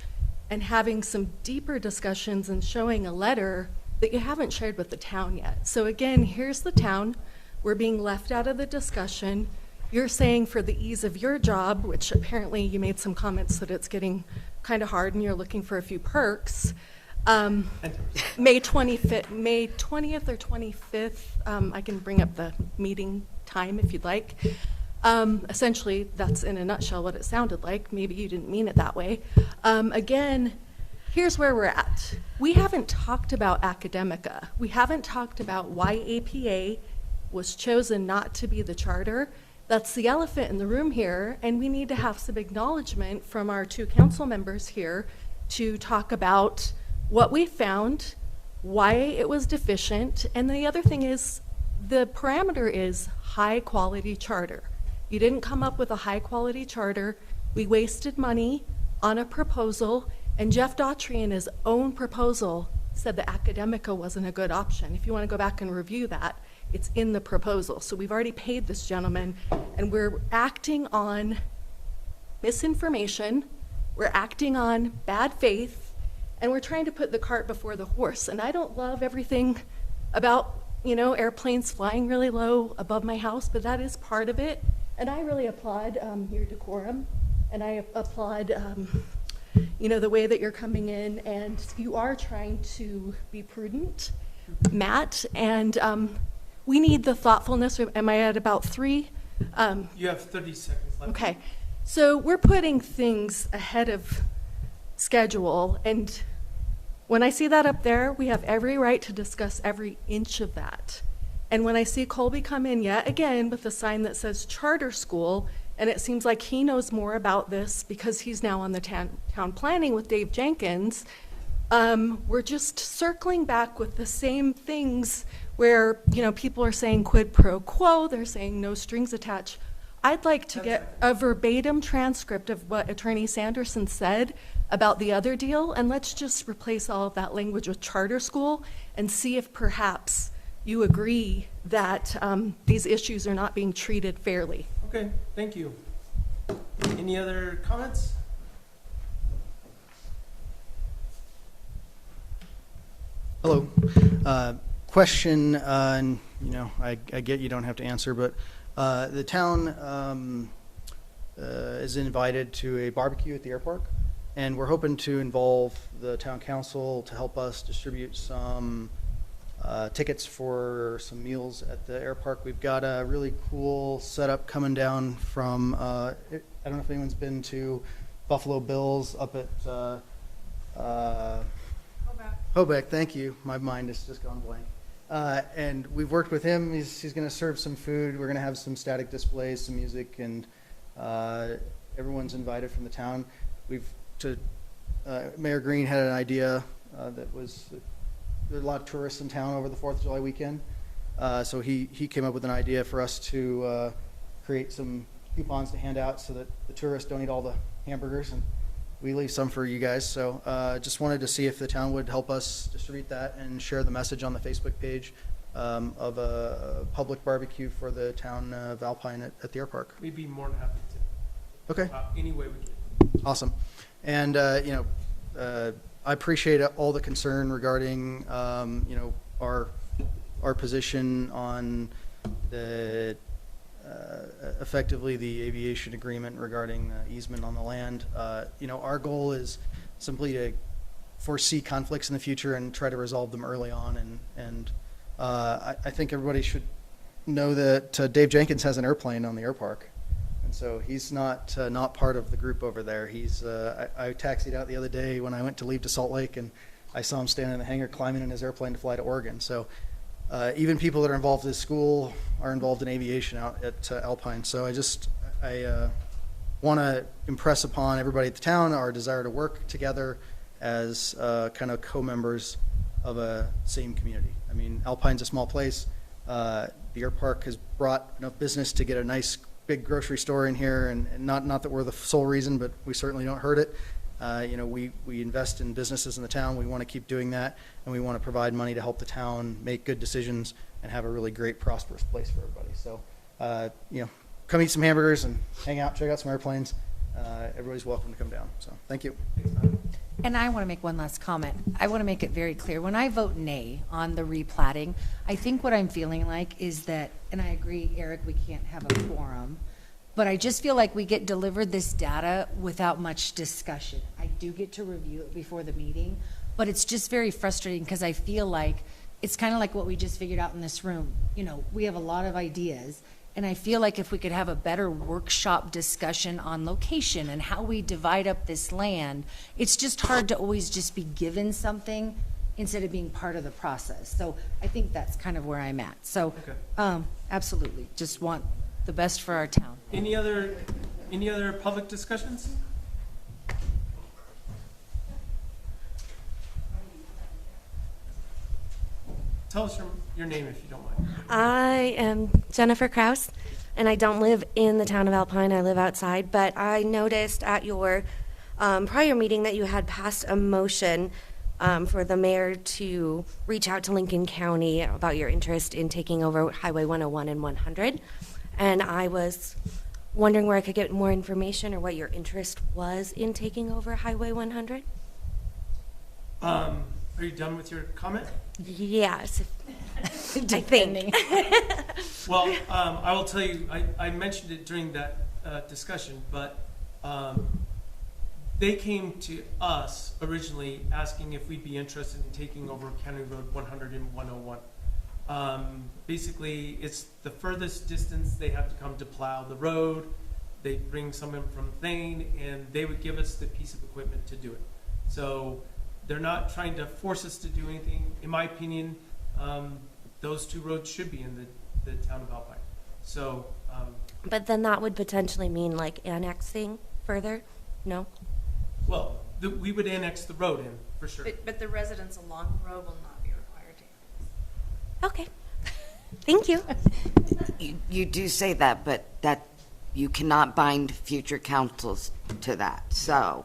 and having some deeper discussions and showing a letter that you haven't shared with the town yet. So again, here's the town. We're being left out of the discussion. You're saying for the ease of your job, which apparently you made some comments that it's getting kind of hard and you're looking for a few perks. May 20th or 25th, I can bring up the meeting time if you'd like. Essentially, that's in a nutshell what it sounded like. Maybe you didn't mean it that way. Again, here's where we're at. We haven't talked about Academica. We haven't talked about why APA was chosen not to be the charter. That's the elephant in the room here, and we need to have some acknowledgement from our two council members here to talk about what we found, why it was deficient, and the other thing is the parameter is high quality charter. You didn't come up with a high quality charter. We wasted money on a proposal, and Jeff Daughtry in his own proposal said that Academica wasn't a good option. If you want to go back and review that, it's in the proposal. So we've already paid this gentleman, and we're acting on misinformation, we're acting on bad faith, and we're trying to put the cart before the horse. And I don't love everything about, you know, airplanes flying really low above my house, but that is part of it. And I really applaud your decorum, and I applaud you know, the way that you're coming in, and you are trying to be prudent, Matt, and we need the thoughtfulness. Am I at about 3? You have 30 seconds left. Okay, so we're putting things ahead of schedule, and when I see that up there, we have every right to discuss every inch of that. And when I see Colby come in yet again with a sign that says charter school, and it seems like he knows more about this because he's now on the town planning with Dave Jenkins, we're just circling back with the same things where, you know, people are saying quid pro quo, they're saying no strings attached. I'd like to get a verbatim transcript of what Attorney Sanderson said about the other deal, and let's just replace all of that language with charter school and see if perhaps you agree that these issues are not being treated fairly. Okay, thank you. Any other comments? Hello. Question, and you know, I get you don't have to answer, but the town is invited to a barbecue at the airport, and we're hoping to involve the town council to help us distribute some tickets for some meals at the air park. We've got a really cool setup coming down from, I don't know if anyone's been to Buffalo Bills up at Hobeck, thank you. My mind has just gone blank. And we've worked with him. He's going to serve some food. We're going to have some static displays, some music, and everyone's invited from the town. Mayor Green had an idea that was, there's a lot of tourists in town over the 4th of July weekend. So he came up with an idea for us to create some coupons to hand out so that the tourists don't eat all the hamburgers, and we leave some for you guys. So just wanted to see if the town would help us distribute that and share the message on the Facebook page of a public barbecue for the town of Alpine at the air park. We'd be more than happy to. Okay. Any way we can. Awesome. And, you know, I appreciate all the concern regarding, you know, our position on the effectively the aviation agreement regarding easement on the land. You know, our goal is simply to foresee conflicts in the future and try to resolve them early on. And I think everybody should know that Dave Jenkins has an airplane on the air park. And so he's not part of the group over there. He's I taxied out the other day when I went to leave to Salt Lake, and I saw him standing in the hangar climbing in his airplane to fly to Oregon. So even people that are involved in school are involved in aviation out at Alpine. So I want to impress upon everybody at the town our desire to work together as kind of co-members of a same community. I mean, Alpine's a small place. The air park has brought enough business to get a nice big grocery store in here, and not that we're the sole reason, but we certainly don't hurt it. We invest in businesses in the town. We want to keep doing that, and we want to provide money to help the town make good decisions and have a really great, prosperous place for everybody. So, come eat some hamburgers and hang out, check out some airplanes. Everybody's welcome to come down. So, thank you. And I want to make one last comment. I want to make it very clear. When I vote nay on the replatting, I think what I'm feeling like is that, and I agree, Eric, we can't have a quorum, but I just feel like we get delivered this data without much discussion. I do get to review it before the meeting, but it's just very frustrating because I feel like it's kind of like what we just figured out in this room. We have a lot of ideas, and I feel like if we could have a better workshop discussion on location and how we divide up this land, it's just hard to always just be given something instead of being part of the process. So I think that's kind of where I'm at. So, absolutely, just want the best for our town. Any other public discussions? Tell us your name if you don't mind. I am Jennifer Kraus, and I don't live in the town of Alpine. I live outside, but I noticed at your prior meeting that you had passed a motion for the mayor to reach out to Lincoln County about your interest in taking over Highway 101 and 100. And I was wondering where I could get more information or what your interest was in taking over Highway 100. Are you done with your comment? Yes, I think. Well, I will tell you, I mentioned it during that discussion, but they came to us originally asking if we'd be interested in taking over County Road 100 and 101. Basically, it's the furthest distance they have to come to plow the road. They bring someone from Thane, and they would give us the piece of equipment to do it. So they're not trying to force us to do anything. In my opinion, those two roads should be in the town of Alpine. So. But then that would potentially mean like annexing further? No? Well, we would annex the road in, for sure. But the residents along the road will not be required to. Okay. Thank you. You do say that, but that you cannot bind future councils to that. So,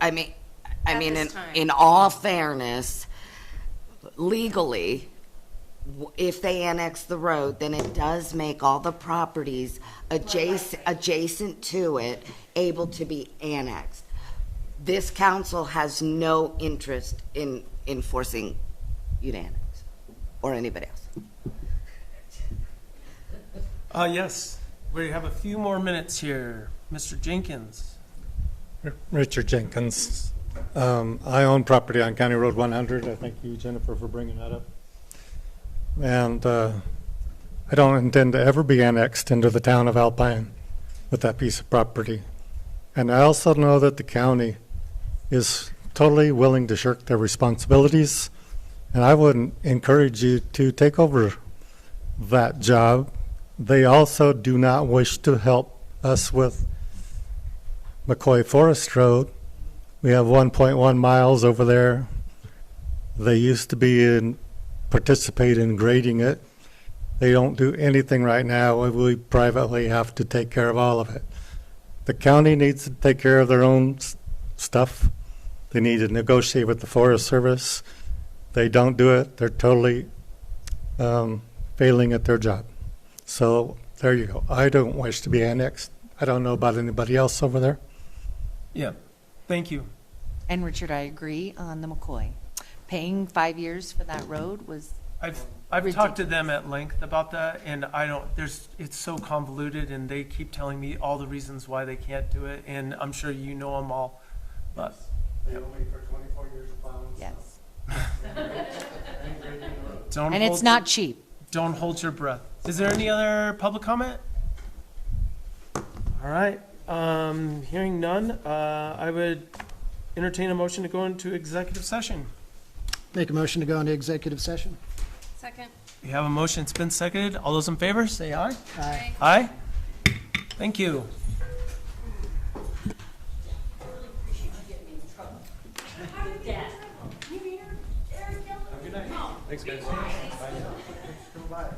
I mean, in all fairness, legally, if they annex the road, then it does make all the properties adjacent to it able to be annexed. This council has no interest in enforcing you to annex, or anybody else. Yes, we have a few more minutes here. Mr. Jenkins. Richard Jenkins. I own property on County Road 100. I thank you, Jennifer, for bringing that up. And I don't intend to ever be annexed into the town of Alpine with that piece of property. And I also know that the county is totally willing to shirk their responsibilities. And I wouldn't encourage you to take over that job. They also do not wish to help us with McCoy Forest Road. We have 1.1 miles over there. They used to participate in grading it. They don't do anything right now. We privately have to take care of all of it. The county needs to take care of their own stuff. They need to negotiate with the Forest Service. They don't do it. They're totally failing at their job. So there you go. I don't wish to be annexed. I don't know about anybody else over there. Yeah, thank you. And Richard, I agree on the McCoy. Paying 5 years for that road was I've talked to them at length about that, and it's so convoluted, and they keep telling me all the reasons why they can't do it, and I'm sure you know them all. But they owe me for 24 years of plowing. Yes. And it's not cheap. Don't hold your breath. Is there any other public comment? All right. Hearing none, I would entertain a motion to go into executive session. Make a motion to go into executive session. Second. We have a motion. It's been seconded. All those in favor, say aye. Aye. Aye. Thank you. Thanks, guys. Bye.